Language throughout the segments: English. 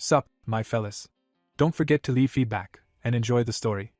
Sup, my fellas. Don't forget to leave feedback, and enjoy the story.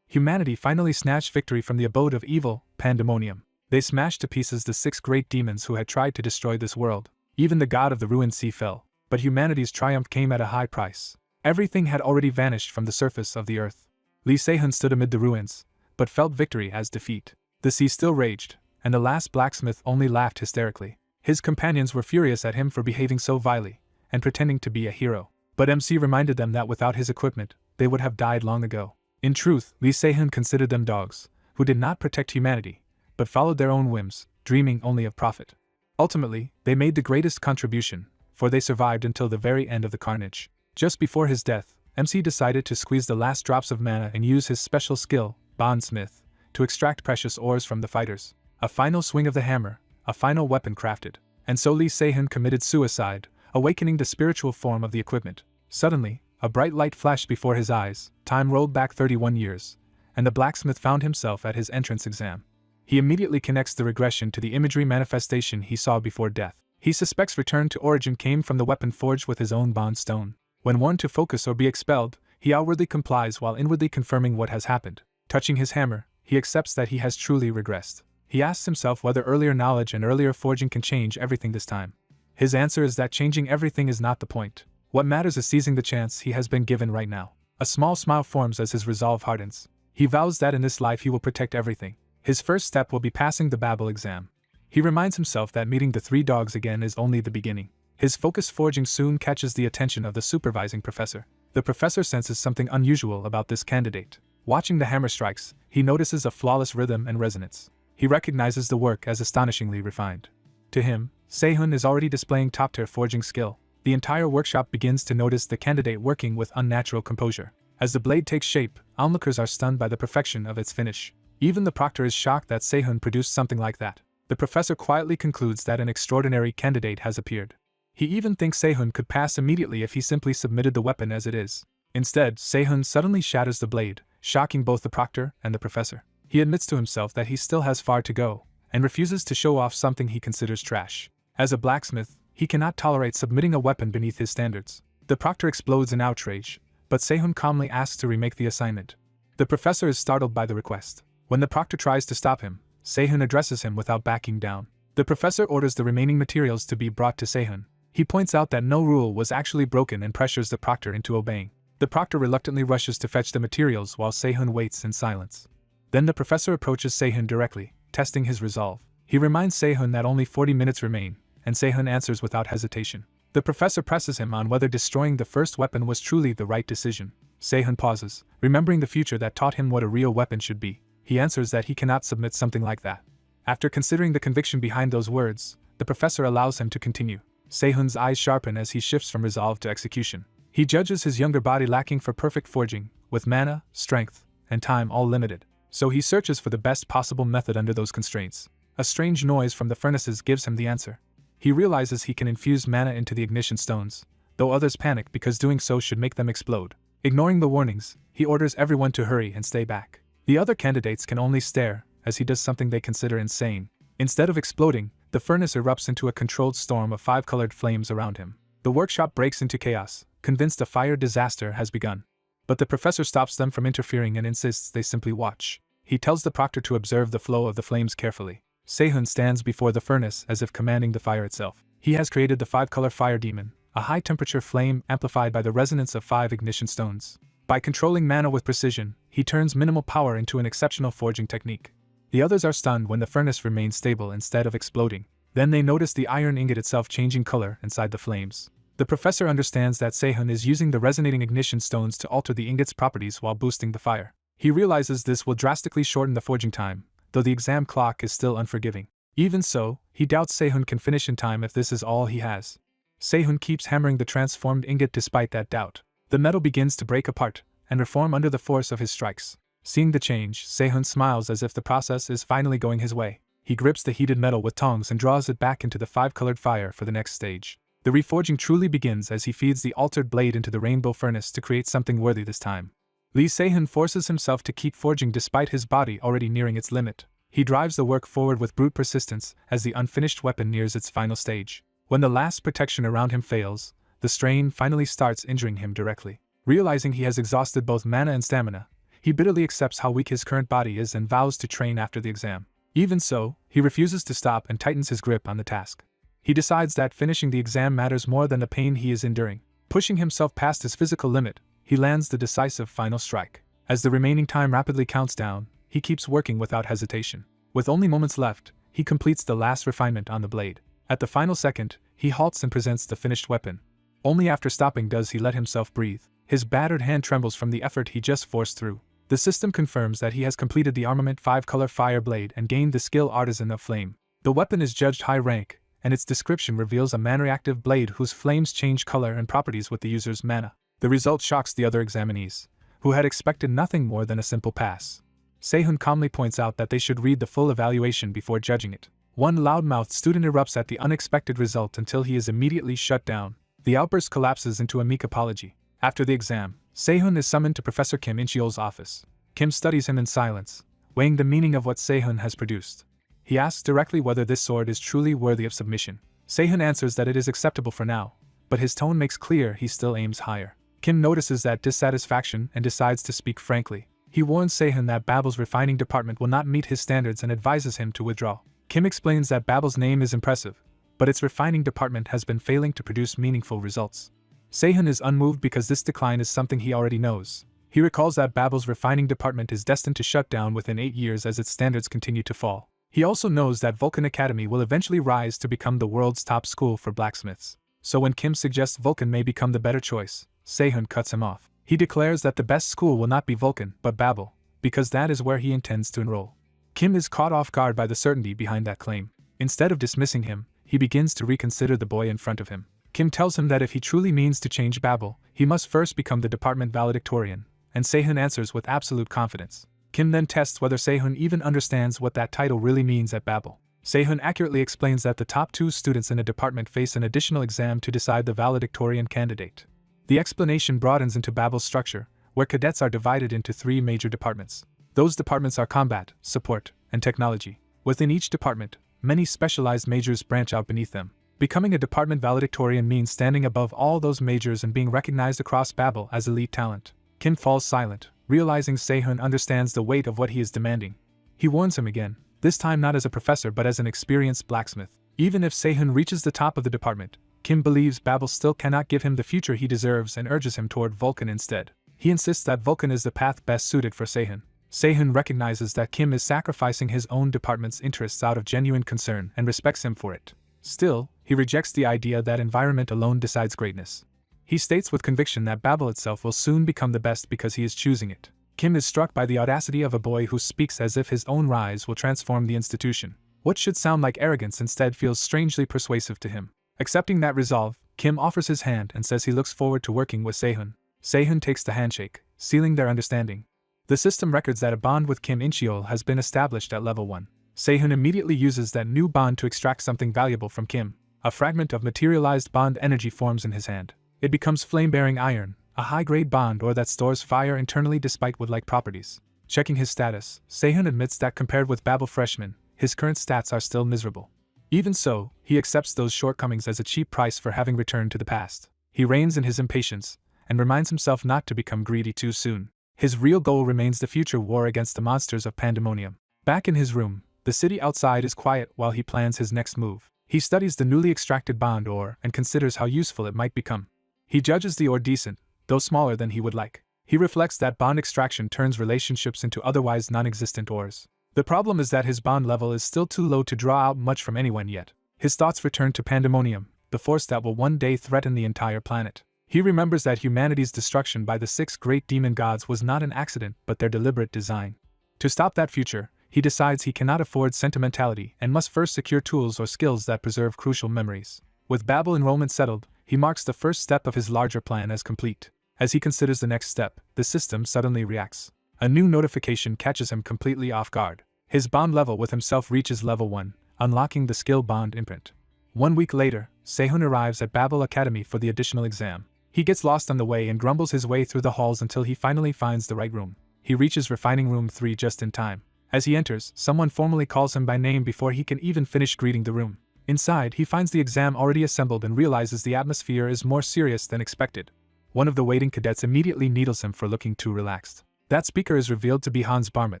Humanity finally snatched victory from the abode of evil, Pandemonium. They smashed to pieces the 6 great demons who had tried to destroy this world. Even the god of the ruined sea fell, but humanity's triumph came at a high price. Everything had already vanished from the surface of the earth. Lee Se-hun stood amid the ruins, but felt victory as defeat. The sea still raged, and the last blacksmith only laughed hysterically. His companions were furious at him for behaving so vilely, and pretending to be a hero. But MC reminded them that without his equipment, they would have died long ago. In truth, Lee Se-hun considered them dogs, who did not protect humanity, but followed their own whims, dreaming only of profit. Ultimately, they made the greatest contribution, for they survived until the very end of the carnage. Just before his death, MC decided to squeeze the last drops of mana and use his special skill, Bondsmith, to extract precious ores from the fighters. A final swing of the hammer, a final weapon crafted. And so Lee Se-hun committed suicide, awakening the spiritual form of the equipment. Suddenly, a bright light flashed before his eyes, time rolled back 31 years, and the blacksmith found himself at his entrance exam. He immediately connects the regression to the imagery manifestation he saw before death. He suspects return to origin came from the weapon forged with his own bond stone. When warned to focus or be expelled, he outwardly complies while inwardly confirming what has happened. Touching his hammer, he accepts that he has truly regressed. He asks himself whether earlier knowledge and earlier forging can change everything this time. His answer is that changing everything is not the point. What matters is seizing the chance he has been given right now. A small smile forms as his resolve hardens. He vows that in this life he will protect everything. His first step will be passing the Babel exam. He reminds himself that meeting the 3 dogs again is only the beginning. His focused forging soon catches the attention of the supervising professor. The professor senses something unusual about this candidate. Watching the hammer strikes, he notices a flawless rhythm and resonance. He recognizes the work as astonishingly refined. To him, Se-hun is already displaying top-tier forging skill. The entire workshop begins to notice the candidate working with unnatural composure. As the blade takes shape, onlookers are stunned by the perfection of its finish. Even the proctor is shocked that Se-hun produced something like that. The professor quietly concludes that an extraordinary candidate has appeared. He even thinks Se-hun could pass immediately if he simply submitted the weapon as it is. Instead, Se-hun suddenly shatters the blade, shocking both the proctor and the professor. He admits to himself that he still has far to go, and refuses to show off something he considers trash. As a blacksmith, he cannot tolerate submitting a weapon beneath his standards. The proctor explodes in outrage, but Se-hun calmly asks to remake the assignment. The professor is startled by the request. When the proctor tries to stop him, Se-hun addresses him without backing down. The professor orders the remaining materials to be brought to Se-hun. He points out that no rule was actually broken and pressures the proctor into obeying. The proctor reluctantly rushes to fetch the materials while Se-hun waits in silence. Then the professor approaches Se-hun directly, testing his resolve. He reminds Se-hun that only 40 minutes remain, and Se-hun answers without hesitation. The professor presses him on whether destroying the first weapon was truly the right decision. Se-hun pauses, remembering the future that taught him what a real weapon should be. He answers that he cannot submit something like that. After considering the conviction behind those words, the professor allows him to continue. Se-hun's eyes sharpen as he shifts from resolve to execution. He judges his younger body lacking for perfect forging, with mana, strength, and time all limited. So he searches for the best possible method under those constraints. A strange noise from the furnaces gives him the answer. He realizes he can infuse mana into the ignition stones, though others panic because doing so should make them explode. Ignoring the warnings, he orders everyone to hurry and stay back. The other candidates can only stare, as he does something they consider insane. Instead of exploding, the furnace erupts into a controlled storm of 5-colored flames around him. The workshop breaks into chaos, convinced a fire disaster has begun. But the professor stops them from interfering and insists they simply watch. He tells the proctor to observe the flow of the flames carefully. Se-hun stands before the furnace as if commanding the fire itself. He has created the 5-color fire demon, a high-temperature flame amplified by the resonance of 5 ignition stones. By controlling mana with precision, he turns minimal power into an exceptional forging technique. The others are stunned when the furnace remains stable instead of exploding. Then they notice the iron ingot itself changing color inside the flames. The professor understands that Se-hun is using the resonating ignition stones to alter the ingot's properties while boosting the fire. He realizes this will drastically shorten the forging time, though the exam clock is still unforgiving. Even so, he doubts Se-hun can finish in time if this is all he has. Se-hun keeps hammering the transformed ingot despite that doubt. The metal begins to break apart and reform under the force of his strikes. Seeing the change, Se-hun smiles as if the process is finally going his way. He grips the heated metal with tongs and draws it back into the 5-colored fire for the next stage. The reforging truly begins as he feeds the altered blade into the rainbow furnace to create something worthy this time. Lee Se-hun forces himself to keep forging despite his body already nearing its limit. He drives the work forward with brute persistence as the unfinished weapon nears its final stage. When the last protection around him fails, the strain finally starts injuring him directly. Realizing he has exhausted both mana and stamina, he bitterly accepts how weak his current body is and vows to train after the exam. Even so, he refuses to stop and tightens his grip on the task. He decides that finishing the exam matters more than the pain he is enduring. Pushing himself past his physical limit, he lands the decisive final strike. As the remaining time rapidly counts down, he keeps working without hesitation. With only moments left, he completes the last refinement on the blade. At the final second, he halts and presents the finished weapon. Only after stopping does he let himself breathe. His battered hand trembles from the effort he just forced through. The system confirms that he has completed the Armament 5-color Fire Blade and gained the skill Artisan of Flame. The weapon is judged high rank, and its description reveals a mana-reactive blade whose flames change color and properties with the user's mana. The result shocks the other examinees, who had expected nothing more than a simple pass. Sehun calmly points out that they should read the full evaluation before judging it. One loudmouthed student erupts at the unexpected result until he is immediately shut down. The outburst collapses into a meek apology. After the exam, Sehun is summoned to Professor Kim In-cheol's office. Kim studies him in silence, weighing the meaning of what Sehun has produced. He asks directly whether this sword is truly worthy of submission. Sehun answers that it is acceptable for now, but his tone makes clear he still aims higher. Kim notices that dissatisfaction and decides to speak frankly. He warns Sehun that Babel's refining department will not meet his standards and advises him to withdraw. Kim explains that Babel's name is impressive, but its refining department has been failing to produce meaningful results. Sehun is unmoved because this decline is something he already knows. He recalls that Babel's refining department is destined to shut down within 8 years as its standards continue to fall. He also knows that Vulcan Academy will eventually rise to become the world's top school for blacksmiths. So when Kim suggests Vulcan may become the better choice, Sehun cuts him off. He declares that the best school will not be Vulcan, but Babel, because that is where he intends to enroll. Kim is caught off guard by the certainty behind that claim. Instead of dismissing him, he begins to reconsider the boy in front of him. Kim tells him that if he truly means to change Babel, he must first become the department valedictorian, and Sehun answers with absolute confidence. Kim then tests whether Sehun even understands what that title really means at Babel. Sehun accurately explains that the top 2 students in a department face an additional exam to decide the valedictorian candidate. The explanation broadens into Babel's structure, where cadets are divided into 3 major departments. Those departments are combat, support, and technology. Within each department, many specialized majors branch out beneath them. Becoming a department valedictorian means standing above all those majors and being recognized across Babel as elite talent. Kim falls silent, realizing Sehun understands the weight of what he is demanding. He warns him again, this time not as a professor but as an experienced blacksmith. Even if Sehun reaches the top of the department, Kim believes Babel still cannot give him the future he deserves and urges him toward Vulcan instead. He insists that Vulcan is the path best suited for Sehun. Sehun recognizes that Kim is sacrificing his own department's interests out of genuine concern and respects him for it. Still, he rejects the idea that environment alone decides greatness. He states with conviction that Babel itself will soon become the best because he is choosing it. Kim is struck by the audacity of a boy who speaks as if his own rise will transform the institution. What should sound like arrogance instead feels strangely persuasive to him. Accepting that resolve, Kim offers his hand and says he looks forward to working with Sehun. Sehun takes the handshake, sealing their understanding. The system records that a bond with Kim In-cheol has been established at level 1. Sehun immediately uses that new bond to extract something valuable from Kim. A fragment of materialized bond energy forms in his hand. It becomes flame-bearing iron, a high-grade bond ore that stores fire internally despite wood-like properties. Checking his status, Sehun admits that compared with Babel freshmen, his current stats are still miserable. Even so, he accepts those shortcomings as a cheap price for having returned to the past. He reins in his impatience, and reminds himself not to become greedy too soon. His real goal remains the future war against the monsters of Pandemonium. Back in his room, the city outside is quiet while he plans his next move. He studies the newly extracted bond ore and considers how useful it might become. He judges the ore decent, though smaller than he would like. He reflects that bond extraction turns relationships into otherwise non-existent ores. The problem is that his bond level is still too low to draw out much from anyone yet. His thoughts return to Pandemonium, the force that will one day threaten the entire planet. He remembers that humanity's destruction by the 6 great demon gods was not an accident but their deliberate design. To stop that future, he decides he cannot afford sentimentality and must first secure tools or skills that preserve crucial memories. With Babel enrollment settled, he marks the first step of his larger plan as complete. As he considers the next step, the system suddenly reacts. A new notification catches him completely off guard. His bond level with himself reaches level 1, unlocking the skill bond imprint. 1 week later, Sehun arrives at Babel Academy for the additional exam. He gets lost on the way and grumbles his way through the halls until he finally finds the right room. He reaches Refining Room 3 just in time. As he enters, someone formally calls him by name before he can even finish greeting the room. Inside, he finds the exam already assembled and realizes the atmosphere is more serious than expected. One of the waiting cadets immediately needles him for looking too relaxed. That speaker is revealed to be Hans Barmet,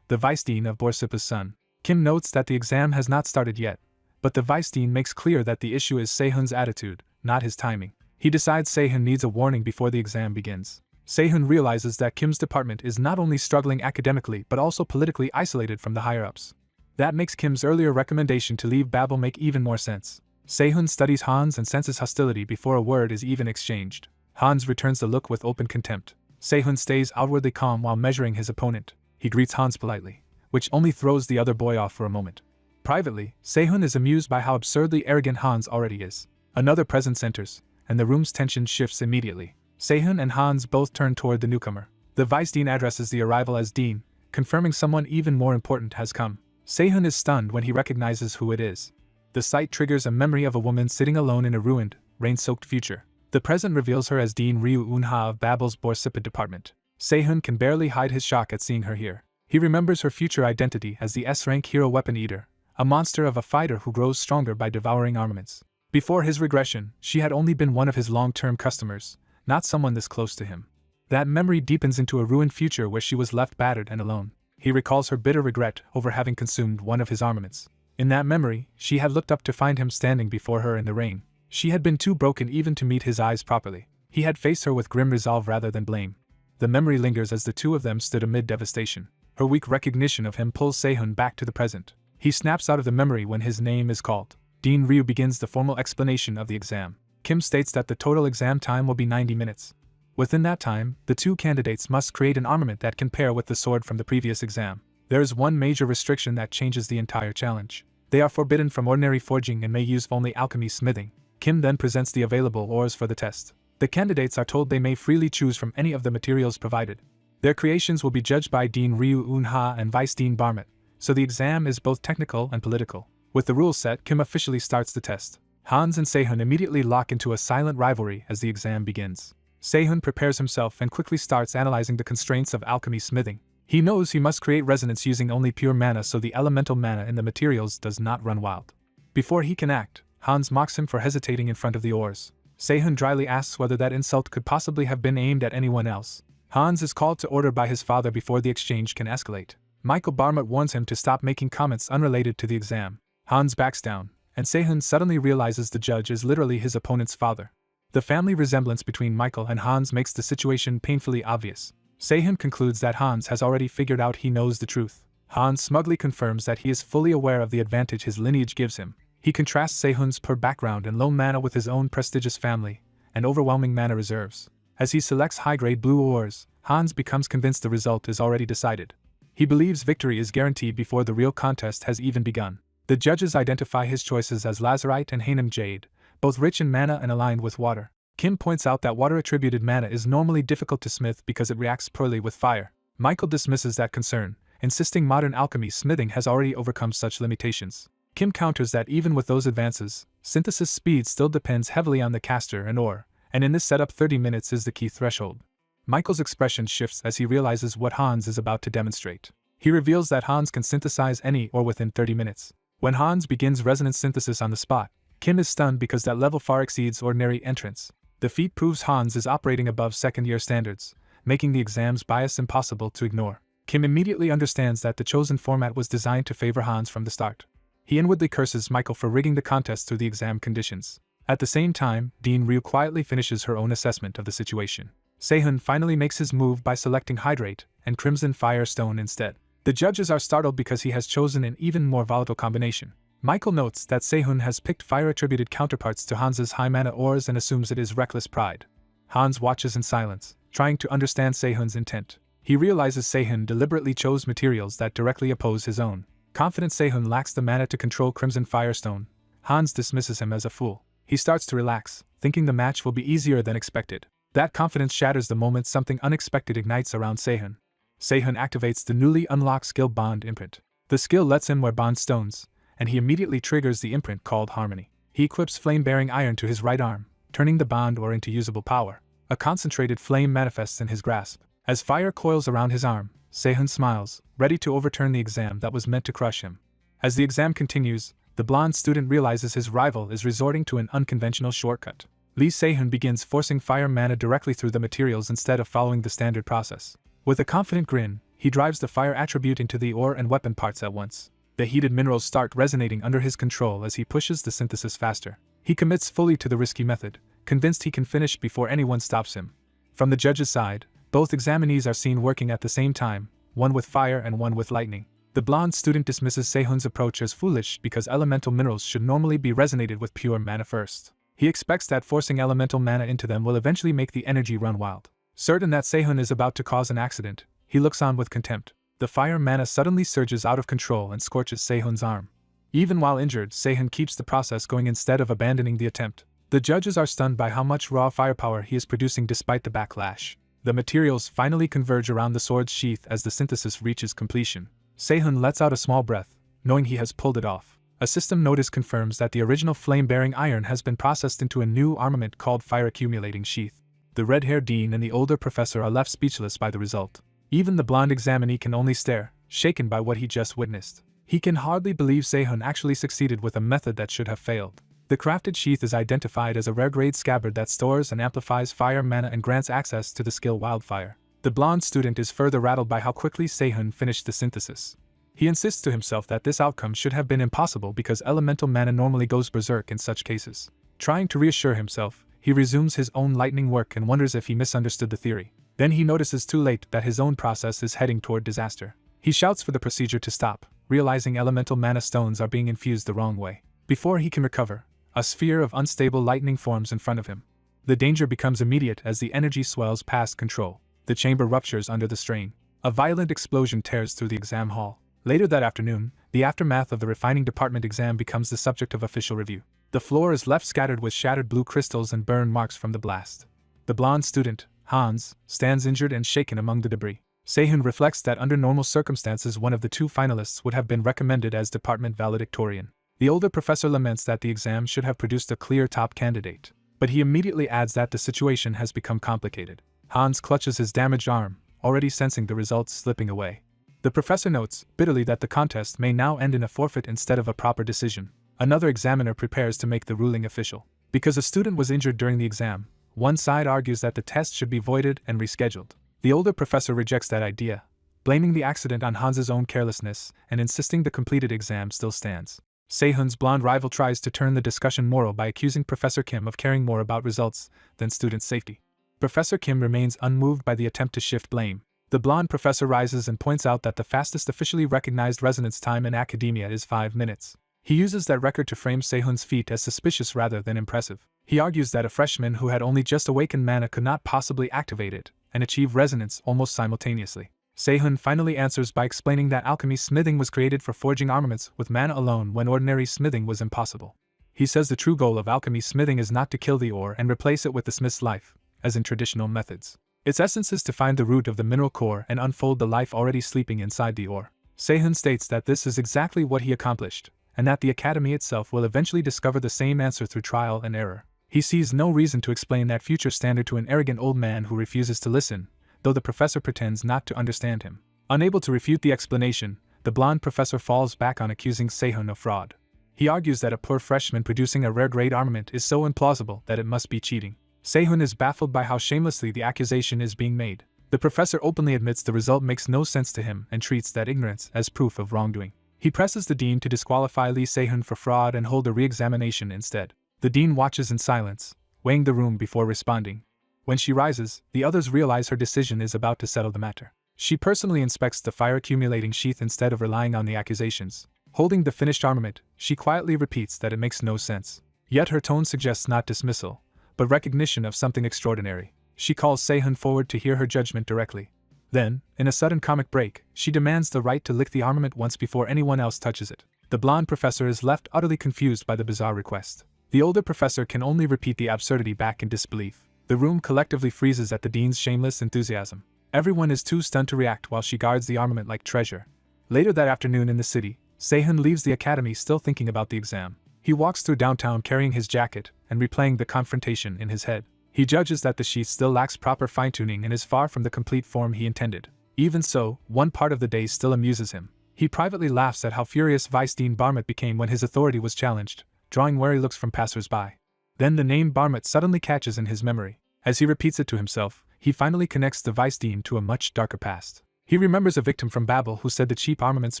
the vice dean of Borsippa's son. Kim notes that the exam has not started yet, but the vice dean makes clear that the issue is Sehun's attitude, not his timing. He decides Sehun needs a warning before the exam begins. Sehun realizes that Kim's department is not only struggling academically but also politically isolated from the higher-ups. That makes Kim's earlier recommendation to leave Babel make even more sense. Sehun studies Hans and senses hostility before a word is even exchanged. Hans returns the look with open contempt. Sehun stays outwardly calm while measuring his opponent. He greets Hans politely, which only throws the other boy off for a moment. Privately, Sehun is amused by how absurdly arrogant Hans already is. Another presence enters, and the room's tension shifts immediately. Sehun and Hans both turn toward the newcomer. The vice dean addresses the arrival as dean, confirming someone even more important has come. Sehun is stunned when he recognizes who it is. The sight triggers a memory of a woman sitting alone in a ruined, rain-soaked future. The present reveals her as Dean Ryu Unha of Babel's Borsippa department. Sehun can barely hide his shock at seeing her here. He remembers her future identity as the S-rank hero weapon eater, a monster of a fighter who grows stronger by devouring armaments. Before his regression, she had only been one of his long-term customers, not someone this close to him. That memory deepens into a ruined future where she was left battered and alone. He recalls her bitter regret over having consumed one of his armaments. In that memory, she had looked up to find him standing before her in the rain. She had been too broken even to meet his eyes properly. He had faced her with grim resolve rather than blame. The memory lingers as the two of them stood amid devastation. Her weak recognition of him pulls Sehun back to the present. He snaps out of the memory when his name is called. Dean Ryu begins the formal explanation of the exam. Kim states that the total exam time will be 90 minutes. Within that time, the two candidates must create an armament that can pair with the sword from the previous exam. There is one major restriction that changes the entire challenge. They are forbidden from ordinary forging and may use only alchemy smithing. Kim then presents the available ores for the test. The candidates are told they may freely choose from any of the materials provided. Their creations will be judged by Dean Ryu Unha and Vice Dean Barmet, so the exam is both technical and political. With the rules set, Kim officially starts the test. Hans and Sehun immediately lock into a silent rivalry as the exam begins. Sehun prepares himself and quickly starts analyzing the constraints of alchemy smithing. He knows he must create resonance using only pure mana so the elemental mana in the materials does not run wild. Before he can act, Hans mocks him for hesitating in front of the ores. Sehun dryly asks whether that insult could possibly have been aimed at anyone else. Hans is called to order by his father before the exchange can escalate. Michael Barmet warns him to stop making comments unrelated to the exam. Hans backs down, and Sehun suddenly realizes the judge is literally his opponent's father. The family resemblance between Michael and Hans makes the situation painfully obvious. Sehun concludes that Hans has already figured out he knows the truth. Hans smugly confirms that he is fully aware of the advantage his lineage gives him. He contrasts Sehun's poor background and low mana with his own prestigious family and overwhelming mana reserves. As he selects high-grade blue ores, Hans becomes convinced the result is already decided. He believes victory is guaranteed before the real contest has even begun. The judges identify his choices as Lazarite and Hainam Jade, both rich in mana and aligned with water. Kim points out that water-attributed mana is normally difficult to smith because it reacts poorly with fire. Michael dismisses that concern, insisting modern alchemy smithing has already overcome such limitations. Kim counters that even with those advances, synthesis speed still depends heavily on the caster and ore, and in this setup 30 minutes is the key threshold. Michael's expression shifts as he realizes what Hans is about to demonstrate. He reveals that Hans can synthesize any ore within 30 minutes. When Hans begins resonance synthesis on the spot, Kim is stunned because that level far exceeds ordinary entrance. The feat proves Hans is operating above second-year standards, making the exam's bias impossible to ignore. Kim immediately understands that the chosen format was designed to favor Hans from the start. He inwardly curses Michael for rigging the contest through the exam conditions. At the same time, Dean Ryu quietly finishes her own assessment of the situation. Sehun finally makes his move by selecting Hydrate and Crimson Firestone instead. The judges are startled because he has chosen an even more volatile combination. Michael notes that Sehun has picked fire-attributed counterparts to Hans's high-mana ores and assumes it is reckless pride. Hans watches in silence, trying to understand Sehun's intent. He realizes Sehun deliberately chose materials that directly oppose his own. Confident Sehun lacks the mana to control Crimson Firestone, Hans dismisses him as a fool. He starts to relax, thinking the match will be easier than expected. That confidence shatters the moment something unexpected ignites around Sehun. Sehun activates the newly unlocked skill Bond Imprint. The skill lets him wear bond stones, and he immediately triggers the imprint called Harmony. He equips flame-bearing iron to his right arm, turning the bond ore into usable power. A concentrated flame manifests in his grasp. As fire coils around his arm, Sehun smiles, ready to overturn the exam that was meant to crush him. As the exam continues, the blonde student realizes his rival is resorting to an unconventional shortcut. Lee Se-hun begins forcing fire mana directly through the materials instead of following the standard process. With a confident grin, he drives the fire attribute into the ore and weapon parts at once. The heated minerals start resonating under his control as he pushes the synthesis faster. He commits fully to the risky method, convinced he can finish before anyone stops him. From the judge's side, both examinees are seen working at the same time, one with fire and one with lightning. The blonde student dismisses Se-hun's approach as foolish because elemental minerals should normally be resonated with pure mana first. He expects that forcing elemental mana into them will eventually make the energy run wild. Certain that Se-hun is about to cause an accident, he looks on with contempt. The fire mana suddenly surges out of control and scorches Se-hun's arm. Even while injured, Se-hun keeps the process going instead of abandoning the attempt. The judges are stunned by how much raw firepower he is producing despite the backlash. The materials finally converge around the sword's sheath as the synthesis reaches completion. Se-hun lets out a small breath, knowing he has pulled it off. A system notice confirms that the original flame-bearing iron has been processed into a new armament called fire-accumulating sheath. The red-haired dean and the older professor are left speechless by the result. Even the blonde examinee can only stare, shaken by what he just witnessed. He can hardly believe Se-hun actually succeeded with a method that should have failed. The crafted sheath is identified as a rare-grade scabbard that stores and amplifies fire mana and grants access to the skill Wildfire. The blonde student is further rattled by how quickly Se-hun finished the synthesis. He insists to himself that this outcome should have been impossible because elemental mana normally goes berserk in such cases. Trying to reassure himself, he resumes his own lightning work and wonders if he misunderstood the theory. Then he notices too late that his own process is heading toward disaster. He shouts for the procedure to stop, realizing elemental mana stones are being infused the wrong way. Before he can recover, a sphere of unstable lightning forms in front of him. The danger becomes immediate as the energy swells past control. The chamber ruptures under the strain. A violent explosion tears through the exam hall. Later that afternoon, the aftermath of the refining department exam becomes the subject of official review. The floor is left scattered with shattered blue crystals and burn marks from the blast. The blonde student, Hans, stands injured and shaken among the debris. Se-hun reflects that under normal circumstances one of the two finalists would have been recommended as department valedictorian. The older professor laments that the exam should have produced a clear top candidate, but he immediately adds that the situation has become complicated. Hans clutches his damaged arm, already sensing the results slipping away. The professor notes, bitterly, that the contest may now end in a forfeit instead of a proper decision. Another examiner prepares to make the ruling official. Because a student was injured during the exam, one side argues that the test should be voided and rescheduled. The older professor rejects that idea, blaming the accident on Hans's own carelessness and insisting the completed exam still stands. Se-hun's blonde rival tries to turn the discussion moral by accusing Professor Kim of caring more about results than student safety. Professor Kim remains unmoved by the attempt to shift blame. The blonde professor rises and points out that the fastest officially recognized resonance time in academia is 5 minutes. He uses that record to frame Se-hun's feat as suspicious rather than impressive. He argues that a freshman who had only just awakened mana could not possibly activate it and achieve resonance almost simultaneously. Se-hun finally answers by explaining that alchemy smithing was created for forging armaments with mana alone when ordinary smithing was impossible. He says the true goal of alchemy smithing is not to kill the ore and replace it with the smith's life, as in traditional methods. Its essence is to find the root of the mineral core and unfold the life already sleeping inside the ore. Se-hun states that this is exactly what he accomplished, and that the academy itself will eventually discover the same answer through trial and error. He sees no reason to explain that future standard to an arrogant old man who refuses to listen, though the professor pretends not to understand him. Unable to refute the explanation, the blonde professor falls back on accusing Se-hun of fraud. He argues that a poor freshman producing a rare-grade armament is so implausible that it must be cheating. Se-hun is baffled by how shamelessly the accusation is being made. The professor openly admits the result makes no sense to him and treats that ignorance as proof of wrongdoing. He presses the dean to disqualify Lee Se-hun for fraud and hold a re-examination instead. The dean watches in silence, weighing the room before responding. When she rises, the others realize her decision is about to settle the matter. She personally inspects the fire-accumulating sheath instead of relying on the accusations. Holding the finished armament, she quietly repeats that it makes no sense. Yet her tone suggests not dismissal, but recognition of something extraordinary. She calls Se-hun forward to hear her judgment directly. Then, in a sudden comic break, she demands the right to lick the armament once before anyone else touches it. The blonde professor is left utterly confused by the bizarre request. The older professor can only repeat the absurdity back in disbelief. The room collectively freezes at the dean's shameless enthusiasm. Everyone is too stunned to react while she guards the armament like treasure. Later that afternoon in the city, Se-hun leaves the academy still thinking about the exam. He walks through downtown carrying his jacket and replaying the confrontation in his head. He judges that the sheath still lacks proper fine-tuning and is far from the complete form he intended. Even so, one part of the day still amuses him. He privately laughs at how furious Vice Dean Barmett became when his authority was challenged, drawing wary looks from passers-by. Then the name Barmett suddenly catches in his memory. As he repeats it to himself, he finally connects the Vice Dean to a much darker past. He remembers a victim from Babel who said the cheap armaments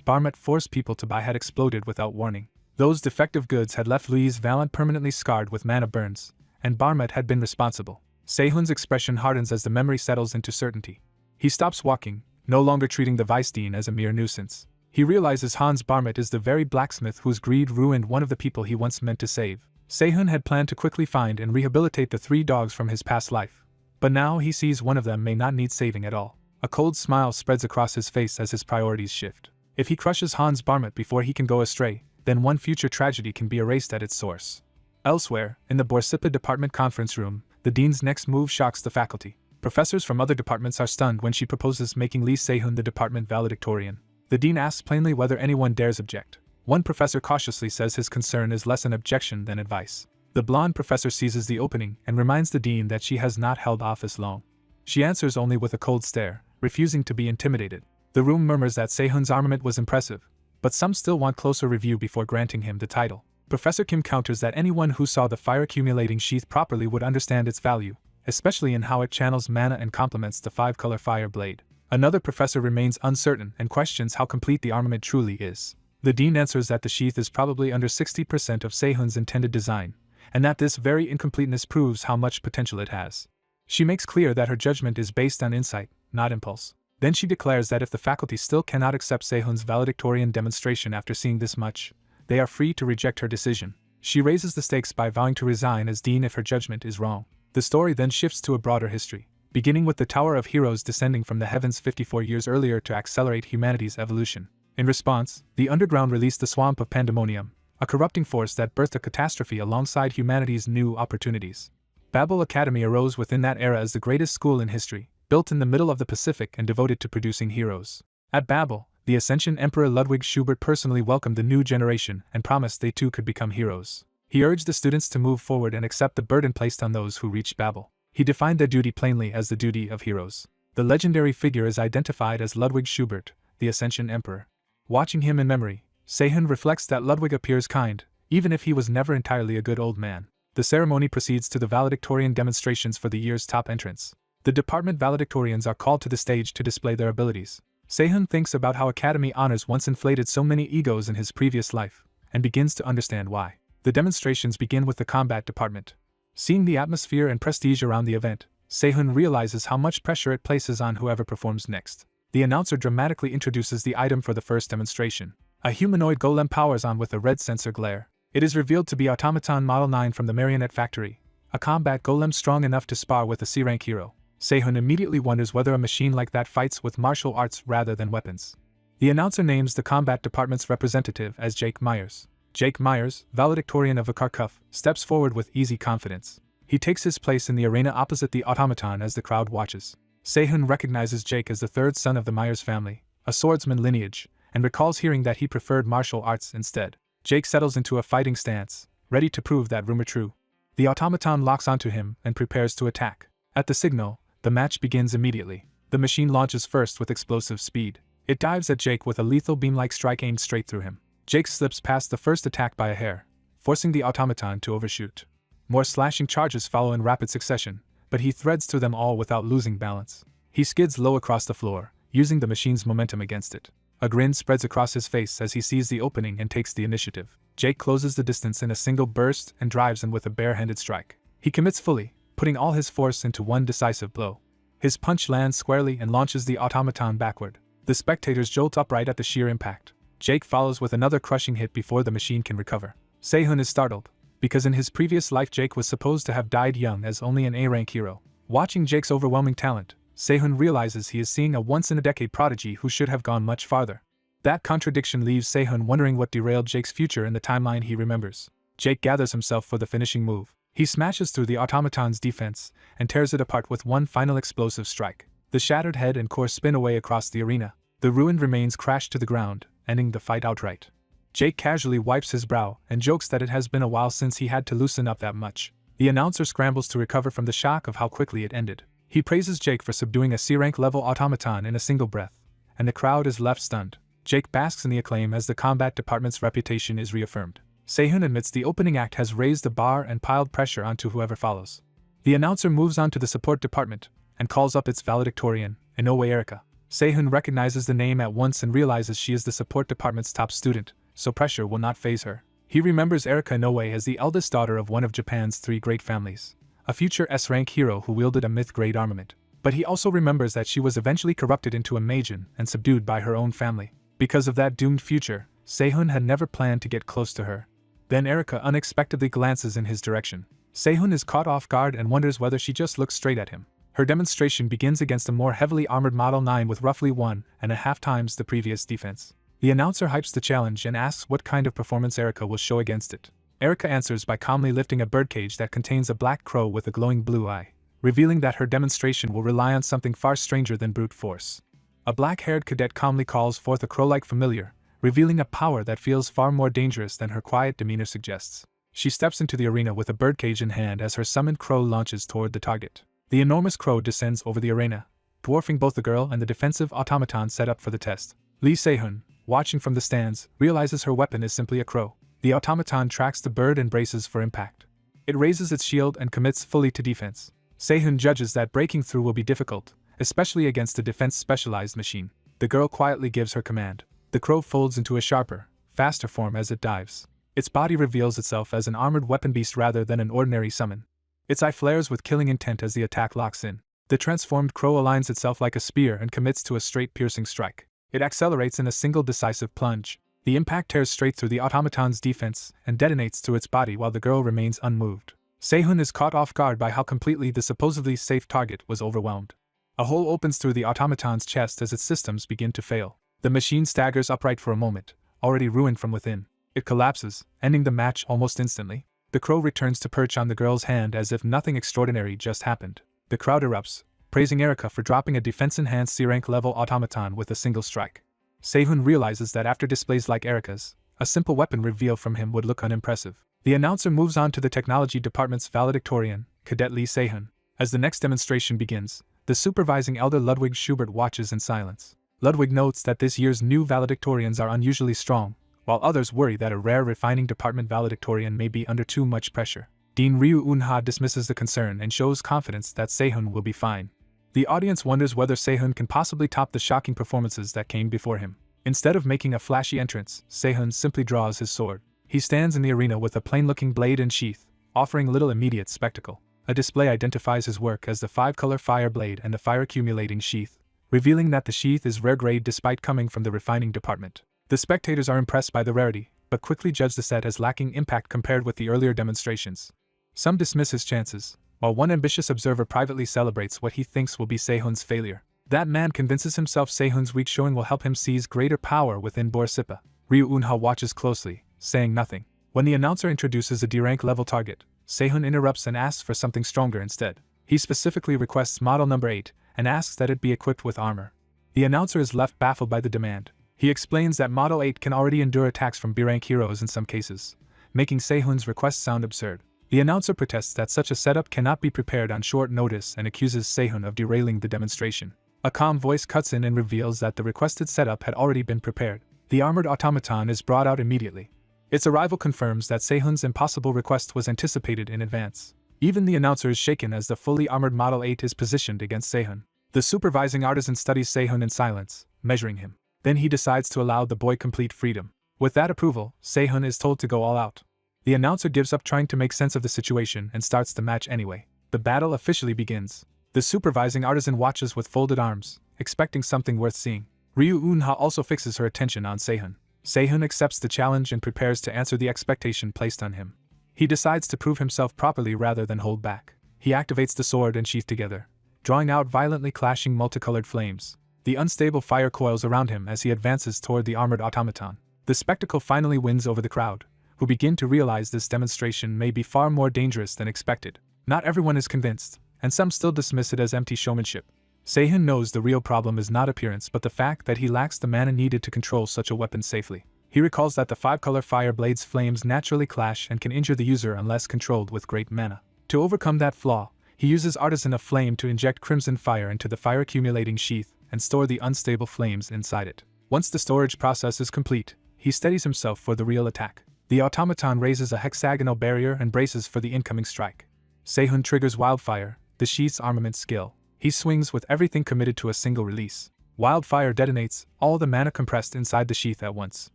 Barmett forced people to buy had exploded without warning. Those defective goods had left Louise Vallant permanently scarred with mana burns, and Barmett had been responsible. Sehun's expression hardens as the memory settles into certainty. He stops walking, no longer treating the Vice Dean as a mere nuisance. He realizes Hans Barmett is the very blacksmith whose greed ruined one of the people he once meant to save. Sehun had planned to quickly find and rehabilitate the 3 dogs from his past life, but now he sees one of them may not need saving at all. A cold smile spreads across his face as his priorities shift. If he crushes Hans Barmett before he can go astray, then one future tragedy can be erased at its source. Elsewhere, in the Borsippa department conference room, the dean's next move shocks the faculty. Professors from other departments are stunned when she proposes making Lee Sehun the department valedictorian. The dean asks plainly whether anyone dares object. One professor cautiously says his concern is less an objection than advice. The blonde professor seizes the opening and reminds the dean that she has not held office long. She answers only with a cold stare, refusing to be intimidated. The room murmurs that Sehun's armament was impressive, but some still want closer review before granting him the title. Professor Kim counters that anyone who saw the fire-accumulating sheath properly would understand its value, especially in how it channels mana and complements the 5-color fire blade. Another professor remains uncertain and questions how complete the armament truly is. The dean answers that the sheath is probably under 60% of Sehun's intended design, and that this very incompleteness proves how much potential it has. She makes clear that her judgment is based on insight, not impulse. Then she declares that if the faculty still cannot accept Sehun's valedictorian demonstration after seeing this much, they are free to reject her decision. She raises the stakes by vowing to resign as dean if her judgment is wrong. The story then shifts to a broader history, beginning with the Tower of Heroes descending from the heavens 54 years earlier to accelerate humanity's evolution. In response, the underground released the Swamp of Pandemonium, a corrupting force that birthed a catastrophe alongside humanity's new opportunities. Babel Academy arose within that era as the greatest school in history, built in the middle of the Pacific and devoted to producing heroes. At Babel, the Ascension Emperor Ludwig Schubert personally welcomed the new generation and promised they too could become heroes. He urged the students to move forward and accept the burden placed on those who reached Babel. He defined their duty plainly as the duty of heroes. The legendary figure is identified as Ludwig Schubert, the Ascension Emperor. Watching him in memory, Sehun reflects that Ludwig appears kind, even if he was never entirely a good old man. The ceremony proceeds to the valedictorian demonstrations for the year's top entrants. The department valedictorians are called to the stage to display their abilities. Sehun thinks about how Academy honors once inflated so many egos in his previous life, and begins to understand why. The demonstrations begin with the combat department. Seeing the atmosphere and prestige around the event, Sehun realizes how much pressure it places on whoever performs next. The announcer dramatically introduces the item for the first demonstration. A humanoid golem powers on with a red sensor glare. It is revealed to be Automaton Model 9 from the Marionette Factory, a combat golem strong enough to spar with a C-rank hero. Sehun immediately wonders whether a machine like that fights with martial arts rather than weapons. The announcer names the combat department's representative as Jake Myers. Jake Myers, valedictorian of Kharkov, steps forward with easy confidence. He takes his place in the arena opposite the automaton as the crowd watches. Sehun recognizes Jake as the third son of the Myers family, a swordsman lineage, and recalls hearing that he preferred martial arts instead. Jake settles into a fighting stance, ready to prove that rumor true. The automaton locks onto him and prepares to attack. At the signal, the match begins immediately. The machine launches first with explosive speed. It dives at Jake with a lethal beam-like strike aimed straight through him. Jake slips past the first attack by a hair, forcing the automaton to overshoot. More slashing charges follow in rapid succession, but he threads through them all without losing balance. He skids low across the floor, using the machine's momentum against it. A grin spreads across his face as he sees the opening and takes the initiative. Jake closes the distance in a single burst and drives in with a bare-handed strike. He commits fully, putting all his force into one decisive blow. His punch lands squarely and launches the automaton backward. The spectators jolt upright at the sheer impact. Jake follows with another crushing hit before the machine can recover. Sehun is startled, because in his previous life Jake was supposed to have died young as only an A-rank hero. Watching Jake's overwhelming talent, Sehun realizes he is seeing a once-in-a-decade prodigy who should have gone much farther. That contradiction leaves Sehun wondering what derailed Jake's future in the timeline he remembers. Jake gathers himself for the finishing move. He smashes through the automaton's defense and tears it apart with one final explosive strike. The shattered head and core spin away across the arena. The ruined remains crash to the ground, ending the fight outright. Jake casually wipes his brow and jokes that it has been a while since he had to loosen up that much. The announcer scrambles to recover from the shock of how quickly it ended. He praises Jake for subduing a C-rank level automaton in a single breath, and the crowd is left stunned. Jake basks in the acclaim as the combat department's reputation is reaffirmed. Sehun admits the opening act has raised the bar and piled pressure onto whoever follows. The announcer moves on to the support department and calls up its valedictorian, Inoue Erika. Sehun recognizes the name at once and realizes she is the support department's top student, so pressure will not faze her. He remembers Erika Inoue as the eldest daughter of one of Japan's 3 great families, a future S-rank hero who wielded a myth-grade armament. But he also remembers that she was eventually corrupted into a maiden and subdued by her own family. Because of that doomed future, Sehun had never planned to get close to her. Then Erika unexpectedly glances in his direction. Sehun is caught off guard and wonders whether she just looks straight at him. Her demonstration begins against a more heavily armored Model 9 with roughly 1.5 times the previous defense. The announcer hypes the challenge and asks what kind of performance Erika will show against it. Erika answers by calmly lifting a birdcage that contains a black crow with a glowing blue eye, revealing that her demonstration will rely on something far stranger than brute force. A black-haired cadet calmly calls forth a crow-like familiar, revealing a power that feels far more dangerous than her quiet demeanor suggests. She steps into the arena with a birdcage in hand as her summoned crow launches toward the target. The enormous crow descends over the arena, dwarfing both the girl and the defensive automaton set up for the test. Lee Sehun, watching from the stands, realizes her weapon is simply a crow. The automaton tracks the bird and braces for impact. It raises its shield and commits fully to defense. Sehun judges that breaking through will be difficult, especially against a defense-specialized machine. The girl quietly gives her command. The crow folds into a sharper, faster form as it dives. Its body reveals itself as an armored weapon beast rather than an ordinary summon. Its eye flares with killing intent as the attack locks in. The transformed crow aligns itself like a spear and commits to a straight piercing strike. It accelerates in a single decisive plunge. The impact tears straight through the automaton's defense and detonates through its body while the girl remains unmoved. Sehun is caught off guard by how completely the supposedly safe target was overwhelmed. A hole opens through the automaton's chest as its systems begin to fail. The machine staggers upright for a moment, already ruined from within. It collapses, ending the match almost instantly. The crow returns to perch on the girl's hand as if nothing extraordinary just happened. The crowd erupts, praising Erika for dropping a defense-enhanced C-rank level automaton with a single strike. Sehun realizes that after displays like Erika's, a simple weapon reveal from him would look unimpressive. The announcer moves on to the technology department's valedictorian, Cadet Lee Sehun. As the next demonstration begins, the supervising elder Ludwig Schubert watches in silence. Ludwig notes that this year's new valedictorians are unusually strong, while others worry that a rare refining department valedictorian may be under too much pressure. Dean Ryu Unha dismisses the concern and shows confidence that Sehun will be fine. The audience wonders whether Sehun can possibly top the shocking performances that came before him. Instead of making a flashy entrance, Sehun simply draws his sword. He stands in the arena with a plain-looking blade and sheath, offering little immediate spectacle. A display identifies his work as the 5-color fire blade and the fire-accumulating sheath, revealing that the sheath is rare grade despite coming from the refining department. The spectators are impressed by the rarity, but quickly judge the set as lacking impact compared with the earlier demonstrations. Some dismiss his chances, while one ambitious observer privately celebrates what he thinks will be Sehun's failure. That man convinces himself Sehun's weak showing will help him seize greater power within Borsippa. Ryu Unha watches closely, saying nothing. When the announcer introduces a D-rank level target, Sehun interrupts and asks for something stronger instead. He specifically requests model number 8 and asks that it be equipped with armor. The announcer is left baffled by the demand. He explains that Model 8 can already endure attacks from B-rank heroes in some cases, making Sehun's request sound absurd. The announcer protests that such a setup cannot be prepared on short notice and accuses Sehun of derailing the demonstration. A calm voice cuts in and reveals that the requested setup had already been prepared. The armored automaton is brought out immediately. Its arrival confirms that Sehun's impossible request was anticipated in advance. Even the announcer is shaken as the fully armored Model 8 is positioned against Sehun. The supervising artisan studies Sehun in silence, measuring him. Then he decides to allow the boy complete freedom. With that approval, Sehun is told to go all out. The announcer gives up trying to make sense of the situation and starts the match anyway. The battle officially begins. The supervising artisan watches with folded arms, expecting something worth seeing. Ryu Unha also fixes her attention on Sehun. Sehun accepts the challenge and prepares to answer the expectation placed on him. He decides to prove himself properly rather than hold back. He activates the sword and sheath together, drawing out violently clashing multicolored flames. The unstable fire coils around him as he advances toward the armored automaton. The spectacle finally wins over the crowd, who begin to realize this demonstration may be far more dangerous than expected. Not everyone is convinced, and some still dismiss it as empty showmanship. Sehun knows the real problem is not appearance but the fact that he lacks the mana needed to control such a weapon safely. He recalls that the 5-color fire blade's flames naturally clash and can injure the user unless controlled with great mana. To overcome that flaw, he uses Artisan of Flame to inject crimson fire into the fire-accumulating sheath and store the unstable flames inside it. Once the storage process is complete, he steadies himself for the real attack. The automaton raises a hexagonal barrier and braces for the incoming strike. Sehun triggers Wildfire, the sheath's armament skill. He swings with everything committed to a single release. Wildfire detonates all the mana compressed inside the sheath at once.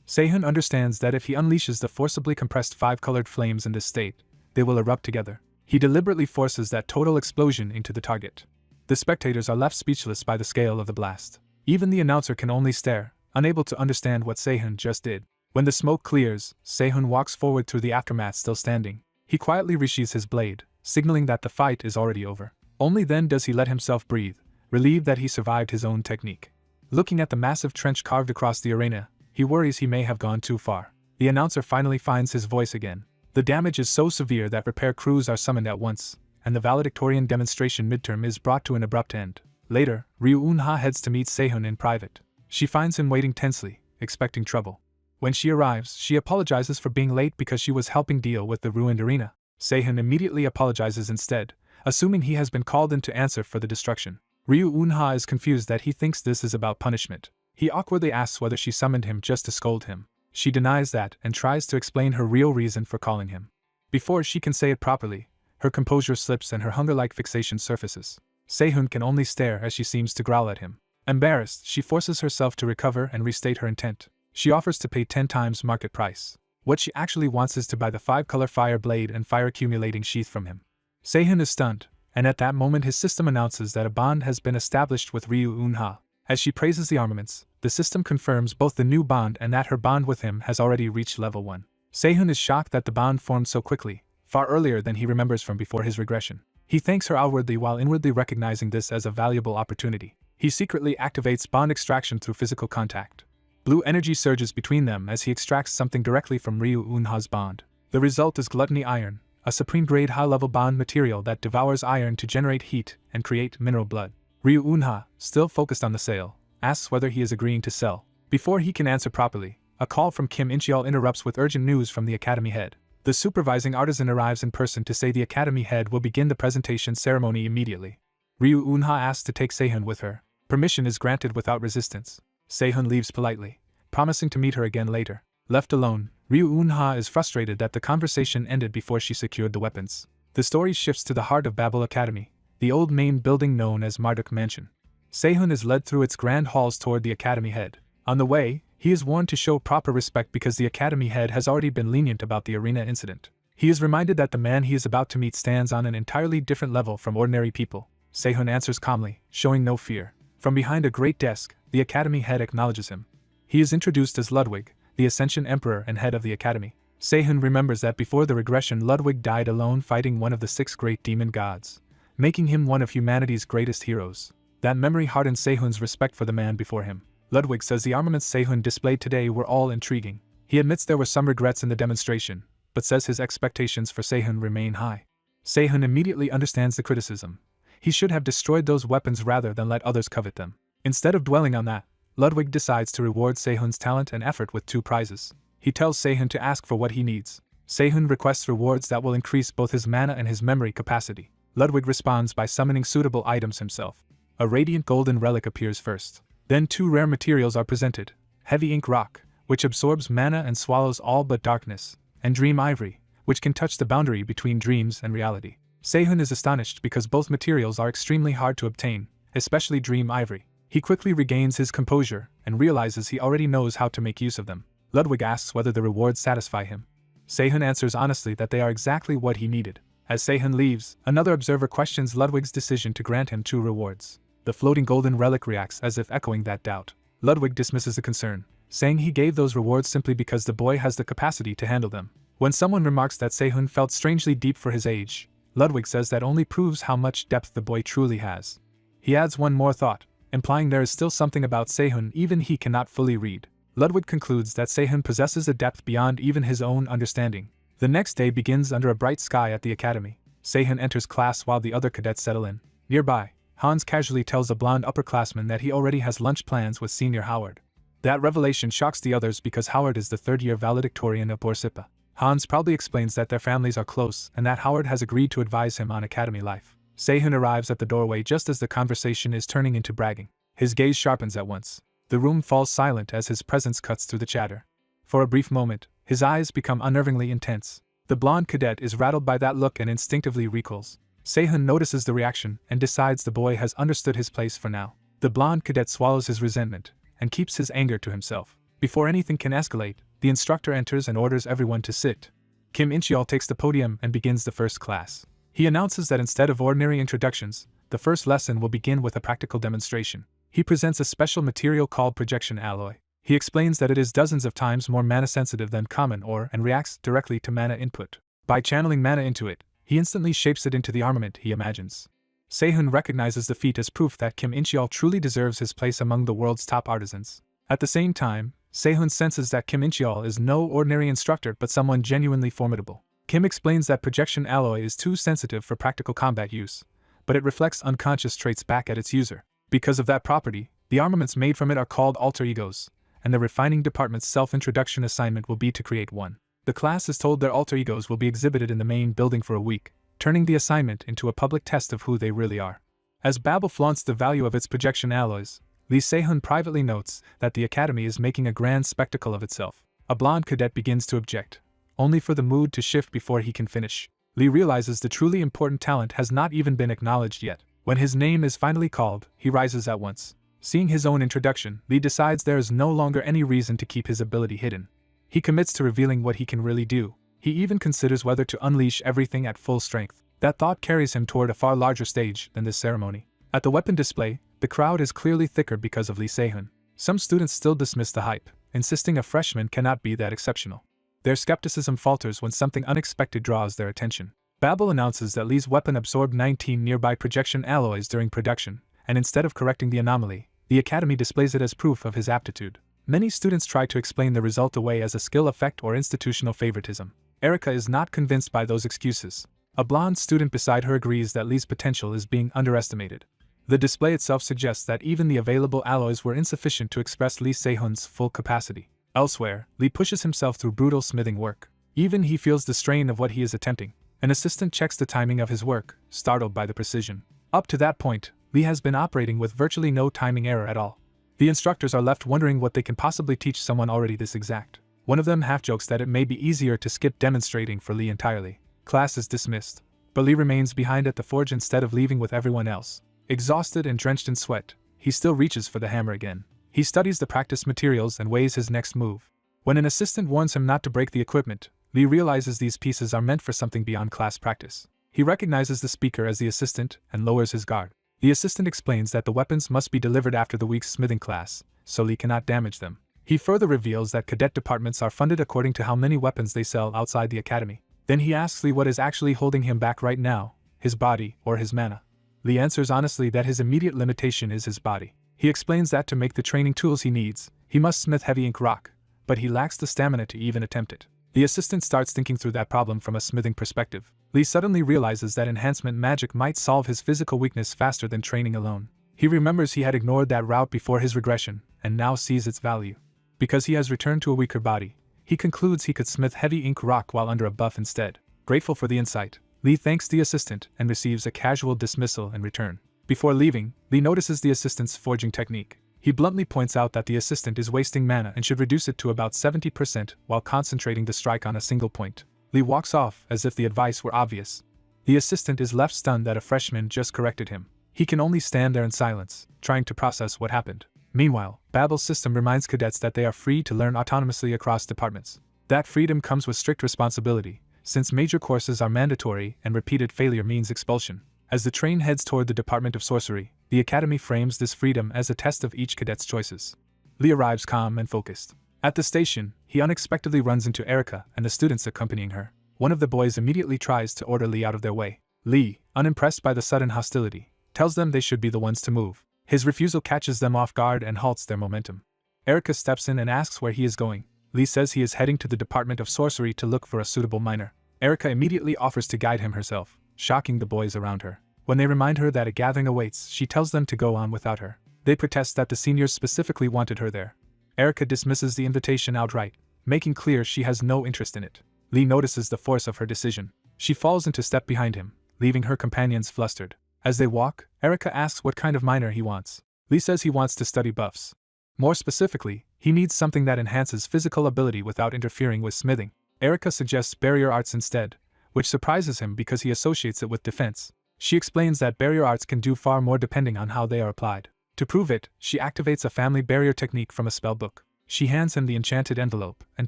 Sehun understands that if he unleashes the forcibly compressed 5-colored flames in this state, they will erupt together. He deliberately forces that total explosion into the target. The spectators are left speechless by the scale of the blast. Even the announcer can only stare, unable to understand what Sehun just did. When the smoke clears, Sehun walks forward through the aftermath still standing. He quietly resheathes his blade, signaling that the fight is already over. Only then does he let himself breathe, relieved that he survived his own technique. Looking at the massive trench carved across the arena, he worries he may have gone too far. The announcer finally finds his voice again. The damage is so severe that repair crews are summoned at once, and the valedictorian demonstration midterm is brought to an abrupt end. Later, Ryu Eunha heads to meet Sehun in private. She finds him waiting tensely, expecting trouble. When she arrives, she apologizes for being late because she was helping deal with the ruined arena. Sehun immediately apologizes instead, assuming he has been called in to answer for the destruction. Ryu Eunha is confused that he thinks this is about punishment. He awkwardly asks whether she summoned him just to scold him. She denies that and tries to explain her real reason for calling him. Before she can say it properly, her composure slips and her hunger-like fixation surfaces. Sehun can only stare as she seems to growl at him. Embarrassed, she forces herself to recover and restate her intent. She offers to pay 10 times market price. What she actually wants is to buy the 5-color fire blade and fire-accumulating sheath from him. Sehun is stunned, and at that moment his system announces that a bond has been established with Ryu Eunha. As she praises the armaments, the system confirms both the new bond and that her bond with him has already reached level 1. Sehun is shocked that the bond formed so quickly, far earlier than he remembers from before his regression. He thanks her outwardly while inwardly recognizing this as a valuable opportunity. He secretly activates bond extraction through physical contact. Blue energy surges between them as he extracts something directly from Ryu Eunha's bond. The result is Gluttony Iron, a supreme-grade high-level bond material that devours iron to generate heat and create mineral blood. Ryu Eunha, still focused on the sale, asks whether he is agreeing to sell. Before he can answer properly, a call from Kim In-cheol interrupts with urgent news from the academy head. The supervising artisan arrives in person to say the academy head will begin the presentation ceremony immediately. Ryu Eunha asks to take Sehun with her. Permission is granted without resistance. Sehun leaves politely, promising to meet her again later. Left alone, Ryu Eunha is frustrated that the conversation ended before she secured the weapons. The story shifts to the heart of Babel Academy, the old main building known as Marduk Mansion. Sehun is led through its grand halls toward the academy head. On the way, he is warned to show proper respect because the academy head has already been lenient about the arena incident. He is reminded that the man he is about to meet stands on an entirely different level from ordinary people. Sehun answers calmly, showing no fear. From behind a great desk, the academy head acknowledges him. He is introduced as Ludwig, the Ascension Emperor and head of the academy. Sehun remembers that before the regression Ludwig died alone fighting one of the 6 great demon gods, making him one of humanity's greatest heroes. That memory hardened Sehun's respect for the man before him. Ludwig says the armaments Sehun displayed today were all intriguing. He admits there were some regrets in the demonstration, but says his expectations for Sehun remain high. Sehun immediately understands the criticism. He should have destroyed those weapons rather than let others covet them. Instead of dwelling on that, Ludwig decides to reward Sehun's talent and effort with 2 prizes. He tells Sehun to ask for what he needs. Sehun requests rewards that will increase both his mana and his memory capacity. Ludwig responds by summoning suitable items himself. A radiant golden relic appears first. Then 2 rare materials are presented: heavy ink rock, which absorbs mana and swallows all but darkness, and dream ivory, which can touch the boundary between dreams and reality. Sehun is astonished because both materials are extremely hard to obtain, especially dream ivory. He quickly regains his composure and realizes he already knows how to make use of them. Ludwig asks whether the rewards satisfy him. Sehun answers honestly that they are exactly what he needed. As Sehun leaves, another observer questions Ludwig's decision to grant him 2 rewards. The floating golden relic reacts as if echoing that doubt. Ludwig dismisses the concern, saying he gave those rewards simply because the boy has the capacity to handle them. When someone remarks that Sehun felt strangely deep for his age, Ludwig says that only proves how much depth the boy truly has. He adds one more thought, implying there is still something about Sehun even he cannot fully read. Ludwig concludes that Sehun possesses a depth beyond even his own understanding. The next day begins under a bright sky at the academy. Sehun enters class while the other cadets settle in. Nearby, Hans casually tells a blonde upperclassman that he already has lunch plans with Senior Howard. That revelation shocks the others because Howard is the 3rd-year valedictorian of Borsippa. Hans proudly explains that their families are close and that Howard has agreed to advise him on academy life. Sehun arrives at the doorway just as the conversation is turning into bragging. His gaze sharpens at once. The room falls silent as his presence cuts through the chatter. For a brief moment, his eyes become unnervingly intense. The blonde cadet is rattled by that look and instinctively recoils. Sehun notices the reaction and decides the boy has understood his place for now. The blonde cadet swallows his resentment and keeps his anger to himself. Before anything can escalate, the instructor enters and orders everyone to sit. Kim In-cheol takes the podium and begins the first class. He announces that instead of ordinary introductions, the first lesson will begin with a practical demonstration. He presents a special material called projection alloy. He explains that it is dozens of times more mana-sensitive than common ore and reacts directly to mana input. By channeling mana into it, he instantly shapes it into the armament he imagines. Sehun recognizes the feat as proof that Kim In-cheol truly deserves his place among the world's top artisans. At the same time, Sehun senses that Kim In-cheol is no ordinary instructor but someone genuinely formidable. Kim explains that projection alloy is too sensitive for practical combat use, but it reflects unconscious traits back at its user. Because of that property, the armaments made from it are called alter egos, and the refining department's self-introduction assignment will be to create one. The class is told their alter egos will be exhibited in the main building for a week, turning the assignment into a public test of who they really are. As Babel flaunts the value of its projection alloys, Lee Sehun privately notes that the academy is making a grand spectacle of itself. A blonde cadet begins to object, only for the mood to shift before he can finish. Lee realizes the truly important talent has not even been acknowledged yet. When his name is finally called, he rises at once. Seeing his own introduction, Lee decides there is no longer any reason to keep his ability hidden. He commits to revealing what he can really do. He even considers whether to unleash everything at full strength. That thought carries him toward a far larger stage than this ceremony. At the weapon display, the crowd is clearly thicker because of Lee Sehun. Some students still dismiss the hype, insisting a freshman cannot be that exceptional. Their skepticism falters when something unexpected draws their attention. Babel announces that Lee's weapon absorbed 19 nearby projection alloys during production, and instead of correcting the anomaly, the academy displays it as proof of his aptitude. Many students try to explain the result away as a skill effect or institutional favoritism. Erica is not convinced by those excuses. A blonde student beside her agrees that Lee's potential is being underestimated. The display itself suggests that even the available alloys were insufficient to express Lee Sehun's full capacity. Elsewhere, Lee pushes himself through brutal smithing work. Even he feels the strain of what he is attempting. An assistant checks the timing of his work, startled by the precision. Up to that point, Lee has been operating with virtually no timing error at all. The instructors are left wondering what they can possibly teach someone already this exact. One of them half-jokes that it may be easier to skip demonstrating for Lee entirely. Class is dismissed, but Lee remains behind at the forge instead of leaving with everyone else. Exhausted and drenched in sweat, he still reaches for the hammer again. He studies the practice materials and weighs his next move. When an assistant warns him not to break the equipment, Lee realizes these pieces are meant for something beyond class practice. He recognizes the speaker as the assistant and lowers his guard. The assistant explains that the weapons must be delivered after the week's smithing class, so Lee cannot damage them. He further reveals that cadet departments are funded according to how many weapons they sell outside the academy. Then he asks Lee what is actually holding him back right now, his body or his mana. Lee answers honestly that his immediate limitation is his body. He explains that to make the training tools he needs, he must smith heavy ink rock, but he lacks the stamina to even attempt it. The assistant starts thinking through that problem from a smithing perspective. Lee suddenly realizes that enhancement magic might solve his physical weakness faster than training alone. He remembers he had ignored that route before his regression, and now sees its value. Because he has returned to a weaker body, he concludes he could smith heavy ink rock while under a buff instead. Grateful for the insight, Lee thanks the assistant and receives a casual dismissal in return. Before leaving, Lee notices the assistant's forging technique. He bluntly points out that the assistant is wasting mana and should reduce it to about 70% while concentrating the strike on a single point. Lee walks off as if the advice were obvious. The assistant is left stunned that a freshman just corrected him. He can only stand there in silence, trying to process what happened. Meanwhile, Babel's system reminds cadets that they are free to learn autonomously across departments. That freedom comes with strict responsibility, since major courses are mandatory and repeated failure means expulsion. As the train heads toward the Department of Sorcery, the Academy frames this freedom as a test of each cadet's choices. Lee arrives calm and focused. At the station, he unexpectedly runs into Erica and the students accompanying her. One of the boys immediately tries to order Lee out of their way. Lee, unimpressed by the sudden hostility, tells them they should be the ones to move. His refusal catches them off guard and halts their momentum. Erica steps in and asks where he is going. Lee says he is heading to the Department of Sorcery to look for a suitable minor. Erica immediately offers to guide him herself, shocking the boys around her. When they remind her that a gathering awaits, she tells them to go on without her. They protest that the seniors specifically wanted her there. Erica dismisses the invitation outright, making clear she has no interest in it. Lee notices the force of her decision. She falls into step behind him, leaving her companions flustered. As they walk, Erica asks what kind of minor he wants. Lee says he wants to study buffs. More specifically, he needs something that enhances physical ability without interfering with smithing. Erika suggests barrier arts instead, which surprises him because he associates it with defense. She explains that barrier arts can do far more depending on how they are applied. To prove it, she activates a family barrier technique from a spell book. She hands him the enchanted envelope and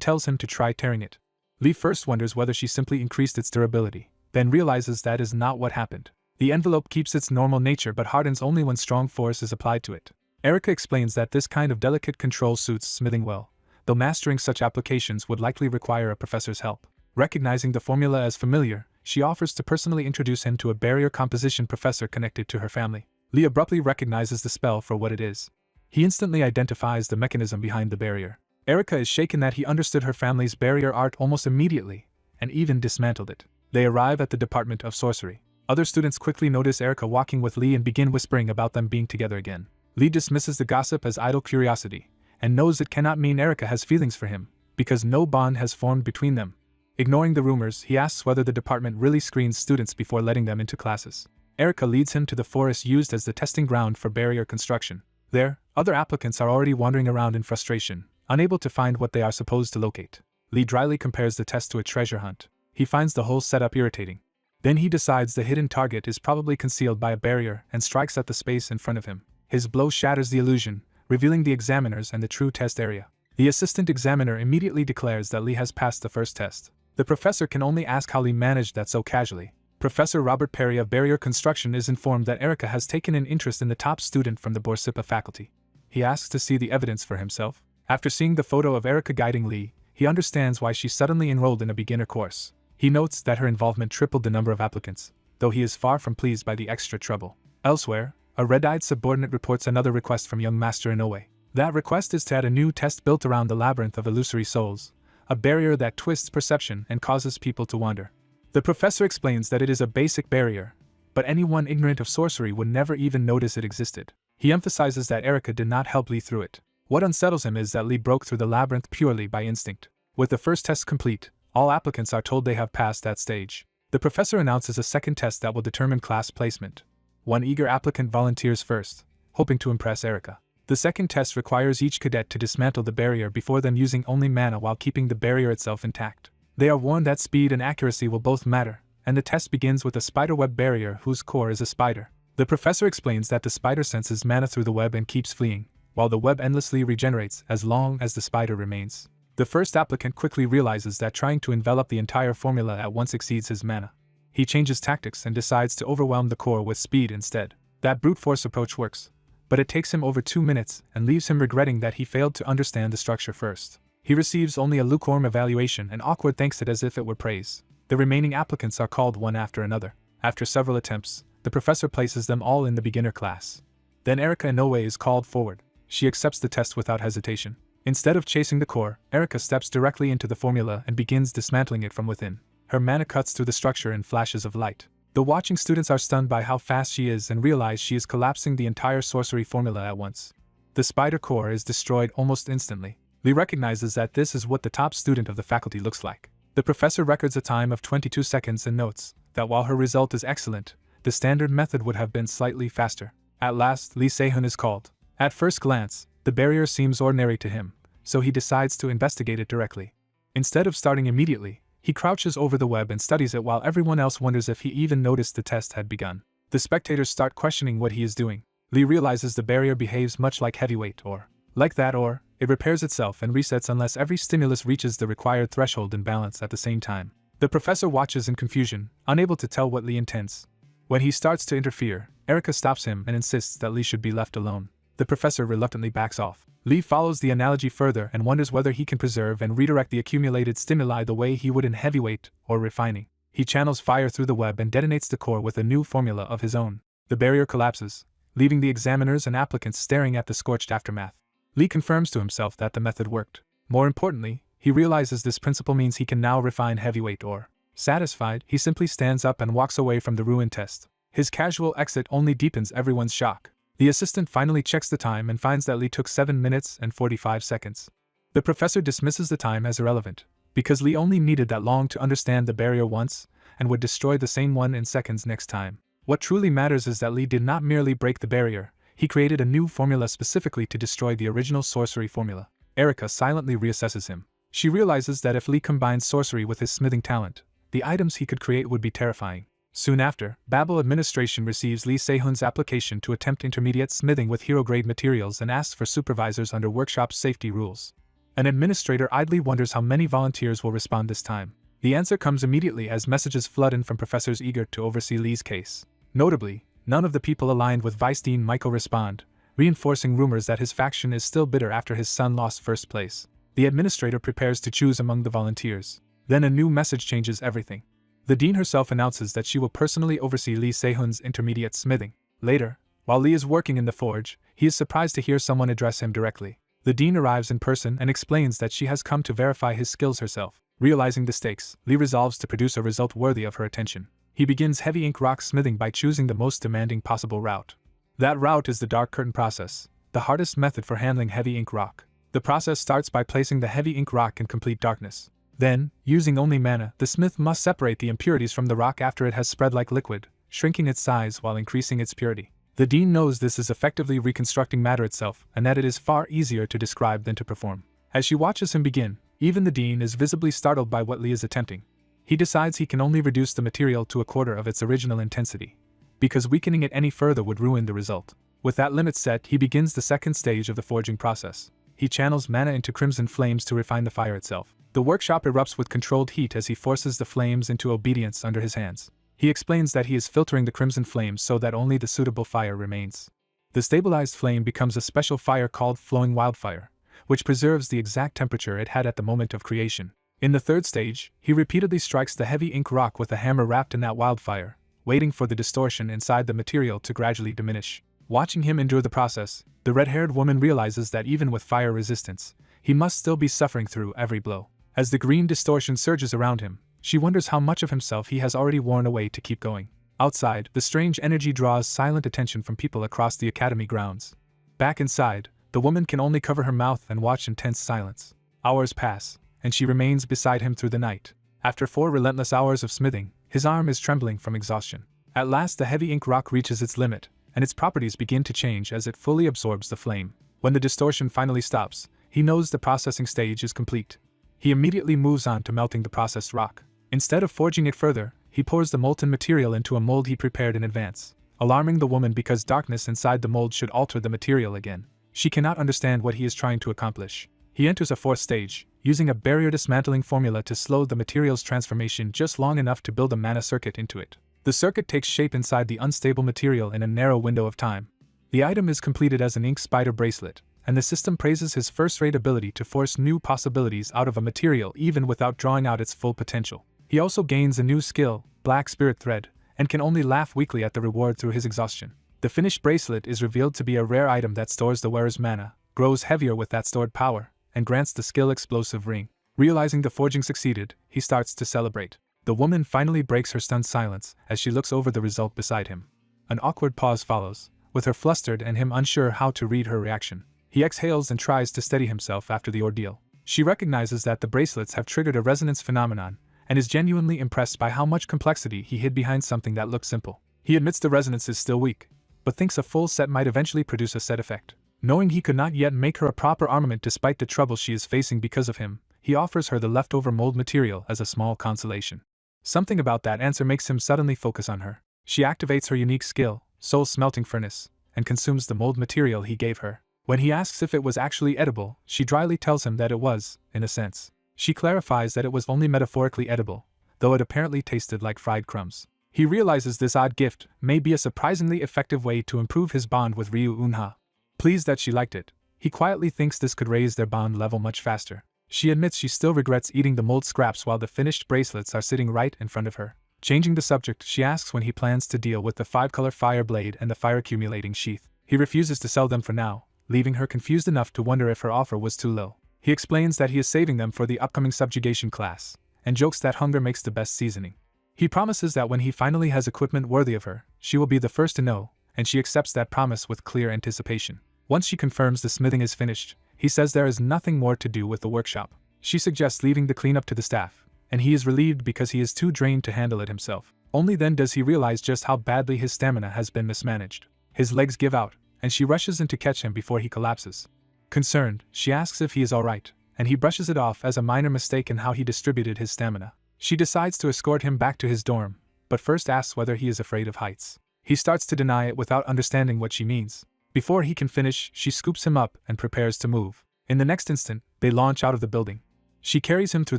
tells him to try tearing it. Lee first wonders whether she simply increased its durability, then realizes that is not what happened. The envelope keeps its normal nature but hardens only when strong force is applied to it. Erika explains that this kind of delicate control suits smithing well, though mastering such applications would likely require a professor's help. Recognizing the formula as familiar, she offers to personally introduce him to a barrier composition professor connected to her family. Lee abruptly recognizes the spell for what it is. He instantly identifies the mechanism behind the barrier. Erika is shaken that he understood her family's barrier art almost immediately, and even dismantled it. They arrive at the Department of Sorcery. Other students quickly notice Erika walking with Lee and begin whispering about them being together again. Lee dismisses the gossip as idle curiosity, and knows it cannot mean Erika has feelings for him, because no bond has formed between them. Ignoring the rumors, he asks whether the department really screens students before letting them into classes. Erika leads him to the forest used as the testing ground for barrier construction. There, other applicants are already wandering around in frustration, unable to find what they are supposed to locate. Lee dryly compares the test to a treasure hunt. He finds the whole setup irritating. Then he decides the hidden target is probably concealed by a barrier and strikes at the space in front of him. His blow shatters the illusion, revealing the examiners and the true test area. The assistant examiner immediately declares that Lee has passed the first test. The professor can only ask how Lee managed that so casually. Professor Robert Perry of Barrier Construction is informed that Erika has taken an interest in the top student from the Borsippa faculty. He asks to see the evidence for himself. After seeing the photo of Erika guiding Lee, he understands why she suddenly enrolled in a beginner course. He notes that her involvement tripled the number of applicants, though he is far from pleased by the extra trouble. Elsewhere, a red-eyed subordinate reports another request from young Master Inoue. That request is to add a new test built around the labyrinth of illusory souls, a barrier that twists perception and causes people to wander. The professor explains that it is a basic barrier, but anyone ignorant of sorcery would never even notice it existed. He emphasizes that Erika did not help Lee through it. What unsettles him is that Lee broke through the labyrinth purely by instinct. With the first test complete, all applicants are told they have passed that stage. The professor announces a second test that will determine class placement. One eager applicant volunteers first, hoping to impress Erika. The second test requires each cadet to dismantle the barrier before them using only mana while keeping the barrier itself intact. They are warned that speed and accuracy will both matter, and the test begins with a spiderweb barrier whose core is a spider. The professor explains that the spider senses mana through the web and keeps fleeing, while the web endlessly regenerates as long as the spider remains. The first applicant quickly realizes that trying to envelop the entire formula at once exceeds his mana. He changes tactics and decides to overwhelm the core with speed instead. That brute force approach works, but it takes him over 2 minutes and leaves him regretting that he failed to understand the structure first. He receives only a lukewarm evaluation and awkward thanks it as if it were praise. The remaining applicants are called one after another. After several attempts, the professor places them all in the beginner class. Then Erika Inoue is called forward. She accepts the test without hesitation. Instead of chasing the core, Erika steps directly into the formula and begins dismantling it from within. Her mana cuts through the structure in flashes of light. The watching students are stunned by how fast she is and realize she is collapsing the entire sorcery formula at once. The spider core is destroyed almost instantly. Lee recognizes that this is what the top student of the faculty looks like. The professor records a time of 22 seconds and notes that while her result is excellent, the standard method would have been slightly faster. At last, Lee Se-hun is called. At first glance, the barrier seems ordinary to him, so he decides to investigate it directly. Instead of starting immediately, he crouches over the web and studies it while everyone else wonders if he even noticed the test had begun. The spectators start questioning what he is doing. Lee realizes the barrier behaves much like heavyweight or, like that or, it repairs itself and resets unless every stimulus reaches the required threshold and balance at the same time. The professor watches in confusion, unable to tell what Lee intends. When he starts to interfere, Erika stops him and insists that Lee should be left alone. The professor reluctantly backs off. Lee follows the analogy further and wonders whether he can preserve and redirect the accumulated stimuli the way he would in heavyweight or refining. He channels fire through the web and detonates the core with a new formula of his own. The barrier collapses, leaving the examiners and applicants staring at the scorched aftermath. Lee confirms to himself that the method worked. More importantly, he realizes this principle means he can now refine heavyweight ore. Satisfied, he simply stands up and walks away from the ruined test. His casual exit only deepens everyone's shock. The assistant finally checks the time and finds that Lee took 7 minutes and 45 seconds. The professor dismisses the time as irrelevant, because Lee only needed that long to understand the barrier once, and would destroy the same one in seconds next time. What truly matters is that Lee did not merely break the barrier, He created a new formula specifically to destroy the original sorcery formula. Erica silently reassesses him. She realizes that if Lee combines sorcery with his smithing talent, the items he could create would be terrifying. Soon after, Babel administration receives Lee Se-hun's application to attempt intermediate smithing with hero-grade materials and asks for supervisors under workshop's safety rules. An administrator idly wonders how many volunteers will respond this time. The answer comes immediately as messages flood in from professors eager to oversee Lee's case. Notably, none of the people aligned with Vice Dean Michael respond, reinforcing rumors that his faction is still bitter after his son lost first place. The administrator prepares to choose among the volunteers. Then a new message changes everything. The dean herself announces that she will personally oversee Lee Se-hun's intermediate smithing. Later, while Lee is working in the forge, he is surprised to hear someone address him directly. The dean arrives in person and explains that she has come to verify his skills herself. Realizing the stakes, Lee resolves to produce a result worthy of her attention. He begins heavy ink rock smithing by choosing the most demanding possible route. That route is the dark curtain process, the hardest method for handling heavy ink rock. The process starts by placing the heavy ink rock in complete darkness. Then, using only mana, the smith must separate the impurities from the rock after it has spread like liquid, shrinking its size while increasing its purity. The dean knows this is effectively reconstructing matter itself, and that it is far easier to describe than to perform. As she watches him begin, even the dean is visibly startled by what Lee is attempting. He decides he can only reduce the material to a quarter of its original intensity, because weakening it any further would ruin the result. With that limit set, he begins the second stage of the forging process. He channels mana into crimson flames to refine the fire itself. The workshop erupts with controlled heat as he forces the flames into obedience under his hands. He explains that he is filtering the crimson flames so that only the suitable fire remains. The stabilized flame becomes a special fire called Flowing Wildfire, which preserves the exact temperature it had at the moment of creation. In the third stage, he repeatedly strikes the heavy ink rock with a hammer wrapped in that wildfire, waiting for the distortion inside the material to gradually diminish. Watching him endure the process, the red-haired woman realizes that even with fire resistance, he must still be suffering through every blow. As the green distortion surges around him, she wonders how much of himself he has already worn away to keep going. Outside, the strange energy draws silent attention from people across the academy grounds. Back inside, the woman can only cover her mouth and watch in tense silence. Hours pass, and she remains beside him through the night. After 4 relentless hours of smithing, his arm is trembling from exhaustion. At last the heavy ink rock reaches its limit, and its properties begin to change as it fully absorbs the flame. When the distortion finally stops, he knows the processing stage is complete. He immediately moves on to melting the processed rock. Instead of forging it further, he pours the molten material into a mold he prepared in advance, alarming the woman because darkness inside the mold should alter the material again. She cannot understand what he is trying to accomplish. He enters a fourth stage, using a barrier dismantling formula to slow the material's transformation just long enough to build a mana circuit into it. The circuit takes shape inside the unstable material in a narrow window of time. The item is completed as an ink spider bracelet, and the system praises his first-rate ability to force new possibilities out of a material even without drawing out its full potential. He also gains a new skill, Black Spirit Thread, and can only laugh weakly at the reward through his exhaustion. The finished bracelet is revealed to be a rare item that stores the wearer's mana, grows heavier with that stored power, and grants the skill Explosive Ring. Realizing the forging succeeded, he starts to celebrate. The woman finally breaks her stunned silence as she looks over the result beside him. An awkward pause follows, with her flustered and him unsure how to read her reaction. He exhales and tries to steady himself after the ordeal. She recognizes that the bracelets have triggered a resonance phenomenon, and is genuinely impressed by how much complexity he hid behind something that looked simple. He admits the resonance is still weak, but thinks a full set might eventually produce a set effect. Knowing he could not yet make her a proper armament despite the trouble she is facing because of him, he offers her the leftover mold material as a small consolation. Something about that answer makes him suddenly focus on her. She activates her unique skill, Soul Smelting Furnace, and consumes the mold material he gave her. When he asks if it was actually edible, she dryly tells him that it was, in a sense. She clarifies that it was only metaphorically edible, though it apparently tasted like fried crumbs. He realizes this odd gift may be a surprisingly effective way to improve his bond with Ryu Unha. Pleased that she liked it, he quietly thinks this could raise their bond level much faster. She admits she still regrets eating the mold scraps while the finished bracelets are sitting right in front of her. Changing the subject, she asks when he plans to deal with the 5-color fire blade and the fire-accumulating sheath. He refuses to sell them for now, leaving her confused enough to wonder if her offer was too low. He explains that he is saving them for the upcoming subjugation class, and jokes that hunger makes the best seasoning. He promises that when he finally has equipment worthy of her, she will be the first to know, and she accepts that promise with clear anticipation. Once she confirms the smithing is finished, he says there is nothing more to do with the workshop. She suggests leaving the cleanup to the staff, and he is relieved because he is too drained to handle it himself. Only then does he realize just how badly his stamina has been mismanaged. His legs give out, and she rushes in to catch him before he collapses. Concerned, she asks if he is alright, and he brushes it off as a minor mistake in how he distributed his stamina. She decides to escort him back to his dorm, but first asks whether he is afraid of heights. He starts to deny it without understanding what she means. Before he can finish, she scoops him up and prepares to move. In the next instant, they launch out of the building. She carries him through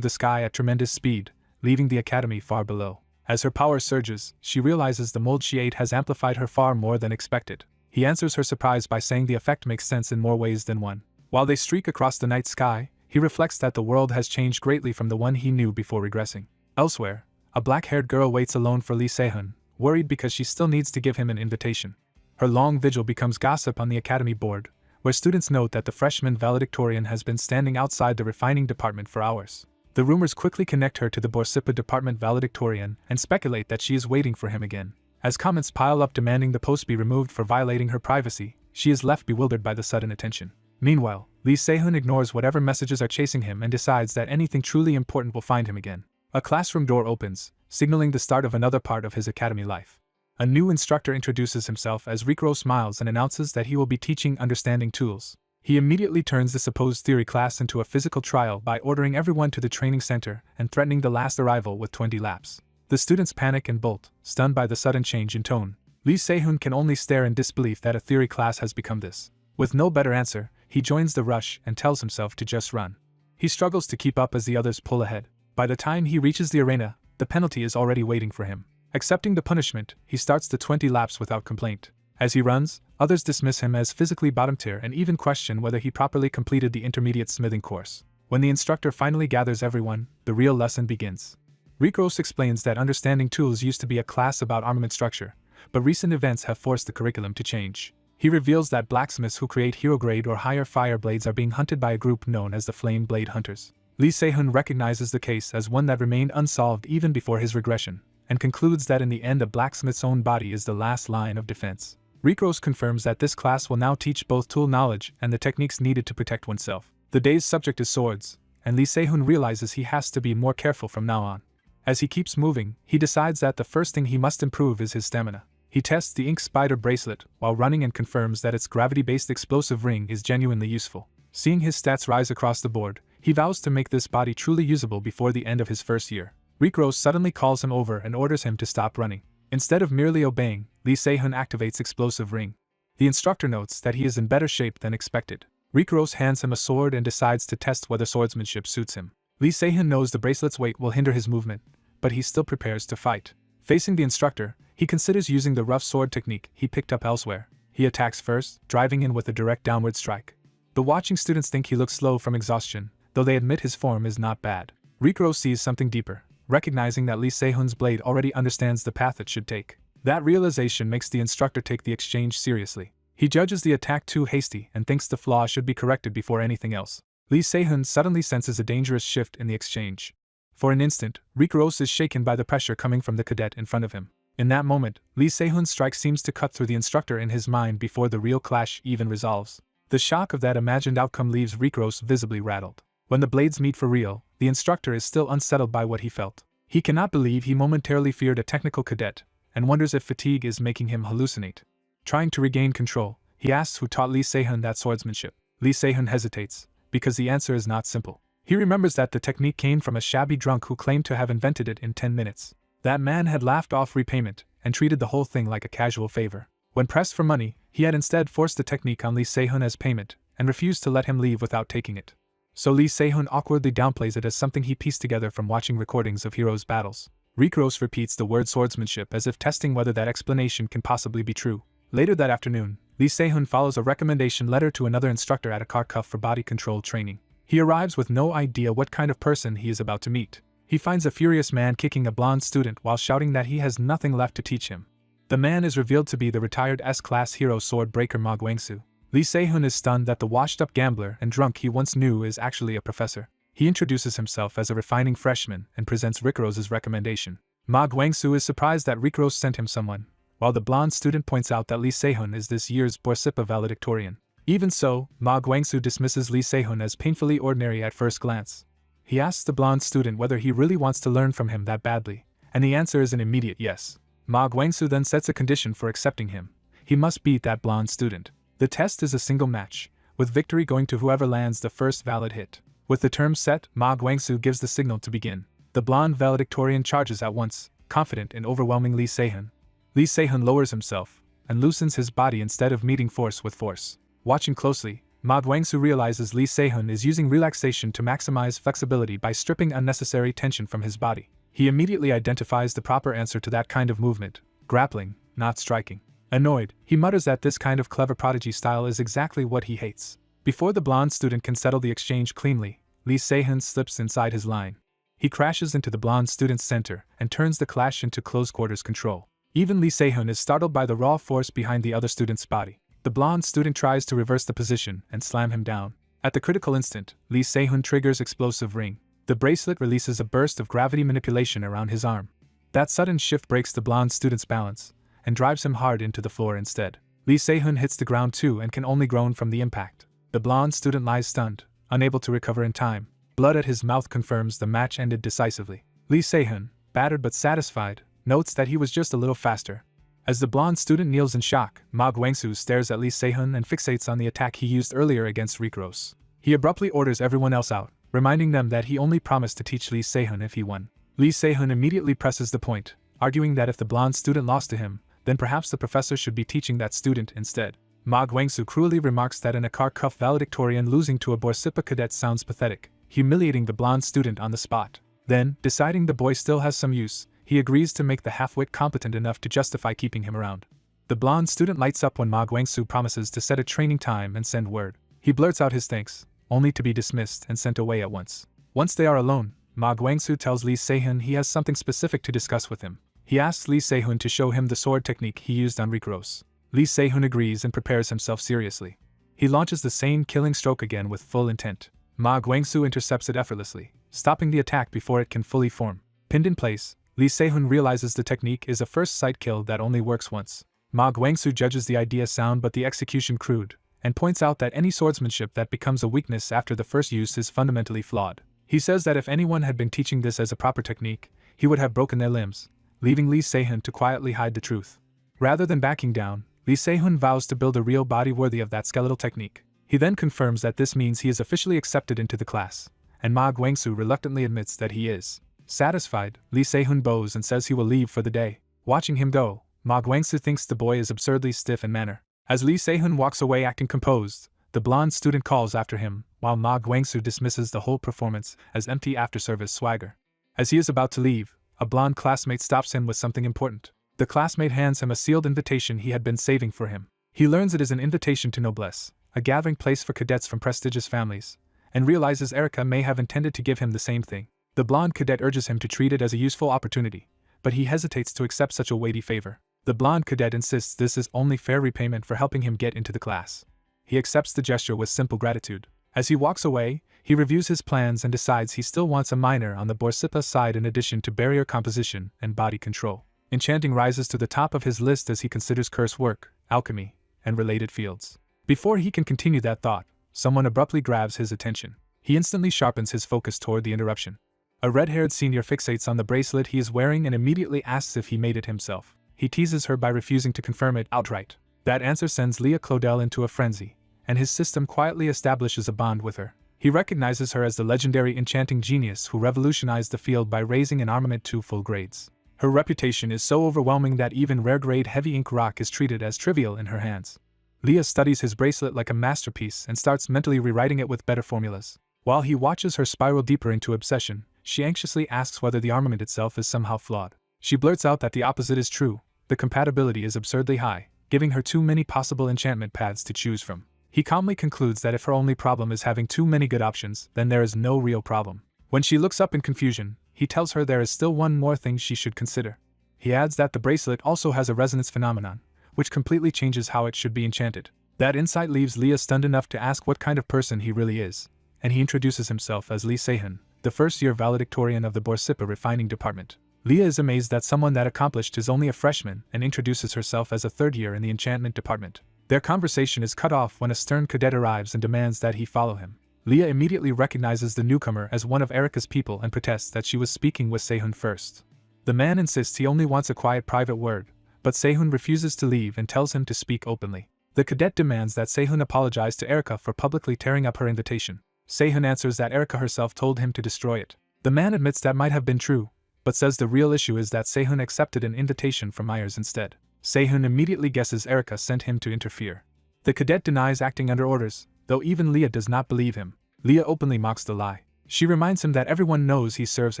the sky at tremendous speed, leaving the academy far below. As her power surges, she realizes the mold she ate has amplified her far more than expected. He answers her surprise by saying the effect makes sense in more ways than one. While they streak across the night sky, he reflects that the world has changed greatly from the one he knew before regressing. Elsewhere, a black-haired girl waits alone for Lee Se-hun, worried because she still needs to give him an invitation. Her long vigil becomes gossip on the academy board, where students note that the freshman valedictorian has been standing outside the refining department for hours. The rumors quickly connect her to the Borsippa department valedictorian and speculate that she is waiting for him again. As comments pile up demanding the post be removed for violating her privacy, she is left bewildered by the sudden attention. Meanwhile, Lee Se-hun ignores whatever messages are chasing him and decides that anything truly important will find him again. A classroom door opens, signaling the start of another part of his academy life. A new instructor introduces himself as Rikuro smiles and announces that he will be teaching understanding tools. He immediately turns the supposed theory class into a physical trial by ordering everyone to the training center and threatening the last arrival with 20 laps. The students panic and bolt, stunned by the sudden change in tone. Lee Se-hun can only stare in disbelief that a theory class has become this. With no better answer, he joins the rush and tells himself to just run. He struggles to keep up as the others pull ahead. By the time he reaches the arena, the penalty is already waiting for him. Accepting the punishment, he starts the 20 laps without complaint. As he runs, others dismiss him as physically bottom tier and even question whether he properly completed the intermediate smithing course. When the instructor finally gathers everyone, the real lesson begins. Rikros explains that understanding tools used to be a class about armament structure, but recent events have forced the curriculum to change. He reveals that blacksmiths who create hero-grade or higher fire blades are being hunted by a group known as the Flame Blade Hunters. Lee Se-hun recognizes the case as one that remained unsolved even before his regression, and concludes that in the end a blacksmith's own body is the last line of defense. Rikros confirms that this class will now teach both tool knowledge and the techniques needed to protect oneself. The day's subject is swords, and Lee Se-hun realizes he has to be more careful from now on. As he keeps moving, he decides that the first thing he must improve is his stamina. He tests the ink spider bracelet while running and confirms that its gravity-based explosive ring is genuinely useful. Seeing his stats rise across the board, he vows to make this body truly usable before the end of his first year. Rikros suddenly calls him over and orders him to stop running. Instead of merely obeying, Lee Se-hun activates explosive ring. The instructor notes that he is in better shape than expected. Rikros hands him a sword and decides to test whether swordsmanship suits him. Lee Se-hun knows the bracelet's weight will hinder his movement, but he still prepares to fight. Facing the instructor, he considers using the rough sword technique he picked up elsewhere. He attacks first, driving in with a direct downward strike. The watching students think he looks slow from exhaustion, though they admit his form is not bad. Rikros sees something deeper, recognizing that Lee Se-hun's blade already understands the path it should take. That realization makes the instructor take the exchange seriously. He judges the attack too hasty and thinks the flaw should be corrected before anything else. Lee Se-hun suddenly senses a dangerous shift in the exchange. For an instant, Rikros is shaken by the pressure coming from the cadet in front of him. In that moment, Lee Se-hun's strike seems to cut through the instructor in his mind before the real clash even resolves. The shock of that imagined outcome leaves Rikros visibly rattled. When the blades meet for real, the instructor is still unsettled by what he felt. He cannot believe he momentarily feared a technical cadet, and wonders if fatigue is making him hallucinate. Trying to regain control, he asks who taught Lee Se-hun that swordsmanship. Lee Se-hun hesitates, because the answer is not simple. He remembers that the technique came from a shabby drunk who claimed to have invented it in 10 minutes. That man had laughed off repayment, and treated the whole thing like a casual favor. When pressed for money, he had instead forced the technique on Lee Se-hun as payment, and refused to let him leave without taking it. So Lee Se-hun awkwardly downplays it as something he pieced together from watching recordings of heroes' battles. Rikros repeats the word swordsmanship as if testing whether that explanation can possibly be true. Later that afternoon, Lee Se-hun follows a recommendation letter to another instructor at a car cuff for body control training. He arrives with no idea what kind of person he is about to meet. He finds a furious man kicking a blonde student while shouting that he has nothing left to teach him. The man is revealed to be the retired S-class hero sword breaker Ma Guangsu. Lee Se-hun is stunned that the washed-up gambler and drunk he once knew is actually a professor. He introduces himself as a refining freshman and presents Rikros' recommendation. Ma Guangsu is surprised that Rikros sent him someone, while the blonde student points out that Lee Se-hun is this year's Borsippa valedictorian. Even so, Ma Guangsu dismisses Lee Se-hun as painfully ordinary at first glance. He asks the blonde student whether he really wants to learn from him that badly, and the answer is an immediate yes. Ma Guangsu then sets a condition for accepting him. He must beat that blonde student. The test is a single match, with victory going to whoever lands the first valid hit. With the term set, Ma Guangsu gives the signal to begin. The blonde valedictorian charges at once, confident in overwhelming Lee Se-hun. Lee Se-hun lowers himself and loosens his body instead of meeting force with force. Watching closely, Ma Guangsu realizes Lee Se-hun is using relaxation to maximize flexibility by stripping unnecessary tension from his body. He immediately identifies the proper answer to that kind of movement: grappling, not striking. Annoyed, he mutters that this kind of clever prodigy style is exactly what he hates. Before the blonde student can settle the exchange cleanly, Lee Se-hun slips inside his line. He crashes into the blonde student's center and turns the clash into close-quarters control. Even Lee Se-hun is startled by the raw force behind the other student's body. The blonde student tries to reverse the position and slam him down. At the critical instant, Lee Se-hun triggers explosive ring. The bracelet releases a burst of gravity manipulation around his arm. That sudden shift breaks the blonde student's balance and drives him hard into the floor instead. Lee Se-hun hits the ground too and can only groan from the impact. The blonde student lies stunned, unable to recover in time. Blood at his mouth confirms the match ended decisively. Lee Se-hun, battered but satisfied, notes that he was just a little faster. As the blonde student kneels in shock, Ma Guangsu stares at Lee Se-hun and fixates on the attack he used earlier against Rikros. He abruptly orders everyone else out, reminding them that he only promised to teach Lee Se-hun if he won. Lee Se-hun immediately presses the point, arguing that if the blonde student lost to him, then perhaps the professor should be teaching that student instead. Ma Guangsu cruelly remarks that an Akar Cuff valedictorian losing to a Borsippa cadet sounds pathetic, humiliating the blonde student on the spot. Then, deciding the boy still has some use, he agrees to make the half-wit competent enough to justify keeping him around. The blonde student lights up when Ma Guangsu promises to set a training time and send word. He blurts out his thanks, only to be dismissed and sent away at once. Once they are alone, Ma Guangsu tells Lee Se-hun he has something specific to discuss with him. He asks Lee Se-hun to show him the sword technique he used on Rikros. Lee Se-hun agrees and prepares himself seriously. He launches the same killing stroke again with full intent. Ma Guangsu intercepts it effortlessly, stopping the attack before it can fully form. Pinned in place, Lee Se-hun realizes the technique is a first-sight kill that only works once. Ma Guangsu judges the idea sound but the execution crude, and points out that any swordsmanship that becomes a weakness after the first use is fundamentally flawed. He says that if anyone had been teaching this as a proper technique, he would have broken their limbs, leaving Lee Se-hun to quietly hide the truth. Rather than backing down, Lee Se-hun vows to build a real body worthy of that skeletal technique. He then confirms that this means he is officially accepted into the class, and Ma Guangsu reluctantly admits that he is. Satisfied, Lee Se-hun bows and says he will leave for the day. Watching him go, Ma Guangsu thinks the boy is absurdly stiff in manner. As Lee Se-hun walks away acting composed, the blonde student calls after him, while Ma Guangsu dismisses the whole performance as empty after-service swagger. As he is about to leave, a blonde classmate stops him with something important. The classmate hands him a sealed invitation he had been saving for him. He learns it is an invitation to noblesse, a gathering place for cadets from prestigious families, and realizes Erica may have intended to give him the same thing. The blonde cadet urges him to treat it as a useful opportunity, but he hesitates to accept such a weighty favor. The blonde cadet insists this is only fair repayment for helping him get into the class. He accepts the gesture with simple gratitude. As he walks away, he reviews his plans and decides he still wants a minor on the Borsippa side in addition to barrier composition and body control. Enchanting rises to the top of his list as he considers curse work, alchemy, and related fields. Before he can continue that thought, someone abruptly grabs his attention. He instantly sharpens his focus toward the interruption. A red-haired senior fixates on the bracelet he is wearing and immediately asks if he made it himself. He teases her by refusing to confirm it outright. That answer sends Leah Claudel into a frenzy, and his system quietly establishes a bond with her. He recognizes her as the legendary enchanting genius who revolutionized the field by raising an armament 2 full grades. Her reputation is so overwhelming that even rare-grade heavy ink rock is treated as trivial in her hands. Leah studies his bracelet like a masterpiece and starts mentally rewriting it with better formulas. While he watches her spiral deeper into obsession, she anxiously asks whether the armament itself is somehow flawed. She blurts out that the opposite is true. The compatibility is absurdly high, giving her too many possible enchantment paths to choose from. He calmly concludes that if her only problem is having too many good options, then there is no real problem. When she looks up in confusion, he tells her there is still one more thing she should consider. He adds that the bracelet also has a resonance phenomenon, which completely changes how it should be enchanted. That insight leaves Leah stunned enough to ask what kind of person he really is, and he introduces himself as Lee Se-hun, the first-year valedictorian of the Borsippa refining department. Leah is amazed that someone that accomplished is only a freshman and introduces herself as a third year in the enchantment department. Their conversation is cut off when a stern cadet arrives and demands that he follow him. Leah immediately recognizes the newcomer as one of Erica's people and protests that she was speaking with Se-hun first. The man insists he only wants a quiet private word, but Se-hun refuses to leave and tells him to speak openly. The cadet demands that Sehun apologize to Erika for publicly tearing up her invitation. Sehun answers that Erika herself told him to destroy it. The man admits that might have been true, but says the real issue is that Sehun accepted an invitation from Myers instead. Sehun immediately guesses Erika sent him to interfere. The cadet denies acting under orders, though even Leah does not believe him. Leah openly mocks the lie. She reminds him that everyone knows he serves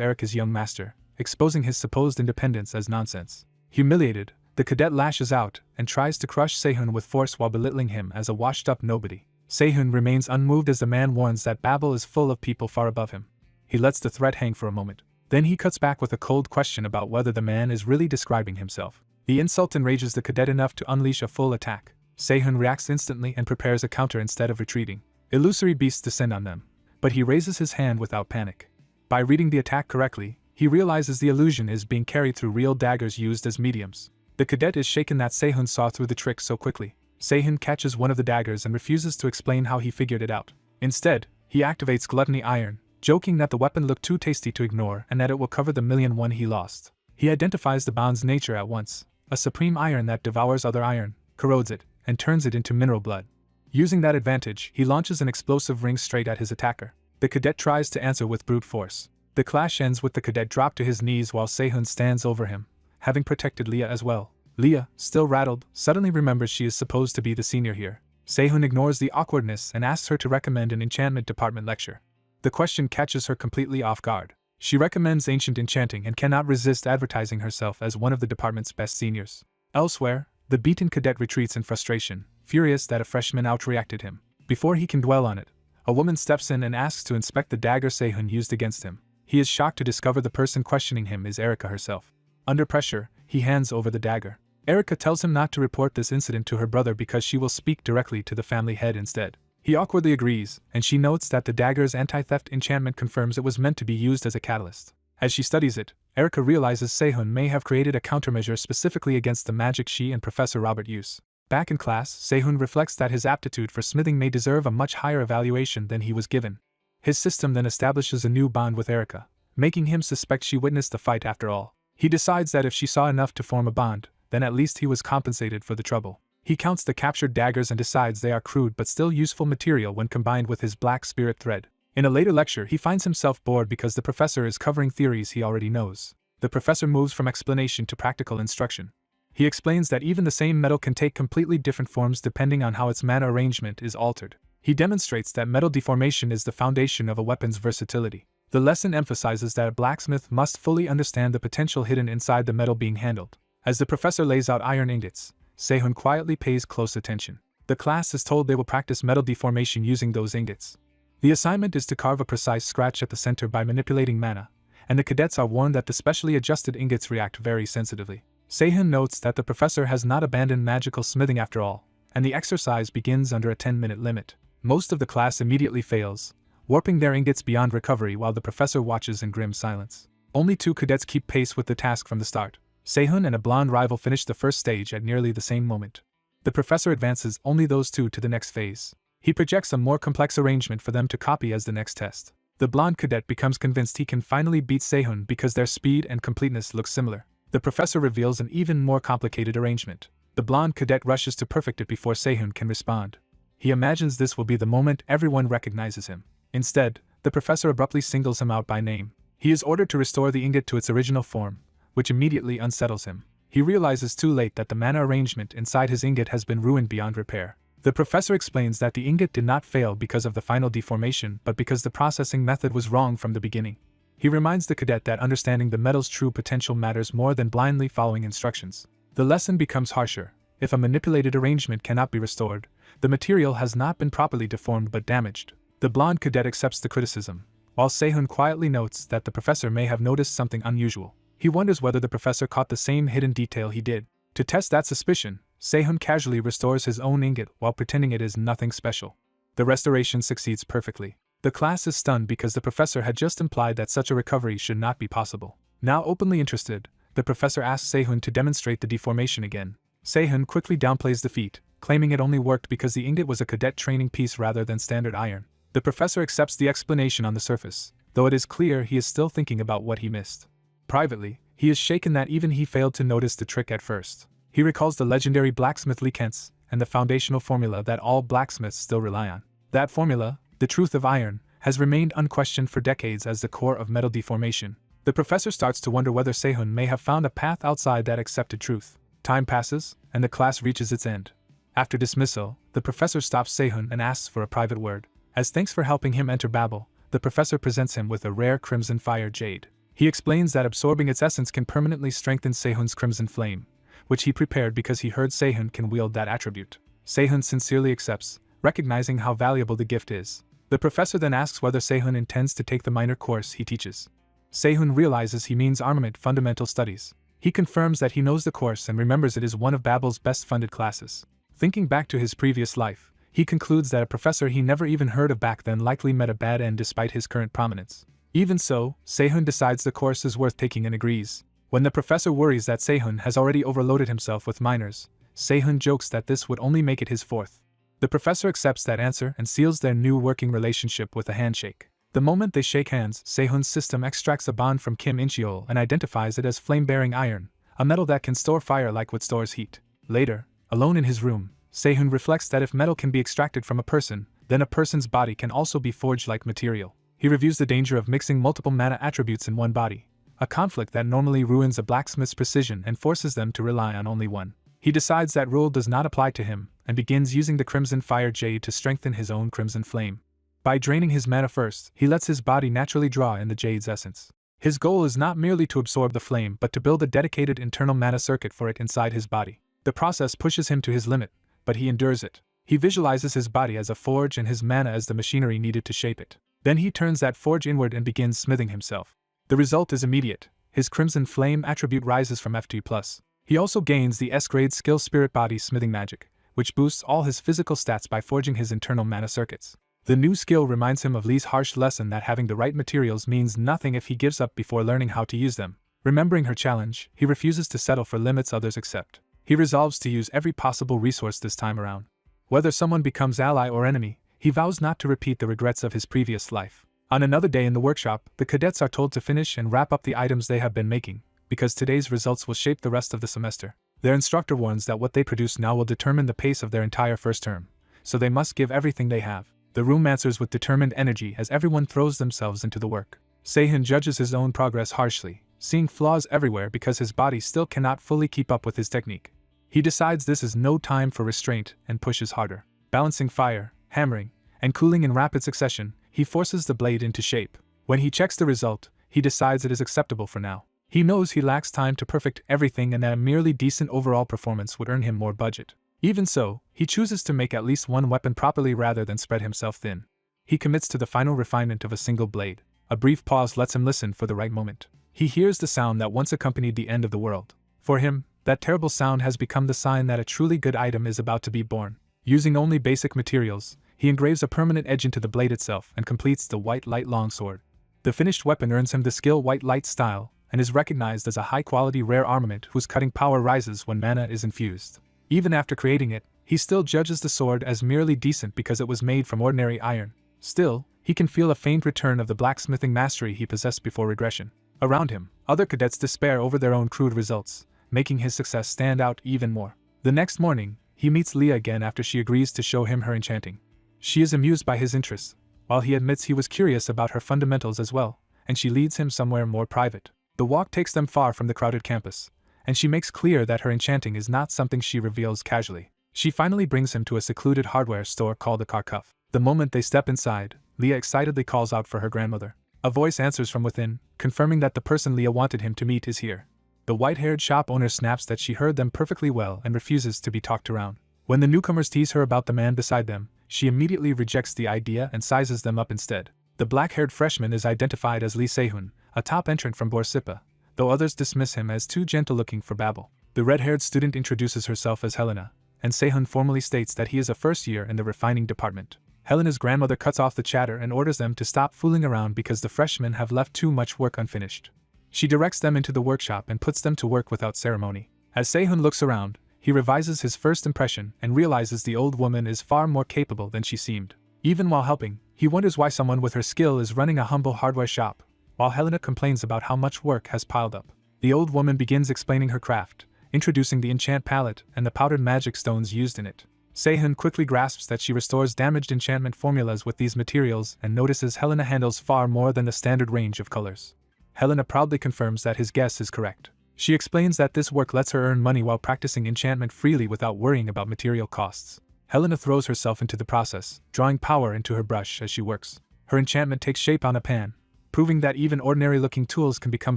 Erika's young master, exposing his supposed independence as nonsense. Humiliated, the cadet lashes out and tries to crush Sehun with force while belittling him as a washed-up nobody. Sehun remains unmoved as the man warns that Babel is full of people far above him. He lets the threat hang for a moment. Then he cuts back with a cold question about whether the man is really describing himself. The insult enrages the cadet enough to unleash a full attack. Sehun reacts instantly and prepares a counter instead of retreating. Illusory beasts descend on them, but he raises his hand without panic. By reading the attack correctly, he realizes the illusion is being carried through real daggers used as mediums. The cadet is shaken that Sehun saw through the trick so quickly. Sehun catches one of the daggers and refuses to explain how he figured it out. Instead, he activates Gluttony Iron, joking that the weapon looked too tasty to ignore and that it will cover the $1,000,000 he lost. He identifies the bond's nature at once, a supreme iron that devours other iron, corrodes it, and turns it into mineral blood. Using that advantage, he launches an explosive ring straight at his attacker. The cadet tries to answer with brute force. The clash ends with the cadet dropped to his knees while Sehun stands over him, having protected Leah as well. Leah, still rattled, suddenly remembers she is supposed to be the senior here. Sehun ignores the awkwardness and asks her to recommend an enchantment department lecture. The question catches her completely off guard. She recommends ancient enchanting and cannot resist advertising herself as one of the department's best seniors. Elsewhere, the beaten cadet retreats in frustration, furious that a freshman outreacted him. Before he can dwell on it, a woman steps in and asks to inspect the dagger Sehun used against him. He is shocked to discover the person questioning him is Erika herself. Under pressure, he hands over the dagger. Erika tells him not to report this incident to her brother because she will speak directly to the family head instead. He awkwardly agrees, and she notes that the dagger's anti-theft enchantment confirms it was meant to be used as a catalyst. As she studies it, Erika realizes Sehun may have created a countermeasure specifically against the magic she and Professor Robert use. Back in class, Sehun reflects that his aptitude for smithing may deserve a much higher evaluation than he was given. His system then establishes a new bond with Erika, making him suspect she witnessed the fight after all. He decides that if she saw enough to form a bond, then at least he was compensated for the trouble. He counts the captured daggers and decides they are crude but still useful material when combined with his black spirit thread. In a later lecture, he finds himself bored because the professor is covering theories he already knows. The professor moves from explanation to practical instruction. He explains that even the same metal can take completely different forms depending on how its mana arrangement is altered. He demonstrates that metal deformation is the foundation of a weapon's versatility. The lesson emphasizes that a blacksmith must fully understand the potential hidden inside the metal being handled. As the professor lays out iron ingots, Sehun quietly pays close attention. The class is told they will practice metal deformation using those ingots. The assignment is to carve a precise scratch at the center by manipulating mana, and the cadets are warned that the specially adjusted ingots react very sensitively. Sehun notes that the professor has not abandoned magical smithing after all, and the exercise begins under a 10-minute limit. Most of the class immediately fails, warping their ingots beyond recovery while the professor watches in grim silence. Only 2 cadets keep pace with the task from the start. Sehun and a blonde rival finish the first stage at nearly the same moment. The professor advances only those 2 to the next phase. He projects a more complex arrangement for them to copy as the next test. The blonde cadet becomes convinced he can finally beat Sehun because their speed and completeness look similar. The professor reveals an even more complicated arrangement. The blonde cadet rushes to perfect it before Sehun can respond. He imagines this will be the moment everyone recognizes him. Instead, the professor abruptly singles him out by name. He is ordered to restore the ingot to its original form, which immediately unsettles him. He realizes too late that the mana arrangement inside his ingot has been ruined beyond repair. The professor explains that the ingot did not fail because of the final deformation but because the processing method was wrong from the beginning. He reminds the cadet that understanding the metal's true potential matters more than blindly following instructions. The lesson becomes harsher. If a manipulated arrangement cannot be restored, the material has not been properly deformed but damaged. The blonde cadet accepts the criticism, while Sehun quietly notes that the professor may have noticed something unusual. He wonders whether the professor caught the same hidden detail he did. To test that suspicion, Sehun casually restores his own ingot while pretending it is nothing special. The restoration succeeds perfectly. The class is stunned because the professor had just implied that such a recovery should not be possible. Now openly interested, the professor asks Sehun to demonstrate the deformation again. Sehun quickly downplays the feat, claiming it only worked because the ingot was a cadet training piece rather than standard iron. The professor accepts the explanation on the surface, though it is clear he is still thinking about what he missed. Privately, he is shaken that even he failed to notice the trick at first. He recalls the legendary blacksmith Lee Kent's, and the foundational formula that all blacksmiths still rely on. That formula, the truth of iron, has remained unquestioned for decades as the core of metal deformation. The professor starts to wonder whether Sehun may have found a path outside that accepted truth. Time passes, and the class reaches its end. After dismissal, the professor stops Sehun and asks for a private word. As thanks for helping him enter Babel, the professor presents him with a rare crimson fire jade. He explains that absorbing its essence can permanently strengthen Sehun's crimson flame, which he prepared because he heard Sehun can wield that attribute. Sehun sincerely accepts, recognizing how valuable the gift is. The professor then asks whether Sehun intends to take the minor course he teaches. Sehun realizes he means armament fundamental studies. He confirms that he knows the course and remembers it is one of Babel's best-funded classes. Thinking back to his previous life, he concludes that a professor he never even heard of back then likely met a bad end despite his current prominence. Even so, Sehun decides the course is worth taking and agrees. When the professor worries that Sehun has already overloaded himself with minors, Sehun jokes that this would only make it his fourth. The professor accepts that answer and seals their new working relationship with a handshake. The moment they shake hands, Sehun's system extracts a bond from Kim In-cheol and identifies it as flame-bearing iron, a metal that can store fire like wood stores heat. Later, alone in his room, Sehun reflects that if metal can be extracted from a person, then a person's body can also be forged like material. He reviews the danger of mixing multiple mana attributes in one body, a conflict that normally ruins a blacksmith's precision and forces them to rely on only one. He decides that rule does not apply to him, and begins using the Crimson Fire Jade to strengthen his own Crimson Flame. By draining his mana first, he lets his body naturally draw in the Jade's essence. His goal is not merely to absorb the flame but to build a dedicated internal mana circuit for it inside his body. The process pushes him to his limit, but he endures it. He visualizes his body as a forge and his mana as the machinery needed to shape it. Then he turns that forge inward and begins smithing himself. The result is immediate. His Crimson Flame attribute rises from F2+. He also gains the S-grade skill Spirit Body Smithing Magic, which boosts all his physical stats by forging his internal mana circuits. The new skill reminds him of Lee's harsh lesson that having the right materials means nothing if he gives up before learning how to use them. Remembering her challenge, he refuses to settle for limits others accept. He resolves to use every possible resource this time around. Whether someone becomes ally or enemy, he vows not to repeat the regrets of his previous life. On another day in the workshop, the cadets are told to finish and wrap up the items they have been making, because today's results will shape the rest of the semester. Their instructor warns that what they produce now will determine the pace of their entire first term, so they must give everything they have. The room answers with determined energy as everyone throws themselves into the work. Sehun judges his own progress harshly, seeing flaws everywhere because his body still cannot fully keep up with his technique. He decides this is no time for restraint and pushes harder. Balancing fire, hammering, and cooling in rapid succession, he forces the blade into shape. When he checks the result, he decides it is acceptable for now. He knows he lacks time to perfect everything and that a merely decent overall performance would earn him more budget. Even so, he chooses to make at least one weapon properly rather than spread himself thin. He commits to the final refinement of a single blade. A brief pause lets him listen for the right moment. He hears the sound that once accompanied the end of the world. For him, that terrible sound has become the sign that a truly good item is about to be born. Using only basic materials, he engraves a permanent edge into the blade itself and completes the White Light Longsword. The finished weapon earns him the skill White Light Style and is recognized as a high-quality rare armament whose cutting power rises when mana is infused. Even after creating it, he still judges the sword as merely decent because it was made from ordinary iron. Still, he can feel a faint return of the blacksmithing mastery he possessed before regression. Around him, other cadets despair over their own crude results, making his success stand out even more. The next morning, he meets Leah again after she agrees to show him her enchanting. She is amused by his interests, while he admits he was curious about her fundamentals as well, and she leads him somewhere more private. The walk takes them far from the crowded campus, and she makes clear that her enchanting is not something she reveals casually. She finally brings him to a secluded hardware store called the Kharkov. The moment they step inside, Leah excitedly calls out for her grandmother. A voice answers from within, confirming that the person Leah wanted him to meet is here. The white-haired shop owner snaps that she heard them perfectly well and refuses to be talked around. When the newcomers tease her about the man beside them, she immediately rejects the idea and sizes them up instead. The black-haired freshman is identified as Lee Sehun, a top entrant from Borsippa, though others dismiss him as too gentle-looking for Babel. The red-haired student introduces herself as Helena, and Sehun formally states that he is a first year in the refining department. Helena's grandmother cuts off the chatter and orders them to stop fooling around because the freshmen have left too much work unfinished. She directs them into the workshop and puts them to work without ceremony. As Sehun looks around, he revises his first impression and realizes the old woman is far more capable than she seemed. Even while helping, he wonders why someone with her skill is running a humble hardware shop, while Helena complains about how much work has piled up. The old woman begins explaining her craft, introducing the enchant palette and the powdered magic stones used in it. Sehun quickly grasps that she restores damaged enchantment formulas with these materials and notices Helena handles far more than the standard range of colors. Helena proudly confirms that his guess is correct. She explains that this work lets her earn money while practicing enchantment freely without worrying about material costs. Helena throws herself into the process, drawing power into her brush as she works. Her enchantment takes shape on a pan, proving that even ordinary-looking tools can become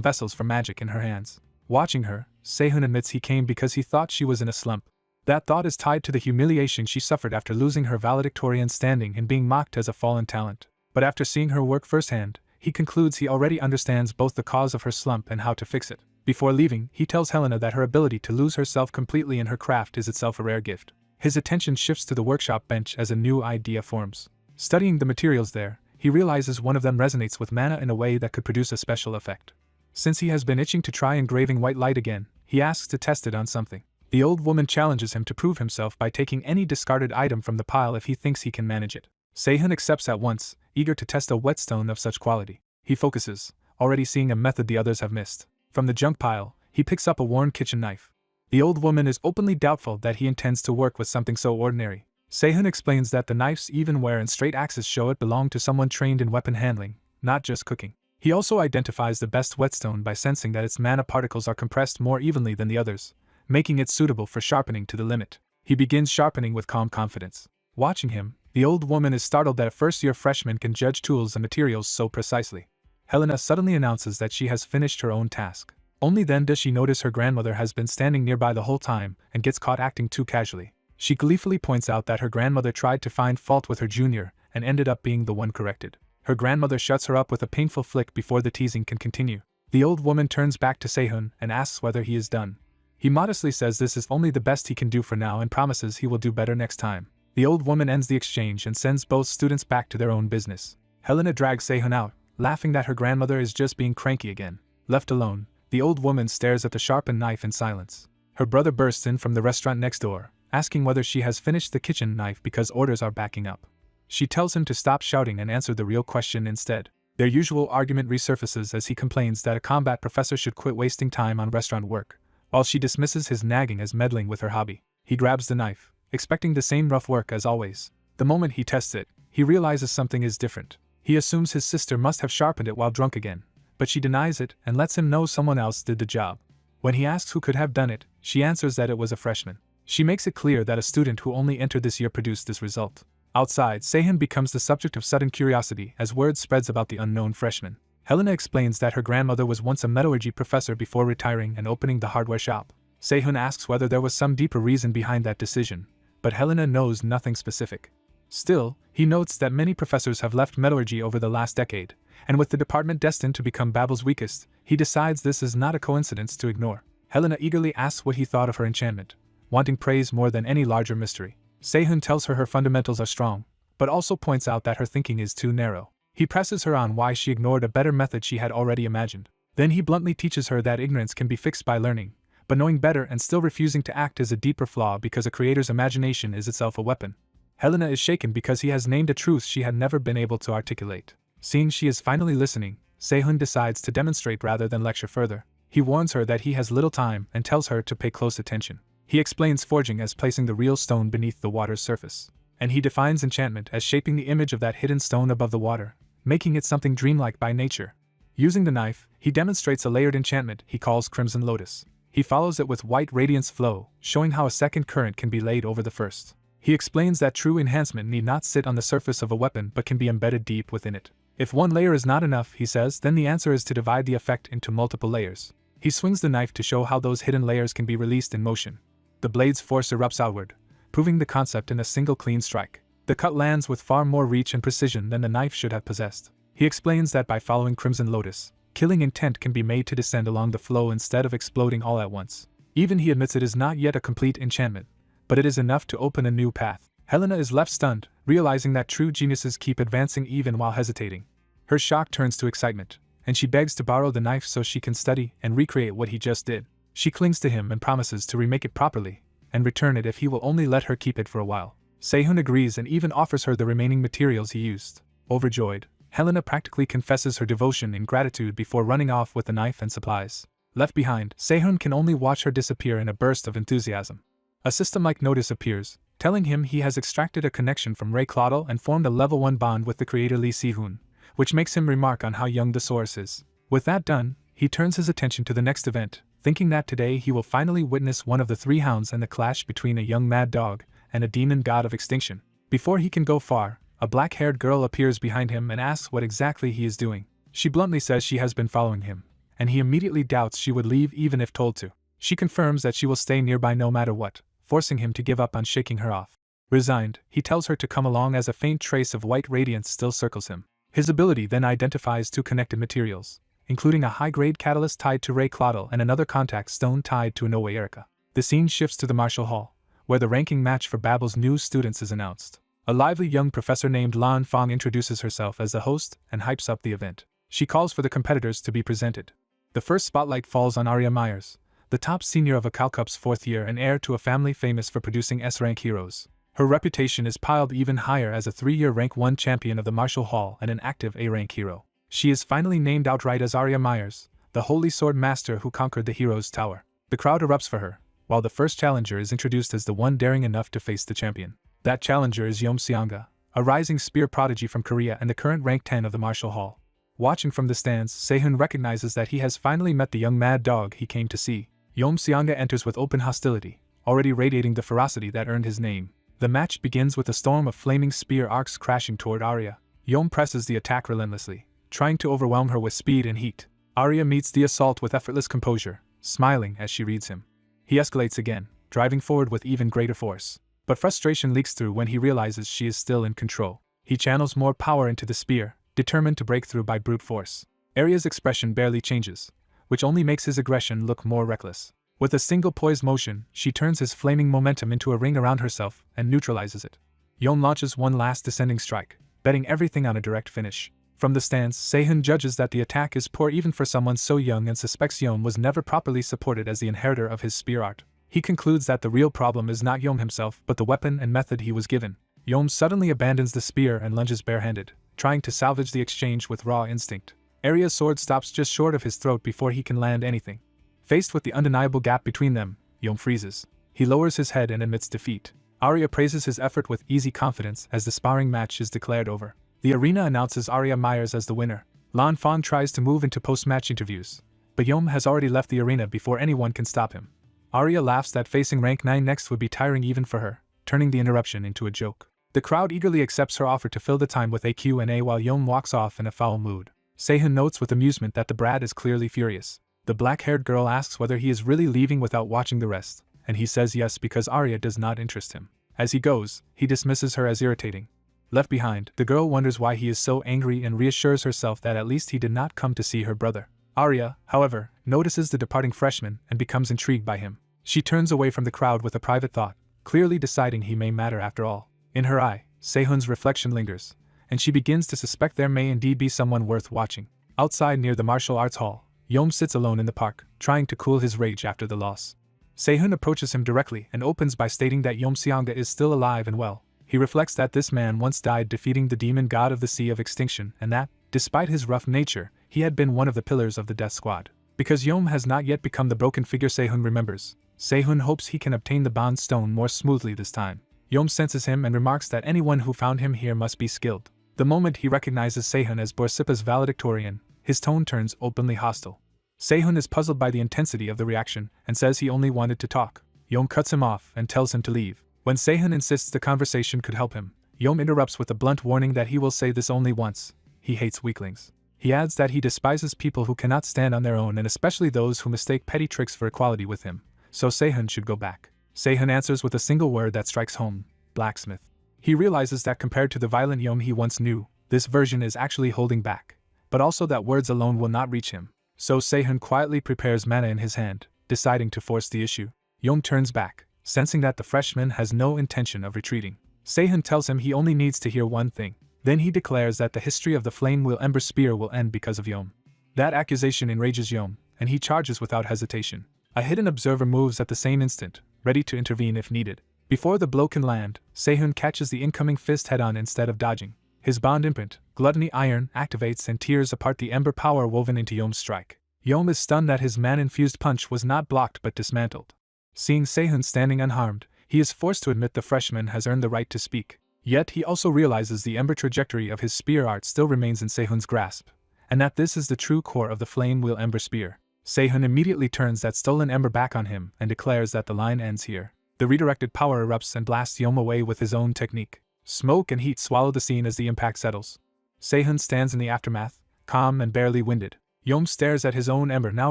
vessels for magic in her hands. Watching her, Sehun admits he came because he thought she was in a slump. That thought is tied to the humiliation she suffered after losing her valedictorian standing and being mocked as a fallen talent. But after seeing her work firsthand, he concludes he already understands both the cause of her slump and how to fix it. Before leaving, he tells Helena that her ability to lose herself completely in her craft is itself a rare gift. His attention shifts to the workshop bench as a new idea forms. Studying the materials there, he realizes one of them resonates with mana in a way that could produce a special effect. Since he has been itching to try engraving white light again, he asks to test it on something. The old woman challenges him to prove himself by taking any discarded item from the pile if he thinks he can manage it. Sehun accepts at once, eager to test a whetstone of such quality. He focuses, already seeing a method the others have missed. From the junk pile, he picks up a worn kitchen knife. The old woman is openly doubtful that he intends to work with something so ordinary. Sehun explains that the knife's even wear and straight axes show it belonged to someone trained in weapon handling, not just cooking. He also identifies the best whetstone by sensing that its mana particles are compressed more evenly than the others, making it suitable for sharpening to the limit. He begins sharpening with calm confidence. Watching him, the old woman is startled that a first-year freshman can judge tools and materials so precisely. Helena suddenly announces that she has finished her own task. Only then does she notice her grandmother has been standing nearby the whole time and gets caught acting too casually. She gleefully points out that her grandmother tried to find fault with her junior and ended up being the one corrected. Her grandmother shuts her up with a painful flick before the teasing can continue. The old woman turns back to Sehun and asks whether he is done. He modestly says this is only the best he can do for now and promises he will do better next time. The old woman ends the exchange and sends both students back to their own business. Helena drags Sehun out, laughing that her grandmother is just being cranky again. Left alone, the old woman stares at the sharpened knife in silence. Her brother bursts in from the restaurant next door, asking whether she has finished the kitchen knife because orders are backing up. She tells him to stop shouting and answer the real question instead. Their usual argument resurfaces as he complains that a combat professor should quit wasting time on restaurant work, while she dismisses his nagging as meddling with her hobby. He grabs the knife, expecting the same rough work as always. The moment he tests it, he realizes something is different. He assumes his sister must have sharpened it while drunk again, but she denies it and lets him know someone else did the job. When he asks who could have done it, she answers that it was a freshman. She makes it clear that a student who only entered this year produced this result. Outside, Sehun becomes the subject of sudden curiosity as word spreads about the unknown freshman. Helena explains that her grandmother was once a metallurgy professor before retiring and opening the hardware shop. Sehun asks whether there was some deeper reason behind that decision, but Helena knows nothing specific. Still, he notes that many professors have left metallurgy over the last decade, and with the department destined to become Babel's weakest, he decides this is not a coincidence to ignore. Helena eagerly asks what he thought of her enchantment, wanting praise more than any larger mystery. Sehun tells her fundamentals are strong, but also points out that her thinking is too narrow. He presses her on why she ignored a better method she had already imagined. Then he bluntly teaches her that ignorance can be fixed by learning, but knowing better and still refusing to act is a deeper flaw because a creator's imagination is itself a weapon. Helena is shaken because he has named a truth she had never been able to articulate. Seeing she is finally listening, Sehun decides to demonstrate rather than lecture further. He warns her that he has little time and tells her to pay close attention. He explains forging as placing the real stone beneath the water's surface, and he defines enchantment as shaping the image of that hidden stone above the water, making it something dreamlike by nature. Using the knife, he demonstrates a layered enchantment he calls Crimson Lotus. He follows it with white radiance flow, showing how a second current can be laid over the first. He explains that true enhancement need not sit on the surface of a weapon but can be embedded deep within it. If one layer is not enough, he says, then the answer is to divide the effect into multiple layers. He swings the knife to show how those hidden layers can be released in motion. The blade's force erupts outward, proving the concept in a single clean strike. The cut lands with far more reach and precision than the knife should have possessed. He explains that by following Crimson Lotus, killing intent can be made to descend along the flow instead of exploding all at once. Even he admits it is not yet a complete enchantment, but it is enough to open a new path. Helena is left stunned, realizing that true geniuses keep advancing even while hesitating. Her shock turns to excitement, and she begs to borrow the knife so she can study and recreate what he just did. She clings to him and promises to remake it properly, and return it if he will only let her keep it for a while. Sehun agrees and even offers her the remaining materials he used. Overjoyed, Helena practically confesses her devotion and gratitude before running off with the knife and supplies. Left behind, Sehun can only watch her disappear in a burst of enthusiasm. A system-like notice appears, telling him he has extracted a connection from Ray Claudel and formed a level 1 bond with the creator Lee Si-hoon, which makes him remark on how young the source is. With that done, he turns his attention to the next event, thinking that today he will finally witness one of the 3 hounds and the clash between a young mad dog and a demon god of extinction. Before he can go far, a black-haired girl appears behind him and asks what exactly he is doing. She bluntly says she has been following him, and he immediately doubts she would leave even if told to. She confirms that she will stay nearby no matter what, forcing him to give up on shaking her off. Resigned, he tells her to come along as a faint trace of white radiance still circles him. His ability then identifies 2 connected materials, including a high-grade catalyst tied to Ray Claudel and another contact stone tied to Inoue Erika. The scene shifts to the Marshall Hall, where the ranking match for Babel's new students is announced. A lively young professor named Lan Fong introduces herself as the host and hypes up the event. She calls for the competitors to be presented. The first spotlight falls on Arya Myers, the top senior of a Calcup's 4th year and heir to a family famous for producing S-rank heroes. Her reputation is piled even higher as a 3-year rank 1 champion of the Marshall Hall and an active A-rank hero. She is finally named outright as Arya Myers, the Holy Sword Master who conquered the Hero's Tower. The crowd erupts for her, while the first challenger is introduced as the one daring enough to face the champion. That challenger is Yeom Seonga, a rising spear prodigy from Korea and the current rank 10 of the Marshall Hall. Watching from the stands, Se-hoon recognizes that he has finally met the young mad dog he came to see. Yeom Seonga enters with open hostility, already radiating the ferocity that earned his name. The match begins with a storm of flaming spear arcs crashing toward Arya. Yeom presses the attack relentlessly, trying to overwhelm her with speed and heat. Arya meets the assault with effortless composure, smiling as she reads him. He escalates again, driving forward with even greater force. But frustration leaks through when he realizes she is still in control. He channels more power into the spear, determined to break through by brute force. Arya's expression barely changes, which only makes his aggression look more reckless. With a single poised motion, she turns his flaming momentum into a ring around herself and neutralizes it. Yeom launches one last descending strike, betting everything on a direct finish. From the stands, Se-hoon judges that the attack is poor even for someone so young and suspects Yeom was never properly supported as the inheritor of his spear art. He concludes that the real problem is not Yeom himself but the weapon and method he was given. Yeom suddenly abandons the spear and lunges barehanded, trying to salvage the exchange with raw instinct. Arya's sword stops just short of his throat before he can land anything. Faced with the undeniable gap between them, Yeom freezes. He lowers his head and admits defeat. Arya praises his effort with easy confidence as the sparring match is declared over. The arena announces Arya Myers as the winner. Lan Fong tries to move into post-match interviews, but Yeom has already left the arena before anyone can stop him. Arya laughs that facing rank 9 next would be tiring even for her, turning the interruption into a joke. The crowd eagerly accepts her offer to fill the time with a Q&A while Yeom walks off in a foul mood. Se-hoon notes with amusement that the brat is clearly furious. The black-haired girl asks whether he is really leaving without watching the rest, and he says yes because Arya does not interest him. As he goes, he dismisses her as irritating. Left behind, the girl wonders why he is so angry and reassures herself that at least he did not come to see her brother. Arya, however, notices the departing freshman and becomes intrigued by him. She turns away from the crowd with a private thought, clearly deciding he may matter after all. In her eye, Se-hoon's reflection lingers, and she begins to suspect there may indeed be someone worth watching. Outside near the martial arts hall, Yeom sits alone in the park, trying to cool his rage after the loss. Se-hoon approaches him directly and opens by stating that Yeom Seonga is still alive and well. He reflects that this man once died defeating the demon god of the Sea of Extinction and that, despite his rough nature, he had been one of the pillars of the Death Squad. Because Yeom has not yet become the broken figure Se-hoon remembers, Se-hoon hopes he can obtain the bond stone more smoothly this time. Yeom senses him and remarks that anyone who found him here must be skilled. The moment he recognizes Se-hoon as Borsippa's valedictorian, his tone turns openly hostile. Se-hoon is puzzled by the intensity of the reaction and says he only wanted to talk. Yeom cuts him off and tells him to leave. When Se-hoon insists the conversation could help him, Yeom interrupts with a blunt warning that he will say this only once. He hates weaklings. He adds that he despises people who cannot stand on their own and especially those who mistake petty tricks for equality with him, so Se-hoon should go back. Se-hoon answers with a single word that strikes home: blacksmith. He realizes that compared to the violent Yeom he once knew, this version is actually holding back, but also that words alone will not reach him. So Se-hoon quietly prepares mana in his hand, deciding to force the issue. Yeom turns back, sensing that the freshman has no intention of retreating. Se-hoon tells him he only needs to hear one thing. Then he declares that the history of the Flame Wheel Ember Spear will end because of Yeom. That accusation enrages Yeom, and he charges without hesitation. A hidden observer moves at the same instant, ready to intervene if needed. Before the blow can land, Se-hoon catches the incoming fist head-on instead of dodging. His bond imprint, Gluttony Iron, activates and tears apart the ember power woven into Yeom's strike. Yeom is stunned that his man-infused punch was not blocked but dismantled. Seeing Se-hoon standing unharmed, He is forced to admit the freshman has earned the right to speak. Yet he also realizes the ember trajectory of his spear art still remains in Sehun's grasp, and that this is the true core of the flame wheel ember spear. Sehun immediately turns that stolen ember back on him and declares that the line ends here. The redirected power erupts and blasts Yom away with his own technique. Smoke and heat swallow the scene as the impact settles. Sehun stands in the aftermath, calm and barely winded. Yom stares at his own ember now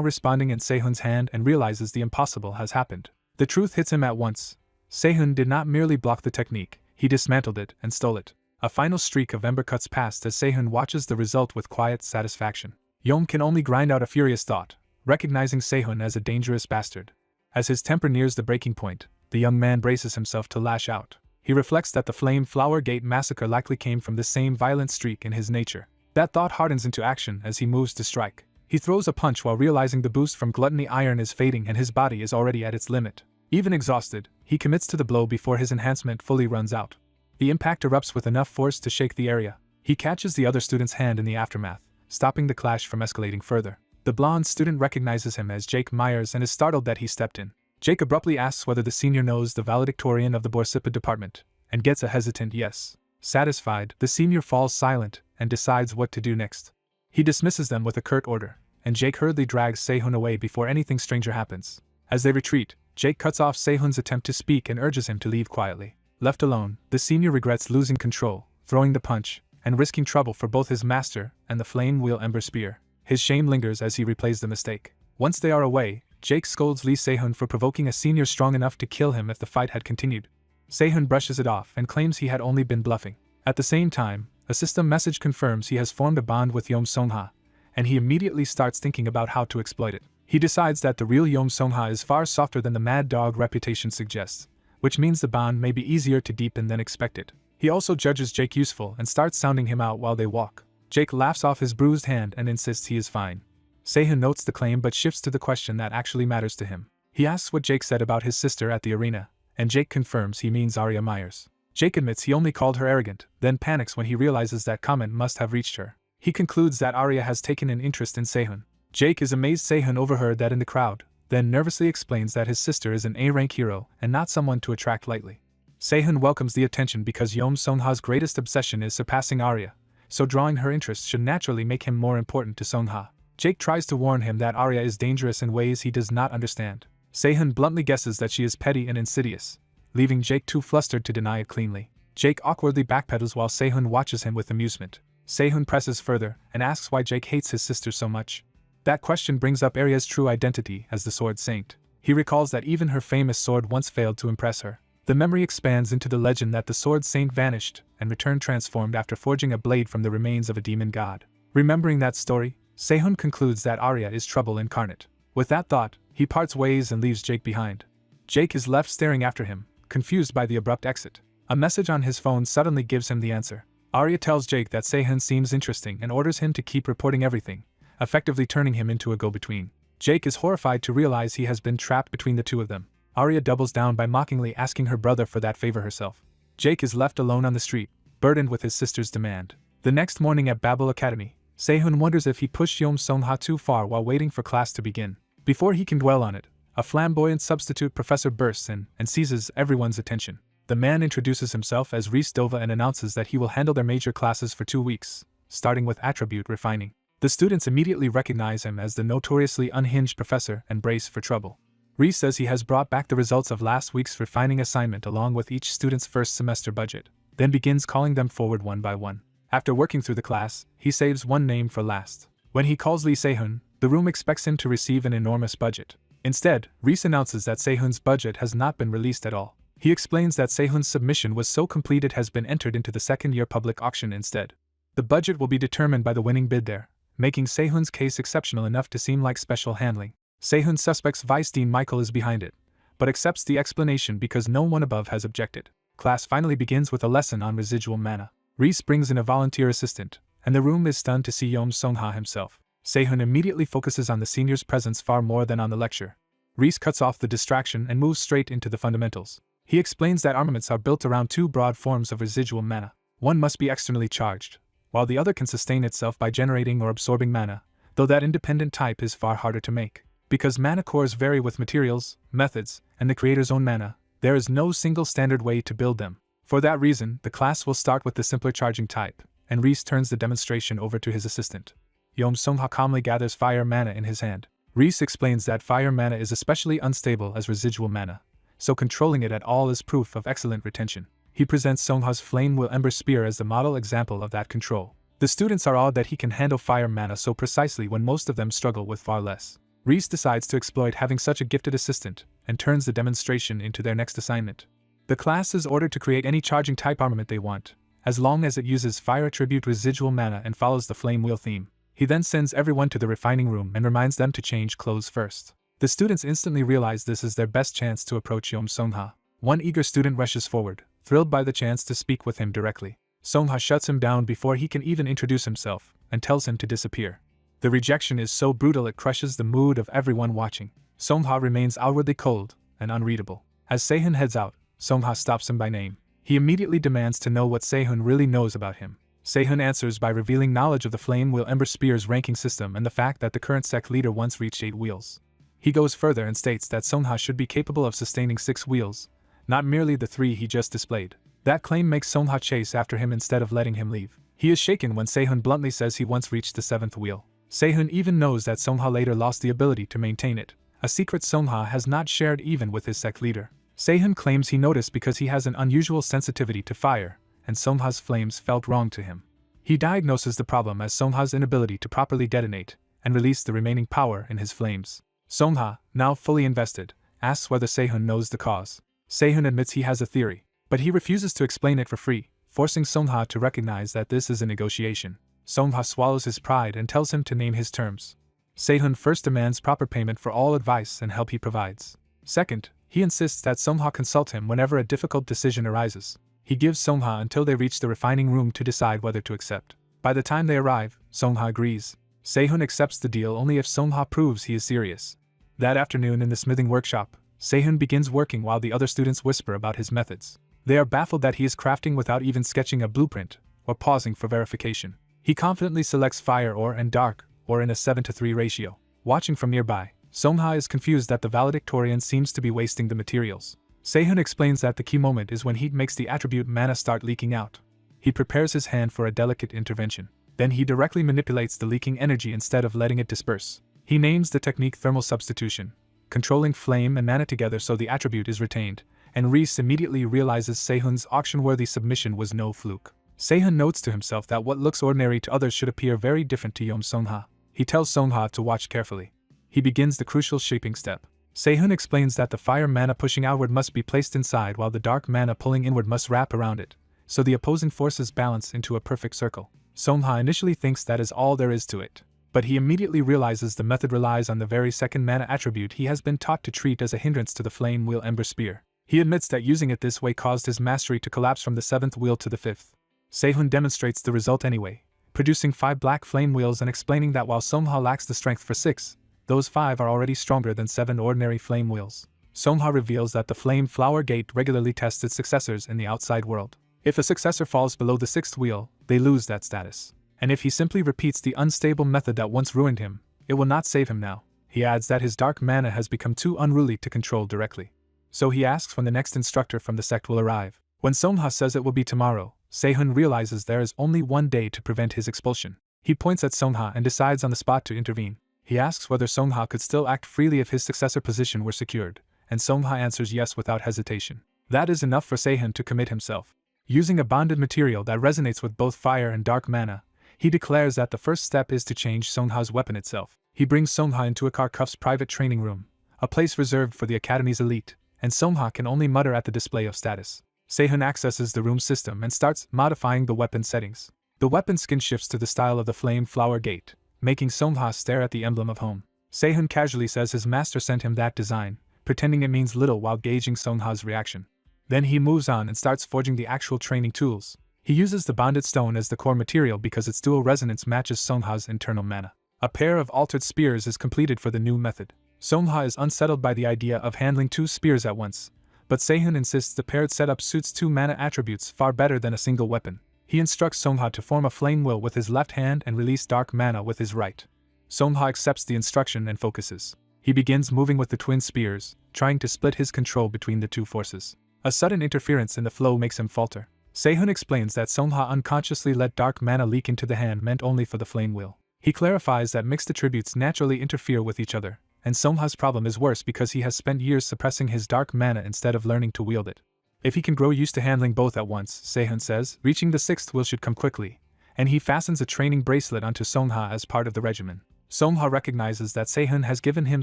responding in Sehun's hand and realizes the impossible has happened. The truth hits him at once. Sehun did not merely block the technique, he dismantled it and stole it. A final streak of ember cuts past as Sehun watches the result with quiet satisfaction. Yom can only grind out a furious thought, recognizing Sehun as a dangerous bastard. As his temper nears the breaking point, the young man braces himself to lash out. He reflects that the Flame Flower Gate massacre likely came from the same violent streak in his nature. That thought hardens into action as he moves to strike. He throws a punch while realizing the boost from Gluttony Iron is fading and his body is already at its limit. Even exhausted, he commits to the blow before his enhancement fully runs out. The impact erupts with enough force to shake the area. He catches the other student's hand in the aftermath, stopping the clash from escalating further. The blonde student recognizes him as Jake Myers and is startled that he stepped in. Jake abruptly asks whether the senior knows the valedictorian of the Borsippa department, and gets a hesitant yes. Satisfied, the senior falls silent and decides what to do next. He dismisses them with a curt order, and Jake hurriedly drags Sehun away before anything stranger happens. As they retreat, Jake cuts off Sehun's attempt to speak and urges him to leave quietly. Left alone, the senior regrets losing control, throwing the punch, and risking trouble for both his master and the Flame Wheel Ember Spear. His shame lingers as he replays the mistake. Once they are away, Jake scolds Lee Sehun for provoking a senior strong enough to kill him if the fight had continued. Sehun brushes it off and claims he had only been bluffing. At the same time, a system message confirms he has formed a bond with Yom Songha, and he immediately starts thinking about how to exploit it. He decides that the real Yom Songha is far softer than the Mad Dog reputation suggests, which means the bond may be easier to deepen than expected. He also judges Jake useful and starts sounding him out while they walk. Jake laughs off his bruised hand and insists he is fine. Sehun notes the claim but shifts to the question that actually matters to him. He asks what Jake said about his sister at the arena, and Jake confirms he means Arya Myers. Jake admits he only called her arrogant, then panics when he realizes that comment must have reached her. He concludes that Arya has taken an interest in Sehun. Jake is amazed Sehun overheard that in the crowd, then nervously explains that his sister is an A-rank hero and not someone to attract lightly. Sehun welcomes the attention because Yom Songha's greatest obsession is surpassing Arya, so drawing her interest should naturally make him more important to Songha. Jake tries to warn him that Arya is dangerous in ways he does not understand. Sehun bluntly guesses that she is petty and insidious, leaving Jake too flustered to deny it cleanly. Jake awkwardly backpedals while Sehun watches him with amusement. Sehun presses further and asks why Jake hates his sister so much. That question brings up Arya's true identity as the Sword Saint. He recalls that even her famous sword once failed to impress her. The memory expands into the legend that the Sword Saint vanished and returned transformed after forging a blade from the remains of a demon god. Remembering that story, Sehun concludes that Arya is trouble incarnate. With that thought, he parts ways and leaves Jake behind. Jake is left staring after him, confused by the abrupt exit. A message on his phone suddenly gives him the answer. Arya tells Jake that Sehun seems interesting and orders him to keep reporting everything, effectively turning him into a go-between. Jake is horrified to realize he has been trapped between the two of them. Arya doubles down by mockingly asking her brother for that favor herself. Jake is left alone on the street, burdened with his sister's demand. The next morning at Babel Academy, Sehun wonders if he pushed Yom Songha too far while waiting for class to begin. Before he can dwell on it, a flamboyant substitute professor bursts in and seizes everyone's attention. The man introduces himself as Reese Dova and announces that he will handle their major classes for 2 weeks, starting with attribute refining. The students immediately recognize him as the notoriously unhinged professor and brace for trouble. Reese says he has brought back the results of last week's refining assignment along with each student's first semester budget, then begins calling them forward one by one. After working through the class, he saves one name for last. When he calls Lee Sehun, the room expects him to receive an enormous budget. Instead, Reese announces that Sehun's budget has not been released at all. He explains that Sehun's submission was so complete it has been entered into the second-year public auction instead. The budget will be determined by the winning bid there, making Sehun's case exceptional enough to seem like special handling. Sehun suspects Vice Dean Michael is behind it, but accepts the explanation because no one above has objected. Class finally begins with a lesson on residual mana. Reese brings in a volunteer assistant, and the room is stunned to see Yom Songha himself. Sehun immediately focuses on the senior's presence far more than on the lecture. Reese cuts off the distraction and moves straight into the fundamentals. He explains that armaments are built around 2 broad forms of residual mana. One must be externally charged, while the other can sustain itself by generating or absorbing mana, though that independent type is far harder to make. Because mana cores vary with materials, methods, and the creator's own mana, There is no single standard way to build them. For that reason, the class will start with the simpler charging type, and Reese turns the demonstration over to his assistant. Yom Songha calmly gathers fire mana in his hand. Reese explains that fire mana is especially unstable as residual mana, so controlling it at all is proof of excellent retention. He presents Songha's Flame Will Ember Spear as the model example of that control. The students are awed that he can handle fire mana so precisely when most of them struggle with far less. Reese decides to exploit having such a gifted assistant, and turns the demonstration into their next assignment. The class is ordered to create any charging type armament they want, as long as it uses fire attribute residual mana and follows the Flame Wheel theme. He then sends everyone to the refining room and reminds them to change clothes first. The students instantly realize this is their best chance to approach Yom Songha. One eager student rushes forward, thrilled by the chance to speak with him directly. Songha shuts him down before he can even introduce himself, and tells him to disappear. The rejection is so brutal it crushes the mood of everyone watching. Songha remains outwardly cold and unreadable. As Sehun heads out, Songha stops him by name. He immediately demands to know what Sehun really knows about him. Sehun answers by revealing knowledge of the Flame Wheel Ember Spear's ranking system and the fact that the current sect leader once reached 8 wheels. He goes further and states that Songha should be capable of sustaining 6 wheels, not merely the 3 he just displayed. That claim makes Songha chase after him instead of letting him leave. He is shaken when Sehun bluntly says he once reached the 7th wheel. Sehun even knows that Songha later lost the ability to maintain it, a secret Songha has not shared even with his sect leader. Sehun claims he noticed because he has an unusual sensitivity to fire, and Songha's flames felt wrong to him. He diagnoses the problem as Songha's inability to properly detonate and release the remaining power in his flames. Songha, now fully invested, asks whether Sehun knows the cause. Sehun admits he has a theory, but he refuses to explain it for free, forcing Songha to recognize that this is a negotiation. Songha swallows his pride and tells him to name his terms. Sehun first demands proper payment for all advice and help he provides. Second, he insists that Songha consult him whenever a difficult decision arises. He gives Songha until they reach the refining room to decide whether to accept. By the time they arrive, Songha agrees. Sehun accepts the deal only if Songha proves he is serious. That afternoon in the smithing workshop, Sehun begins working while the other students whisper about his methods. They are baffled that he is crafting without even sketching a blueprint or pausing for verification. He confidently selects fire ore and dark ore in a 7:3 ratio. Watching from nearby, Songha is confused that the valedictorian seems to be wasting the materials. Sehun explains that the key moment is when heat makes the attribute mana start leaking out. He prepares his hand for a delicate intervention. Then he directly manipulates the leaking energy instead of letting it disperse. He names the technique thermal substitution, controlling flame and mana together so the attribute is retained, and Reese immediately realizes Sehun's auction-worthy submission was no fluke. Sehun notes to himself that what looks ordinary to others should appear very different to Yom Songha. He tells Songha to watch carefully. He begins the crucial shaping step. Sehun explains that the fire mana pushing outward must be placed inside while the dark mana pulling inward must wrap around it, so the opposing forces balance into a perfect circle. Songha initially thinks that is all there is to it, but he immediately realizes the method relies on the very second mana attribute he has been taught to treat as a hindrance to the Flame Wheel Ember Spear. He admits that using it this way caused his mastery to collapse from the 7th wheel to the 5th. Sehun demonstrates the result anyway, producing 5 black flame wheels and explaining that while Songha lacks the strength for 6, those 5 are already stronger than 7 ordinary flame wheels. Songha reveals that the Flame Flower Gate regularly tests its successors in the outside world. If a successor falls below the 6th wheel, they lose that status. And if he simply repeats the unstable method that once ruined him, it will not save him now. He adds that his dark mana has become too unruly to control directly. So he asks when the next instructor from the sect will arrive. When Songha says it will be tomorrow, Sehun realizes there is only one day to prevent his expulsion. He points at Songha and decides on the spot to intervene. He asks whether Songha could still act freely if his successor position were secured, and Songha answers yes without hesitation. That is enough for Sehun to commit himself. Using a bonded material that resonates with both fire and dark mana, he declares that the first step is to change Songha's weapon itself. He brings Songha into a Karkuff's private training room, a place reserved for the academy's elite, and Songha can only mutter at the display of status. Sehun accesses the room system and starts modifying the weapon settings. The weapon skin shifts to the style of the Flame Flower Gate, making Songha stare at the emblem of home. Sehun casually says his master sent him that design, pretending it means little while gauging Songha's reaction. Then he moves on and starts forging the actual training tools. He uses the bonded stone as the core material because its dual resonance matches Songha's internal mana. A pair of altered spears is completed for the new method. Songha is unsettled by the idea of handling 2 spears at once, but Sehun insists the paired setup suits 2 mana attributes far better than a single weapon. He instructs Songha to form a flame wheel with his left hand and release dark mana with his right. Songha accepts the instruction and focuses. He begins moving with the twin spears, trying to split his control between the two forces. A sudden interference in the flow makes him falter. Sehun explains that Songha unconsciously let dark mana leak into the hand meant only for the flame wheel. He clarifies that mixed attributes naturally interfere with each other, and Songha's problem is worse because he has spent years suppressing his dark mana instead of learning to wield it. If he can grow used to handling both at once, Sehun says, reaching the sixth wheel should come quickly, and he fastens a training bracelet onto Songha as part of the regimen. Songha recognizes that Sehun has given him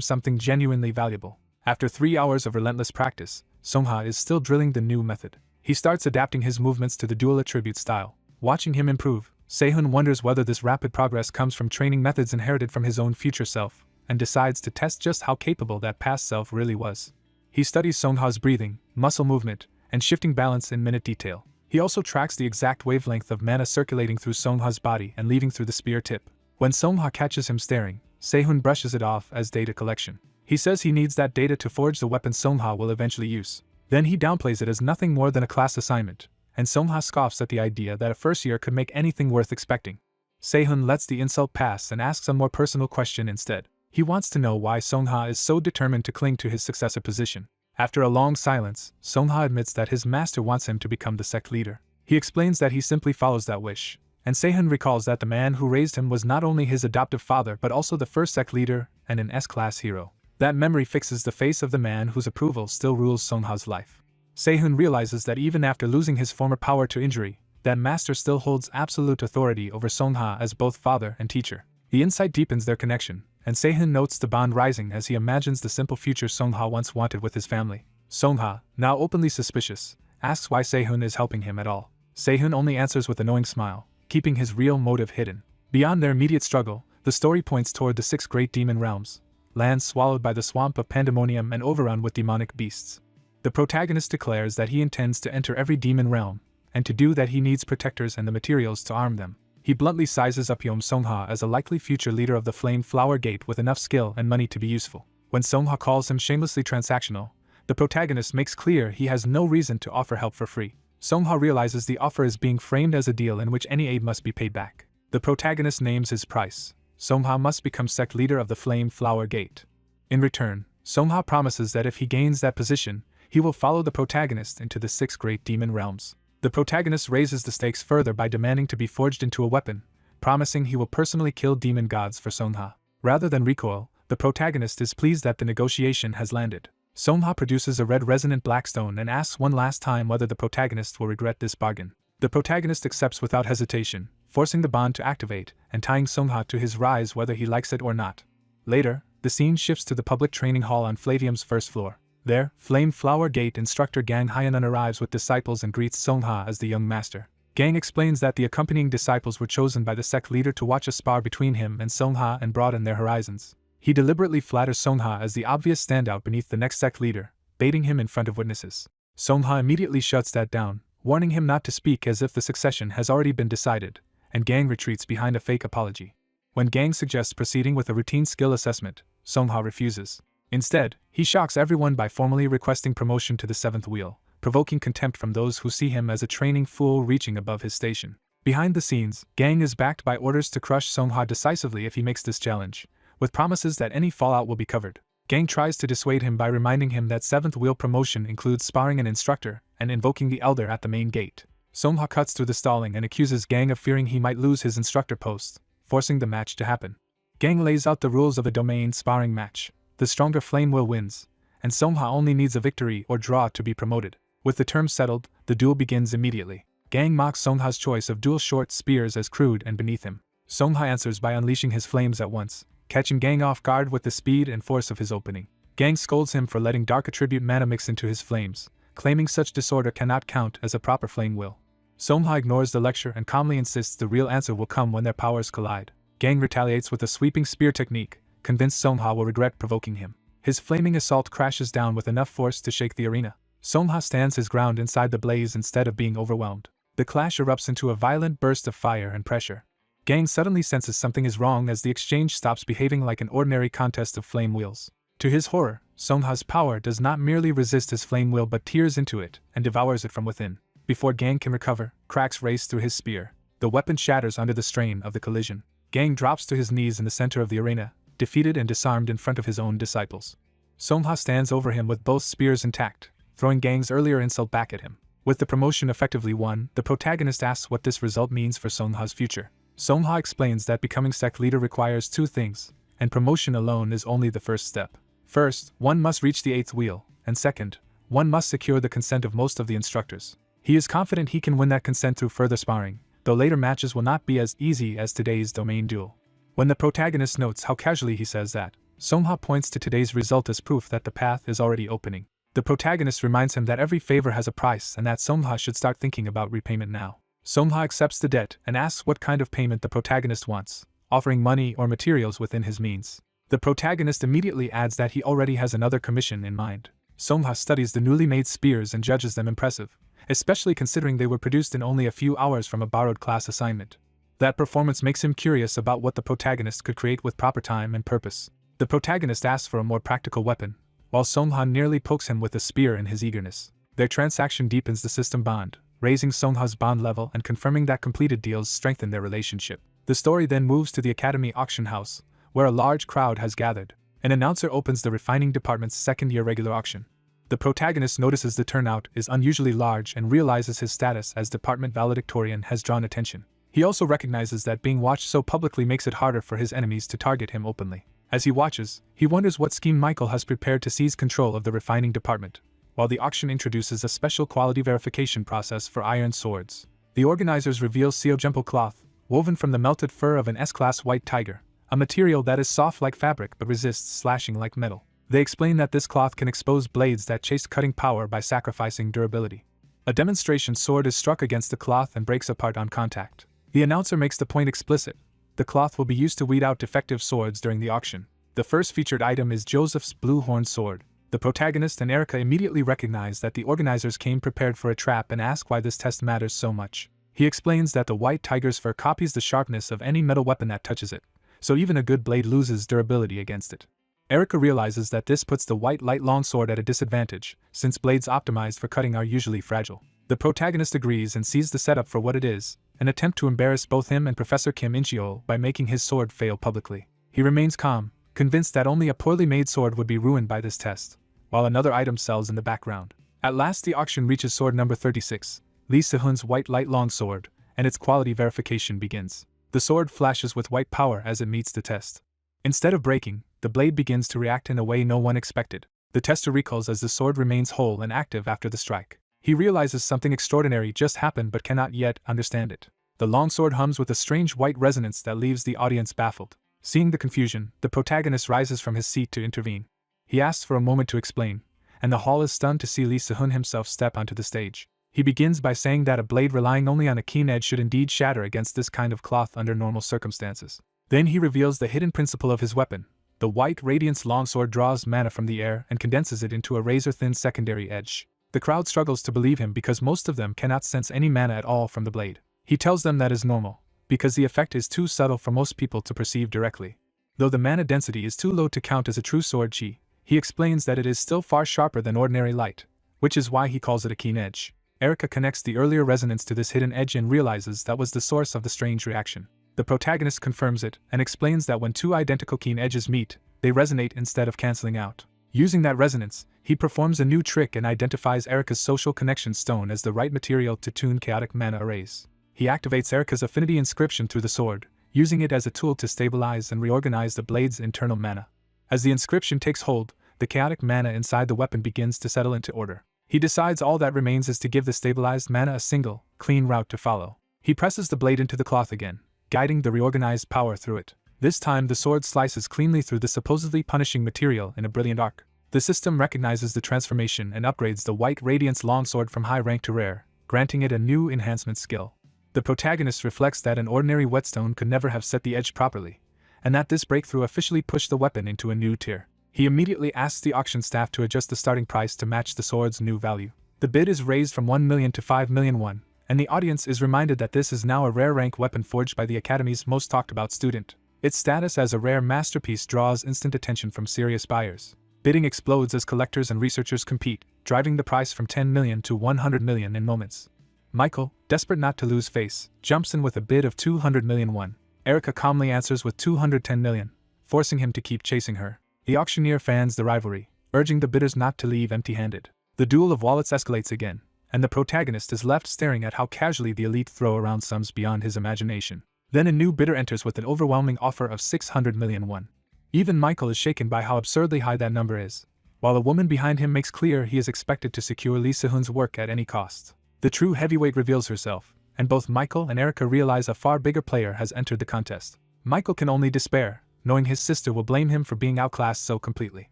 something genuinely valuable. After 3 hours of relentless practice, Songha is still drilling the new method. He starts adapting his movements to the dual attribute style. Watching him improve, Sehun wonders whether this rapid progress comes from training methods inherited from his own future self, and decides to test just how capable that past self really was. He studies Songha's breathing, muscle movement, and shifting balance in minute detail. He also tracks the exact wavelength of mana circulating through Songha's body and leaving through the spear tip. When Songha catches him staring, Sehun brushes it off as data collection. He says he needs that data to forge the weapon Songha will eventually use. Then he downplays it as nothing more than a class assignment, and Songha scoffs at the idea that a first year could make anything worth expecting. Sehun lets the insult pass and asks a more personal question instead. He wants to know why Songha is so determined to cling to his successor position. After a long silence, Songha admits that his master wants him to become the sect leader. He explains that he simply follows that wish, and Sehun recalls that the man who raised him was not only his adoptive father but also the first sect leader and an S-class hero. That memory fixes the face of the man whose approval still rules Songha's life. Sehun realizes that even after losing his former power to injury, that master still holds absolute authority over Songha as both father and teacher. The insight deepens their connection, and Sehun notes the bond rising as he imagines the simple future Songha once wanted with his family. Songha, now openly suspicious, asks why Sehun is helping him at all. Sehun only answers with a knowing smile, keeping his real motive hidden. Beyond their immediate struggle, the story points toward the 6 great demon realms, lands swallowed by the swamp of pandemonium and overrun with demonic beasts. The protagonist declares that he intends to enter every demon realm, and to do that he needs protectors and the materials to arm them. He bluntly sizes up Yom Songha as a likely future leader of the Flame Flower Gate with enough skill and money to be useful. When Songha calls him shamelessly transactional, the protagonist makes clear he has no reason to offer help for free. Songha realizes the offer is being framed as a deal in which any aid must be paid back. The protagonist names his price. Songha must become sect leader of the Flame Flower Gate. In return, Songha promises that if he gains that position, he will follow the protagonist into the 6 great demon realms. The protagonist raises the stakes further by demanding to be forged into a weapon, promising he will personally kill demon gods for Songha. Rather than recoil, the protagonist is pleased that the negotiation has landed. Songha produces a red resonant blackstone and asks one last time whether the protagonist will regret this bargain. The protagonist accepts without hesitation, forcing the bond to activate and tying Songha to his rise whether he likes it or not. Later, the scene shifts to the public training hall on Flavium's first floor. There, Flame Flower Gate instructor Gang Hyanon arrives with disciples and greets Songha as the young master. Gang explains that the accompanying disciples were chosen by the sect leader to watch a spar between him and Songha and broaden their horizons. He deliberately flatters Songha as the obvious standout beneath the next sect leader, baiting him in front of witnesses. Songha immediately shuts that down, warning him not to speak as if the succession has already been decided, and Gang retreats behind a fake apology. When Gang suggests proceeding with a routine skill assessment, Songha refuses. Instead, he shocks everyone by formally requesting promotion to the 7th wheel, provoking contempt from those who see him as a training fool reaching above his station. Behind the scenes, Gang is backed by orders to crush Songha decisively if he makes this challenge, with promises that any fallout will be covered. Gang tries to dissuade him by reminding him that 7th wheel promotion includes sparring an instructor and invoking the elder at the main gate. Songha cuts through the stalling and accuses Gang of fearing he might lose his instructor post, forcing the match to happen. Gang lays out the rules of a domain sparring match. The stronger flame will wins, and Songha only needs a victory or draw to be promoted. With the terms settled, the duel begins immediately. Gang mocks Songha's choice of dual short spears as crude and beneath him. Songha answers by unleashing his flames at once, catching Gang off guard with the speed and force of his opening. Gang scolds him for letting dark attribute mana mix into his flames, claiming such disorder cannot count as a proper flame will. Songha ignores the lecture and calmly insists the real answer will come when their powers collide. Gang retaliates with a sweeping spear technique, convinced Songha will regret provoking him. His flaming assault crashes down with enough force to shake the arena. Songha stands his ground inside the blaze instead of being overwhelmed. The clash erupts into a violent burst of fire and pressure. Gang suddenly senses something is wrong as the exchange stops behaving like an ordinary contest of flame wheels. To his horror, Songha's power does not merely resist his flame wheel but tears into it and devours it from within. Before Gang can recover, cracks race through his spear. The weapon shatters under the strain of the collision. Gang drops to his knees in the center of the arena, defeated and disarmed in front of his own disciples. Songhwa stands over him with both spears intact, throwing Gang's earlier insult back at him. With the promotion effectively won, the protagonist asks what this result means for Songhwa's future. Songhwa explains that becoming sect leader requires two things, and promotion alone is only the first step. First, one must reach the 8th wheel, and second, one must secure the consent of most of the instructors. He is confident he can win that consent through further sparring, though later matches will not be as easy as today's domain duel. When the protagonist notes how casually he says that, Songhwa points to today's result as proof that the path is already opening. The protagonist reminds him that every favor has a price and that Songhwa should start thinking about repayment now. Songhwa accepts the debt and asks what kind of payment the protagonist wants, offering money or materials within his means. The protagonist immediately adds that he already has another commission in mind. Songhwa studies the newly made spears and judges them impressive, especially considering they were produced in only a few hours from a borrowed class assignment. That performance makes him curious about what the protagonist could create with proper time and purpose. The protagonist asks for a more practical weapon, while Songhwa nearly pokes him with a spear in his eagerness. Their transaction deepens the system bond, raising Songhwa's bond level and confirming that completed deals strengthen their relationship. The story then moves to the Academy auction house, where a large crowd has gathered. An announcer opens the refining department's second-year regular auction. The protagonist notices the turnout is unusually large and realizes his status as department valedictorian has drawn attention. He also recognizes that being watched so publicly makes it harder for his enemies to target him openly. As he watches, he wonders what scheme Michael has prepared to seize control of the refining department, while the auction introduces a special quality verification process for iron swords. The organizers reveal Seojumpo cloth, woven from the melted fur of an S-class white tiger, a material that is soft like fabric but resists slashing like metal. They explain that this cloth can expose blades that chase cutting power by sacrificing durability. A demonstration sword is struck against the cloth and breaks apart on contact. The announcer makes the point explicit. The cloth will be used to weed out defective swords during the auction. The first featured item is Joseph's blue-horned sword. The protagonist and Erica immediately recognize that the organizers came prepared for a trap and ask why this test matters so much. He explains that the white tiger's fur copies the sharpness of any metal weapon that touches it, so even a good blade loses durability against it. Erica realizes that this puts the white light longsword at a disadvantage, since blades optimized for cutting are usually fragile. The protagonist agrees and sees the setup for what it is, an attempt to embarrass both him and Professor Kim In-cheol by making his sword fail publicly. He remains calm, convinced that only a poorly made sword would be ruined by this test, while another item sells in the background. At last the auction reaches sword number 36, Lee Se-hun's white light longsword, and its quality verification begins. The sword flashes with white power as it meets the test. Instead of breaking, the blade begins to react in a way no one expected. The tester recoils as the sword remains whole and active after the strike. He realizes something extraordinary just happened but cannot yet understand it. The longsword hums with a strange white resonance that leaves the audience baffled. Seeing the confusion, the protagonist rises from his seat to intervene. He asks for a moment to explain, and the hall is stunned to see Lee Se-hun himself step onto the stage. He begins by saying that a blade relying only on a keen edge should indeed shatter against this kind of cloth under normal circumstances. Then he reveals the hidden principle of his weapon. The white radiance longsword draws mana from the air and condenses it into a razor-thin secondary edge. The crowd struggles to believe him because most of them cannot sense any mana at all from the blade. He tells them that is normal, because the effect is too subtle for most people to perceive directly. Though the mana density is too low to count as a true sword chi, he explains that it is still far sharper than ordinary light, which is why he calls it a keen edge. Erica connects the earlier resonance to this hidden edge and realizes that was the source of the strange reaction. The protagonist confirms it and explains that when two identical keen edges meet, they resonate instead of canceling out. Using that resonance, he performs a new trick and identifies Erica's social connection stone as the right material to tune chaotic mana arrays. He activates Erica's affinity inscription through the sword, using it as a tool to stabilize and reorganize the blade's internal mana. As the inscription takes hold, the chaotic mana inside the weapon begins to settle into order. He decides all that remains is to give the stabilized mana a single, clean route to follow. He presses the blade into the cloth again, guiding the reorganized power through it. This time the sword slices cleanly through the supposedly punishing material in a brilliant arc. The system recognizes the transformation and upgrades the white radiance longsword from high rank to rare, granting it a new enhancement skill. The protagonist reflects that an ordinary whetstone could never have set the edge properly, and that this breakthrough officially pushed the weapon into a new tier. He immediately asks the auction staff to adjust the starting price to match the sword's new value. The bid is raised from 1 million to 5 million won, and the audience is reminded that this is now a rare rank weapon forged by the Academy's most talked about student. Its status as a rare masterpiece draws instant attention from serious buyers. Bidding explodes as collectors and researchers compete, driving the price from 10 million to 100 million in moments. Michael, desperate not to lose face, jumps in with a bid of 200 million won. Erica calmly answers with 210 million, forcing him to keep chasing her. The auctioneer fans the rivalry, urging the bidders not to leave empty-handed. The duel of wallets escalates again, and the protagonist is left staring at how casually the elite throw around sums beyond his imagination. Then a new bidder enters with an overwhelming offer of 600 million won. Even Michael is shaken by how absurdly high that number is, while a woman behind him makes clear he is expected to secure Lee Se-hoon's work at any cost. The true heavyweight reveals herself, and both Michael and Erica realize a far bigger player has entered the contest. Michael can only despair, knowing his sister will blame him for being outclassed so completely.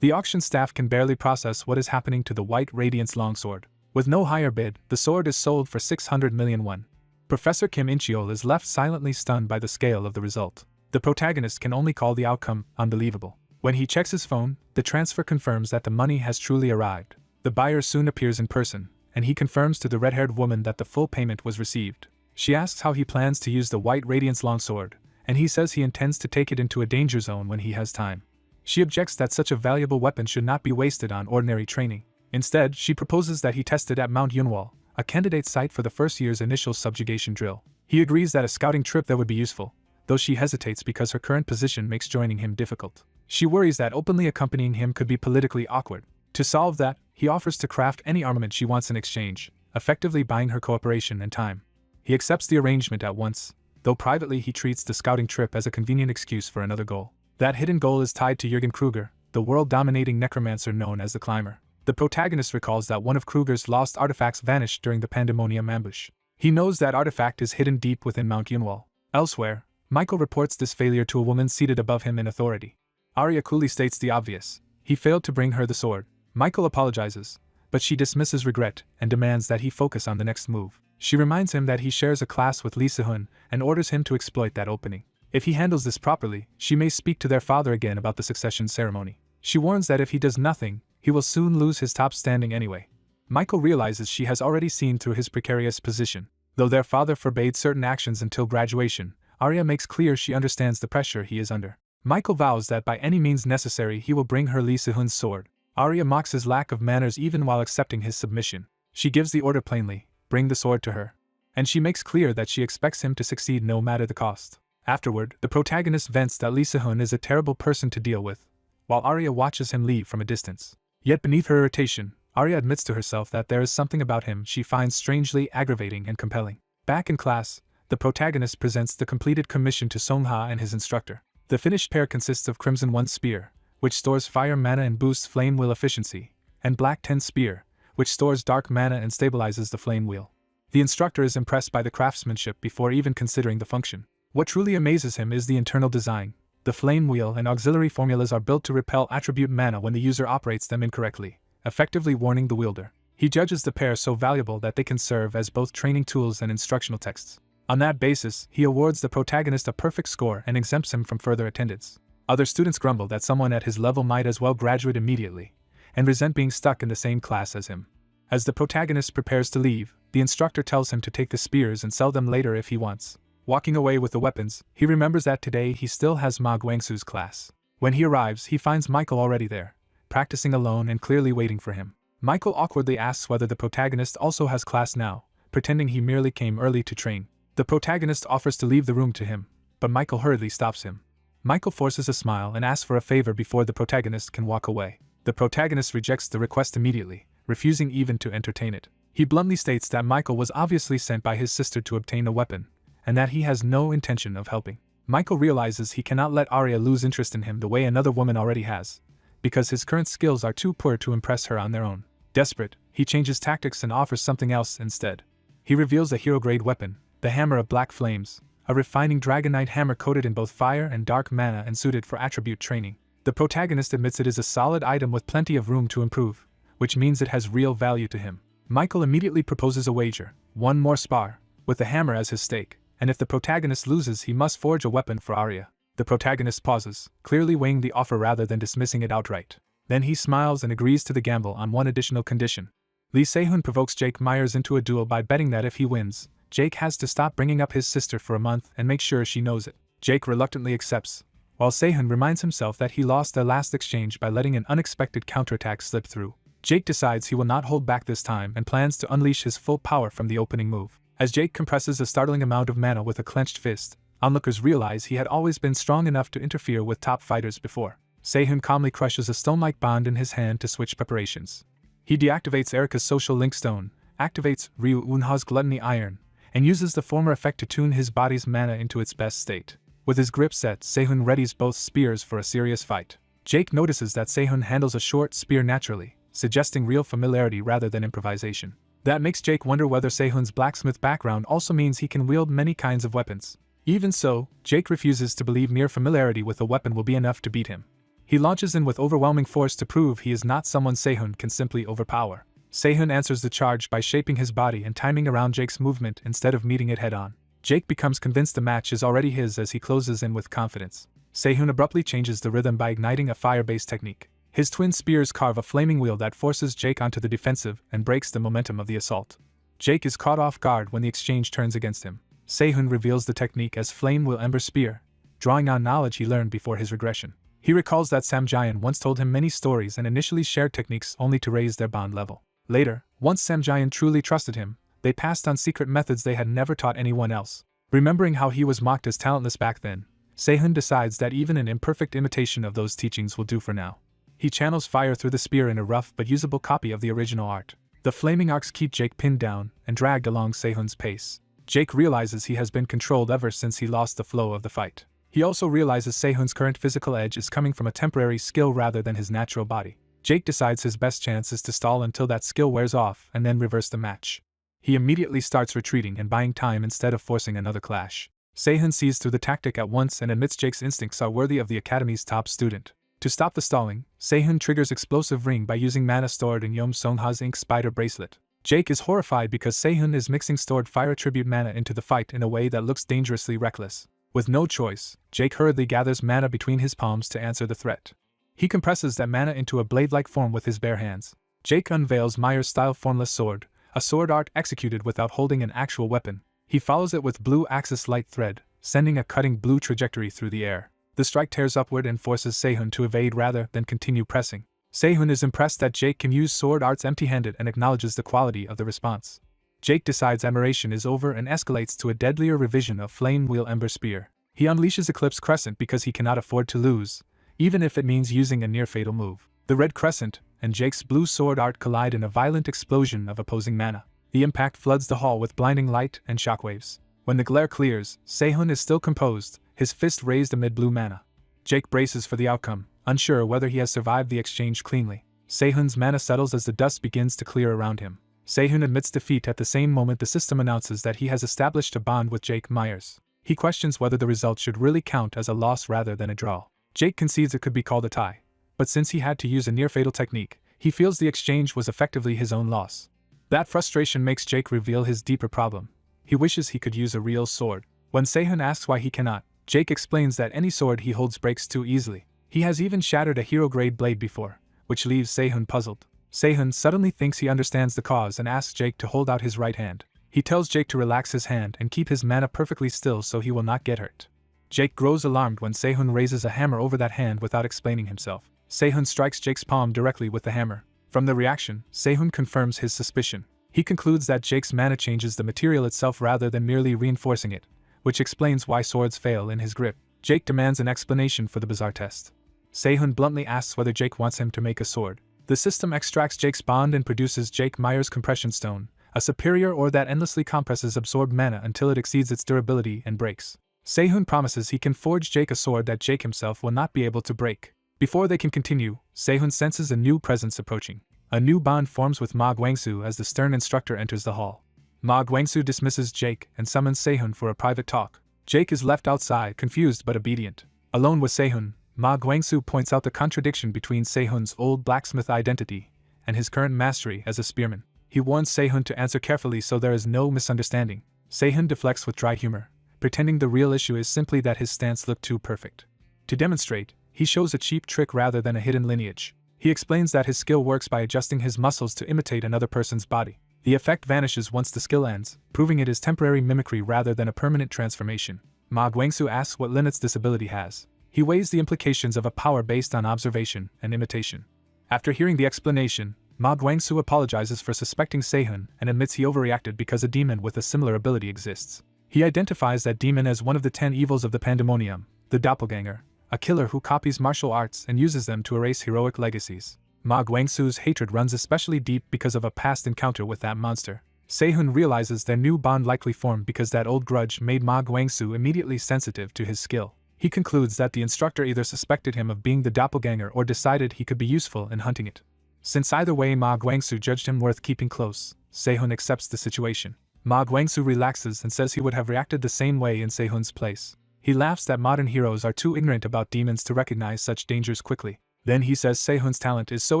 The auction staff can barely process what is happening to the White Radiance longsword. With no higher bid, the sword is sold for 600 million won. Professor Kim In-cheol is left silently stunned by the scale of the result. The protagonist can only call the outcome unbelievable. When he checks his phone, the transfer confirms that the money has truly arrived. The buyer soon appears in person, and he confirms to the red-haired woman that the full payment was received. She asks how he plans to use the White Radiance longsword, and he says he intends to take it into a danger zone when he has time. She objects that such a valuable weapon should not be wasted on ordinary training. Instead, she proposes that he test it at Mount Yunwal, a candidate site for the first year's initial subjugation drill. He agrees that a scouting trip there would be useful, though she hesitates because her current position makes joining him difficult. She worries that openly accompanying him could be politically awkward. To solve that, he offers to craft any armament she wants in exchange, effectively buying her cooperation and time. He accepts the arrangement at once, though privately he treats the scouting trip as a convenient excuse for another goal. That hidden goal is tied to Jürgen Kruger, the world-dominating necromancer known as the Climber. The protagonist recalls that one of Kruger's lost artifacts vanished during the Pandemonium ambush. He knows that artifact is hidden deep within Mount Yunwal. Elsewhere, Michael reports this failure to a woman seated above him in authority. Arya coolly states the obvious. He failed to bring her the sword. Michael apologizes, but she dismisses regret and demands that he focus on the next move. She reminds him that he shares a class with Lee Se-hoon and orders him to exploit that opening. If he handles this properly, she may speak to their father again about the succession ceremony. She warns that if he does nothing, he will soon lose his top standing anyway. Michael realizes she has already seen through his precarious position. Though their father forbade certain actions until graduation, Arya makes clear she understands the pressure he is under. Michael vows that by any means necessary he will bring her Lee Se-hoon's sword. Arya mocks his lack of manners even while accepting his submission. She gives the order plainly, bring the sword to her. And she makes clear that she expects him to succeed no matter the cost. Afterward, the protagonist vents that Lee Se-hoon is a terrible person to deal with, while Arya watches him leave from a distance. Yet beneath her irritation, Arya admits to herself that there is something about him she finds strangely aggravating and compelling. Back in class, the protagonist presents the completed commission to Song-ha and his instructor. The finished pair consists of Crimson 1 Spear, which stores fire mana and boosts flame wheel efficiency, and Black 10 Spear, which stores dark mana and stabilizes the flame wheel. The instructor is impressed by the craftsmanship before even considering the function. What truly amazes him is the internal design. The flame wheel and auxiliary formulas are built to repel attribute mana when the user operates them incorrectly, effectively warning the wielder. He judges the pair so valuable that they can serve as both training tools and instructional texts. On that basis, he awards the protagonist a perfect score and exempts him from further attendance. Other students grumble that someone at his level might as well graduate immediately, and resent being stuck in the same class as him. As the protagonist prepares to leave, the instructor tells him to take the spears and sell them later if he wants. Walking away with the weapons, he remembers that today he still has Ma Guangsu's class. When he arrives, he finds Michael already there, practicing alone and clearly waiting for him. Michael awkwardly asks whether the protagonist also has class now, pretending he merely came early to train. The protagonist offers to leave the room to him, but Michael hurriedly stops him. Michael forces a smile and asks for a favor before the protagonist can walk away. The protagonist rejects the request immediately, refusing even to entertain it. He bluntly states that Michael was obviously sent by his sister to obtain a weapon, and that he has no intention of helping. Michael realizes he cannot let Arya lose interest in him the way another woman already has, because his current skills are too poor to impress her on their own. Desperate, he changes tactics and offers something else instead. He reveals a hero-grade weapon, the Hammer of Black Flames, a refining Dragonite hammer coated in both fire and dark mana and suited for attribute training. The protagonist admits it is a solid item with plenty of room to improve, which means it has real value to him. Michael immediately proposes a wager, one more spar, with the hammer as his stake, and if the protagonist loses he must forge a weapon for Arya. The protagonist pauses, clearly weighing the offer rather than dismissing it outright. Then he smiles and agrees to the gamble on one additional condition. Lee Se-hoon provokes Jake Myers into a duel by betting that if he wins, Jake has to stop bringing up his sister for a month and make sure she knows it. Jake reluctantly accepts, while Se-hoon reminds himself that he lost their last exchange by letting an unexpected counterattack slip through. Jake decides he will not hold back this time and plans to unleash his full power from the opening move. As Jake compresses a startling amount of mana with a clenched fist, Onlookers realize he had always been strong enough to interfere with top fighters before. Sehun calmly crushes a stone-like bond in his hand to switch preparations. He deactivates Erika's social link stone, activates Ryu Eunha's gluttony iron, and uses the former effect to tune his body's mana into its best state. With his grip set, Sehun readies both spears for a serious fight. Jake notices that Sehun handles a short spear naturally, suggesting real familiarity rather than improvisation. That makes Jake wonder whether Sehun's blacksmith background also means he can wield many kinds of weapons. Even so, Jake refuses to believe mere familiarity with a weapon will be enough to beat him. He launches in with overwhelming force to prove he is not someone Sehun can simply overpower. Sehun answers the charge by shaping his body and timing around Jake's movement instead of meeting it head-on. Jake becomes convinced the match is already his as he closes in with confidence. Sehun abruptly changes the rhythm by igniting a fire-based technique. His twin spears carve a flaming wheel that forces Jake onto the defensive and breaks the momentum of the assault. Jake is caught off guard when the exchange turns against him. Sehun reveals the technique as Flame Wheel Ember Spear, drawing on knowledge he learned before his regression. He recalls that Samjayan once told him many stories and initially shared techniques only to raise their bond level. Later, once Samjayan truly trusted him, they passed on secret methods they had never taught anyone else. Remembering how he was mocked as talentless back then, Sehun decides that even an imperfect imitation of those teachings will do for now. He channels fire through the spear in a rough but usable copy of the original art. The flaming arcs keep Jake pinned down and dragged along Sehun's pace. Jake realizes he has been controlled ever since he lost the flow of the fight. He also realizes Sehun's current physical edge is coming from a temporary skill rather than his natural body. Jake decides his best chance is to stall until that skill wears off and then reverse the match. He immediately starts retreating and buying time instead of forcing another clash. Sehun sees through the tactic at once and admits Jake's instincts are worthy of the Academy's top student. To stop the stalling, Sehun triggers Explosive Ring by using mana stored in Yom Songha's Ink Spider Bracelet. Jake is horrified because Sehun is mixing stored fire attribute mana into the fight in a way that looks dangerously reckless. With no choice, Jake hurriedly gathers mana between his palms to answer the threat. He compresses that mana into a blade-like form with his bare hands. Jake unveils Myers-style Formless Sword, a sword art executed without holding an actual weapon. He follows it with blue axis light thread, sending a cutting blue trajectory through the air. The strike tears upward and forces Sehun to evade rather than continue pressing. Sehun is impressed that Jake can use sword arts empty-handed and acknowledges the quality of the response. Jake decides admiration is over and escalates to a deadlier revision of Flame Wheel Ember Spear. He unleashes Eclipse Crescent because he cannot afford to lose, even if it means using a near-fatal move. The Red Crescent and Jake's blue sword art collide in a violent explosion of opposing mana. The impact floods the hall with blinding light and shockwaves. When the glare clears, Sehun is still composed, his fist raised amid blue mana. Jake braces for the outcome, unsure whether he has survived the exchange cleanly. Sehun's mana settles as the dust begins to clear around him. Sehun admits defeat at the same moment the system announces that he has established a bond with Jake Myers. He questions whether the result should really count as a loss rather than a draw. Jake concedes it could be called a tie, but since he had to use a near-fatal technique, he feels the exchange was effectively his own loss. That frustration makes Jake reveal his deeper problem. He wishes he could use a real sword. When Sehun asks why he cannot, Jake explains that any sword he holds breaks too easily. He has even shattered a hero-grade blade before, which leaves Sehun puzzled. Sehun suddenly thinks he understands the cause and asks Jake to hold out his right hand. He tells Jake to relax his hand and keep his mana perfectly still so he will not get hurt. Jake grows alarmed when Sehun raises a hammer over that hand without explaining himself. Sehun strikes Jake's palm directly with the hammer. From the reaction, Sehun confirms his suspicion. He concludes that Jake's mana changes the material itself rather than merely reinforcing it, which explains why swords fail in his grip. Jake demands an explanation for the bizarre test. Sehun bluntly asks whether Jake wants him to make a sword. The system extracts Jake's bond and produces Jake Myers' Compression Stone, a superior ore that endlessly compresses absorbed mana until it exceeds its durability and breaks. Sehun promises he can forge Jake a sword that Jake himself will not be able to break. Before they can continue, Sehun senses a new presence approaching. A new bond forms with Ma Guangsu as the stern instructor enters the hall. Ma Guangsu dismisses Jake and summons Sehun for a private talk. Jake is left outside, confused but obedient. Alone with Sehun, Ma Guangsu points out the contradiction between Sehun's old blacksmith identity and his current mastery as a spearman. He warns Sehun to answer carefully so there is no misunderstanding. Sehun deflects with dry humor, pretending the real issue is simply that his stance looked too perfect. To demonstrate, he shows a cheap trick rather than a hidden lineage. He explains that his skill works by adjusting his muscles to imitate another person's body. The effect vanishes once the skill ends, proving it is temporary mimicry rather than a permanent transformation. Ma Guangsu asks what limits this ability has. He weighs the implications of a power based on observation and imitation. After hearing the explanation, Ma Guangsu apologizes for suspecting Sehun and admits he overreacted because a demon with a similar ability exists. He identifies that demon as one of the 10 evils of the pandemonium, the doppelganger, a killer who copies martial arts and uses them to erase heroic legacies. Ma Guangsu's hatred runs especially deep because of a past encounter with that monster. Sehun realizes their new bond likely formed because that old grudge made Ma Guangsu immediately sensitive to his skill. He concludes that the instructor either suspected him of being the doppelganger or decided he could be useful in hunting it. Since either way Ma Guangsu judged him worth keeping close, Sehun accepts the situation. Ma Guangsu relaxes and says he would have reacted the same way in Sehun's place. He laughs that modern heroes are too ignorant about demons to recognize such dangers quickly. Then he says Sehun's talent is so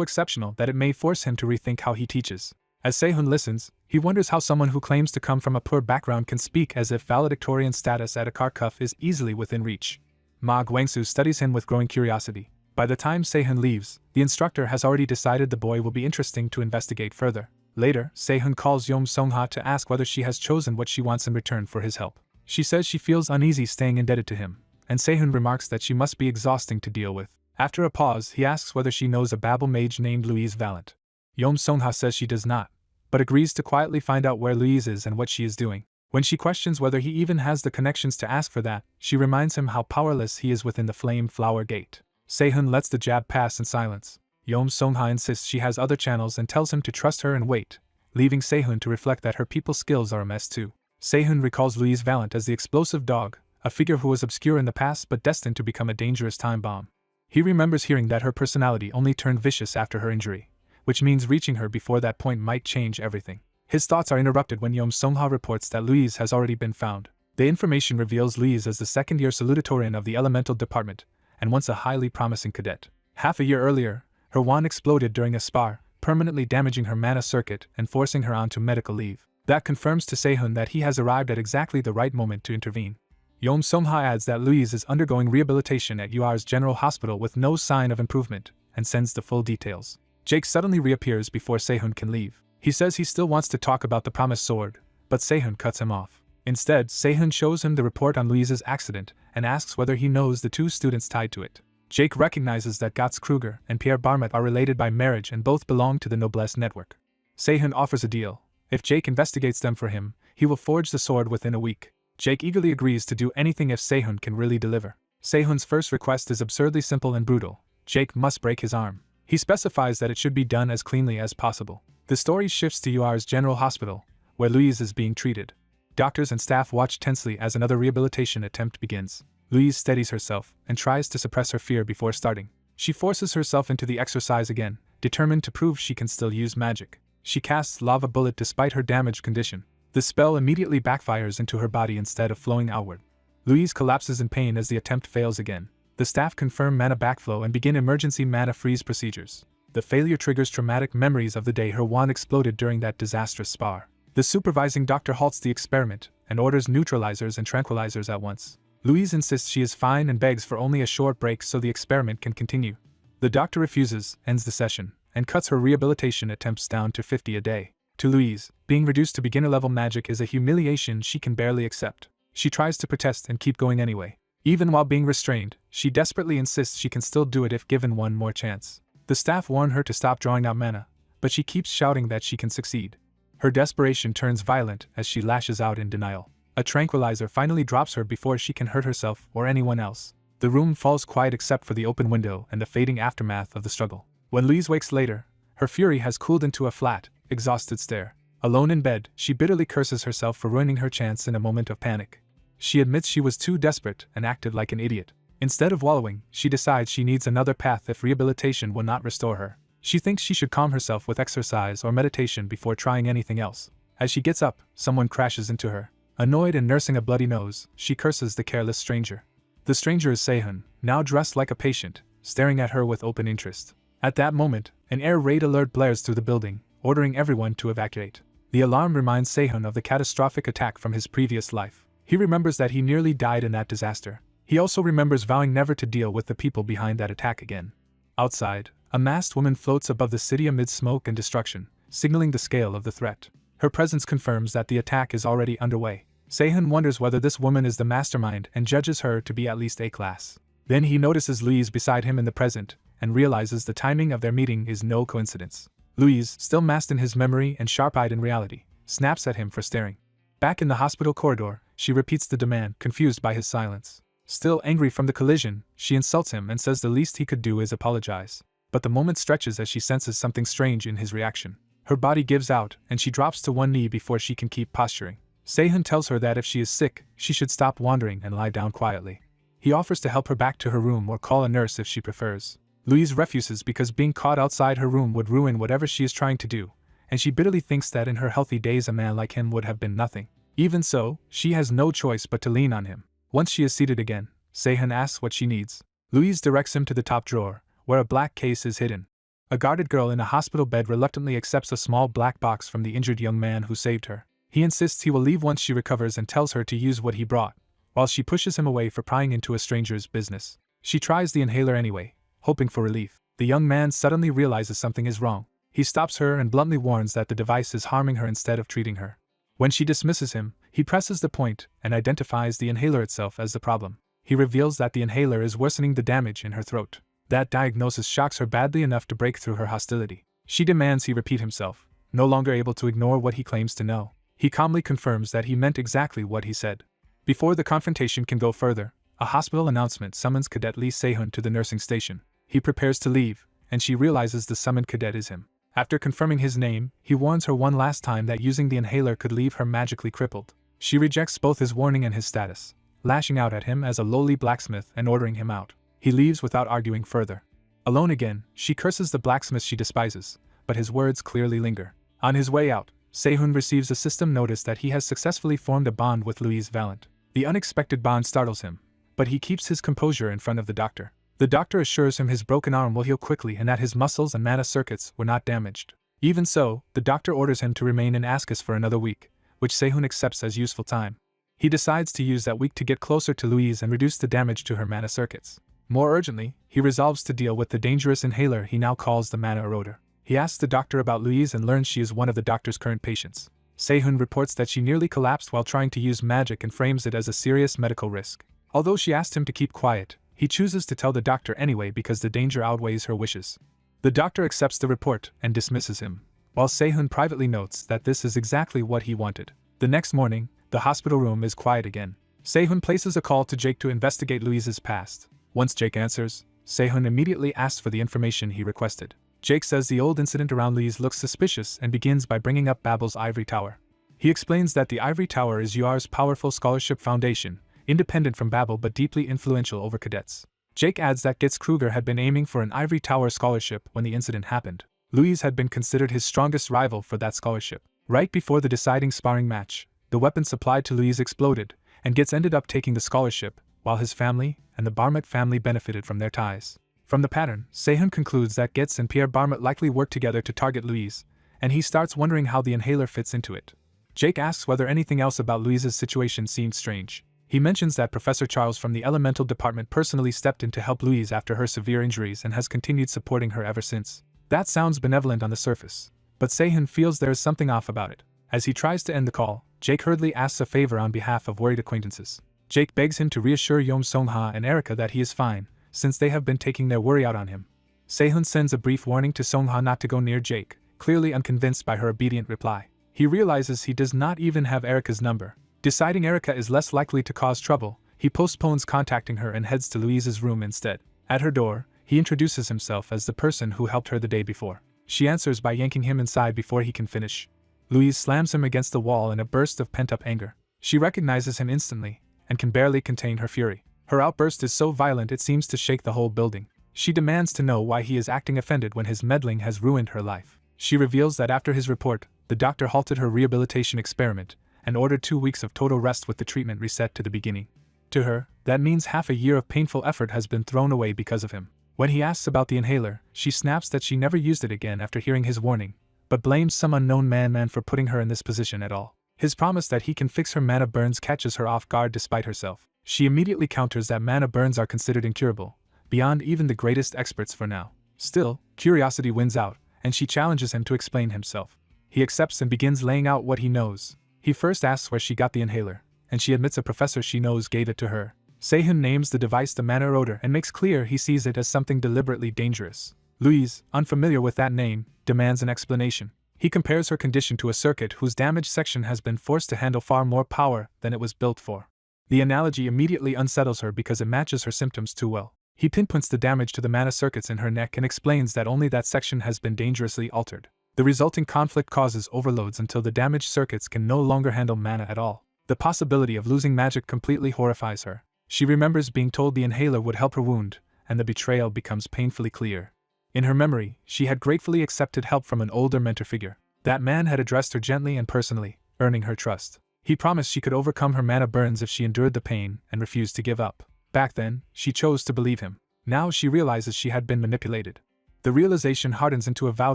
exceptional that it may force him to rethink how he teaches. As Sehun listens, he wonders how someone who claims to come from a poor background can speak as if valedictorian status at a Kharkov is easily within reach. Ma Guangsu studies him with growing curiosity. By the time Sehun leaves, the instructor has already decided the boy will be interesting to investigate further. Later, Sehun calls Yom Songha to ask whether she has chosen what she wants in return for his help. She says she feels uneasy staying indebted to him, and Sehun remarks that she must be exhausting to deal with. After a pause, he asks whether she knows a Babel mage named Louise Valent. Yom Songha says she does not, but agrees to quietly find out where Louise is and what she is doing. When she questions whether he even has the connections to ask for that, she reminds him how powerless he is within the Flame Flower Gate. Sehun lets the jab pass in silence. Yom Songha insists she has other channels and tells him to trust her and wait, leaving Sehun to reflect that her people's skills are a mess too. Sehun recalls Louise Valent as the explosive dog, a figure who was obscure in the past but destined to become a dangerous time bomb. He remembers hearing that her personality only turned vicious after her injury, which means reaching her before that point might change everything. His thoughts are interrupted when Yom Songha reports that Louise has already been found. The information reveals Louise as the second-year salutatorian of the Elemental Department, and once a highly promising cadet. Half a year earlier, her wand exploded during a spar, permanently damaging her mana circuit and forcing her onto medical leave. That confirms to Sehun that he has arrived at exactly the right moment to intervene. Yom Songha adds that Louise is undergoing rehabilitation at UR's General Hospital with no sign of improvement, and sends the full details. Jake suddenly reappears before Sehun can leave. He says he still wants to talk about the promised sword, but Sehun cuts him off. Instead, Sehun shows him the report on Louise's accident and asks whether he knows the two students tied to it. Jake recognizes that Götz Kruger and Pierre Barmet are related by marriage and both belong to the Noblesse network. Sehun offers a deal. If Jake investigates them for him, he will forge the sword within a week. Jake eagerly agrees to do anything if Sehun can really deliver. Sehun's first request is absurdly simple and brutal. Jake must break his arm. He specifies that it should be done as cleanly as possible. The story shifts to UR's General Hospital, where Louise is being treated. Doctors and staff watch tensely as another rehabilitation attempt begins. Louise steadies herself and tries to suppress her fear before starting. She forces herself into the exercise again, determined to prove she can still use magic. She casts Lava Bullet despite her damaged condition. The spell immediately backfires into her body instead of flowing outward. Louise collapses in pain as the attempt fails again. The staff confirm mana backflow and begin emergency mana freeze procedures. The failure triggers traumatic memories of the day her wand exploded during that disastrous spar. The supervising doctor halts the experiment and orders neutralizers and tranquilizers at once. Louise insists she is fine and begs for only a short break so the experiment can continue. The doctor refuses, ends the session, and cuts her rehabilitation attempts down to 50 a day. To Louise, being reduced to beginner-level magic is a humiliation she can barely accept. She tries to protest and keep going anyway. Even while being restrained, she desperately insists she can still do it if given one more chance. The staff warn her to stop drawing out mana, but she keeps shouting that she can succeed. Her desperation turns violent as she lashes out in denial. A tranquilizer finally drops her before she can hurt herself or anyone else. The room falls quiet except for the open window and the fading aftermath of the struggle. When Louise wakes later, her fury has cooled into a flat, exhausted stare. Alone in bed, she bitterly curses herself for ruining her chance in a moment of panic. She admits she was too desperate and acted like an idiot. Instead of wallowing, she decides she needs another path if rehabilitation will not restore her. She thinks she should calm herself with exercise or meditation before trying anything else. As she gets up, someone crashes into her. Annoyed and nursing a bloody nose, she curses the careless stranger. The stranger is Sehun, now dressed like a patient, staring at her with open interest. At that moment, an air raid alert blares through the building, ordering everyone to evacuate. The alarm reminds Sehun of the catastrophic attack from his previous life. He remembers that he nearly died in that disaster. He also remembers vowing never to deal with the people behind that attack again. Outside, a masked woman floats above the city amid smoke and destruction, signaling the scale of the threat. Her presence confirms that the attack is already underway. Sehun wonders whether this woman is the mastermind and judges her to be at least A-class. Then he notices Louise beside him in the present, and realizes the timing of their meeting is no coincidence. Louise, still masked in his memory and sharp-eyed in reality, snaps at him for staring. Back in the hospital corridor, she repeats the demand, confused by his silence. Still angry from the collision, she insults him and says the least he could do is apologize. But the moment stretches as she senses something strange in his reaction. Her body gives out, and she drops to one knee before she can keep posturing. Sehun tells her that if she is sick, she should stop wandering and lie down quietly. He offers to help her back to her room or call a nurse if she prefers. Louise refuses because being caught outside her room would ruin whatever she is trying to do, and she bitterly thinks that in her healthy days a man like him would have been nothing. Even so, she has no choice but to lean on him. Once she is seated again, Sehun asks what she needs. Louise directs him to the top drawer, where a black case is hidden. A guarded girl in a hospital bed reluctantly accepts a small black box from the injured young man who saved her. He insists he will leave once she recovers and tells her to use what he brought, while she pushes him away for prying into a stranger's business. She tries the inhaler anyway, hoping for relief. The young man suddenly realizes something is wrong. He stops her and bluntly warns that the device is harming her instead of treating her. When she dismisses him, he presses the point and identifies the inhaler itself as the problem. He reveals that the inhaler is worsening the damage in her throat. That diagnosis shocks her badly enough to break through her hostility. She demands he repeat himself, no longer able to ignore what he claims to know. He calmly confirms that he meant exactly what he said. Before the confrontation can go further, a hospital announcement summons Cadet Lee Sehun to the nursing station. He prepares to leave, and she realizes the summoned cadet is him. After confirming his name, he warns her one last time that using the inhaler could leave her magically crippled. She rejects both his warning and his status, lashing out at him as a lowly blacksmith and ordering him out. He leaves without arguing further. Alone again, she curses the blacksmith she despises, but his words clearly linger. On his way out, Sehun receives a system notice that he has successfully formed a bond with Louise Valent. The unexpected bond startles him, but he keeps his composure in front of the doctor. The doctor assures him his broken arm will heal quickly and that his muscles and mana circuits were not damaged. Even so, the doctor orders him to remain in Ascus for another week, which Sehun accepts as useful time. He decides to use that week to get closer to Louise and reduce the damage to her mana circuits. More urgently, he resolves to deal with the dangerous inhaler he now calls the mana eroder. He asks the doctor about Louise and learns she is one of the doctor's current patients. Sehun reports that she nearly collapsed while trying to use magic and frames it as a serious medical risk. Although she asked him to keep quiet, he chooses to tell the doctor anyway because the danger outweighs her wishes. The doctor accepts the report and dismisses him, while Sehun privately notes that this is exactly what he wanted. The next morning, the hospital room is quiet again. Sehun places a call to Jake to investigate Louise's past. Once Jake answers, Sehun immediately asks for the information he requested. Jake says the old incident around Louise looks suspicious and begins by bringing up Babel's Ivory Tower. He explains that the Ivory Tower is UR's powerful scholarship foundation, independent from Babel but deeply influential over cadets. Jake adds that Gitz Kruger had been aiming for an Ivory Tower scholarship when the incident happened. Louise had been considered his strongest rival for that scholarship. Right before the deciding sparring match, the weapon supplied to Louise exploded, and Gitz ended up taking the scholarship, while his family and the Barmet family benefited from their ties. From the pattern, Sehun concludes that Gitz and Pierre Barmet likely worked together to target Louise, and he starts wondering how the inhaler fits into it. Jake asks whether anything else about Louise's situation seemed strange. He mentions that Professor Charles from the Elemental Department personally stepped in to help Louise after her severe injuries and has continued supporting her ever since. That sounds benevolent on the surface, but Sehun feels there is something off about it. As he tries to end the call, Jake hurriedly asks a favor on behalf of worried acquaintances. Jake begs him to reassure Yom Songha and Erica that he is fine, since they have been taking their worry out on him. Sehun sends a brief warning to Songha not to go near Jake, clearly unconvinced by her obedient reply. He realizes he does not even have Erica's number. Deciding Erica is less likely to cause trouble, he postpones contacting her and heads to Louise's room instead. At her door, he introduces himself as the person who helped her the day before. She answers by yanking him inside before he can finish. Louise slams him against the wall in a burst of pent-up anger. She recognizes him instantly, and can barely contain her fury. Her outburst is so violent it seems to shake the whole building. She demands to know why he is acting offended when his meddling has ruined her life. She reveals that after his report, the doctor halted her rehabilitation experiment, and ordered 2 weeks of total rest with the treatment reset to the beginning. To her, that means half a year of painful effort has been thrown away because of him. When he asks about the inhaler, she snaps that she never used it again after hearing his warning, but blames some unknown man for putting her in this position at all. His promise that he can fix her mana burns catches her off guard despite herself. She immediately counters that mana burns are considered incurable, beyond even the greatest experts for now. Still, curiosity wins out, and she challenges him to explain himself. He accepts and begins laying out what he knows. He first asks where she got the inhaler, and she admits a professor she knows gave it to her. Sehun names the device the mana eroder and makes clear he sees it as something deliberately dangerous. Louise, unfamiliar with that name, demands an explanation. He compares her condition to a circuit whose damaged section has been forced to handle far more power than it was built for. The analogy immediately unsettles her because it matches her symptoms too well. He pinpoints the damage to the mana circuits in her neck and explains that only that section has been dangerously altered. The resulting conflict causes overloads until the damaged circuits can no longer handle mana at all. The possibility of losing magic completely horrifies her. She remembers being told the inhaler would help her wound, and the betrayal becomes painfully clear. In her memory, she had gratefully accepted help from an older mentor figure. That man had addressed her gently and personally, earning her trust. He promised she could overcome her mana burns if she endured the pain and refused to give up. Back then, she chose to believe him. Now she realizes she had been manipulated. The realization hardens into a vow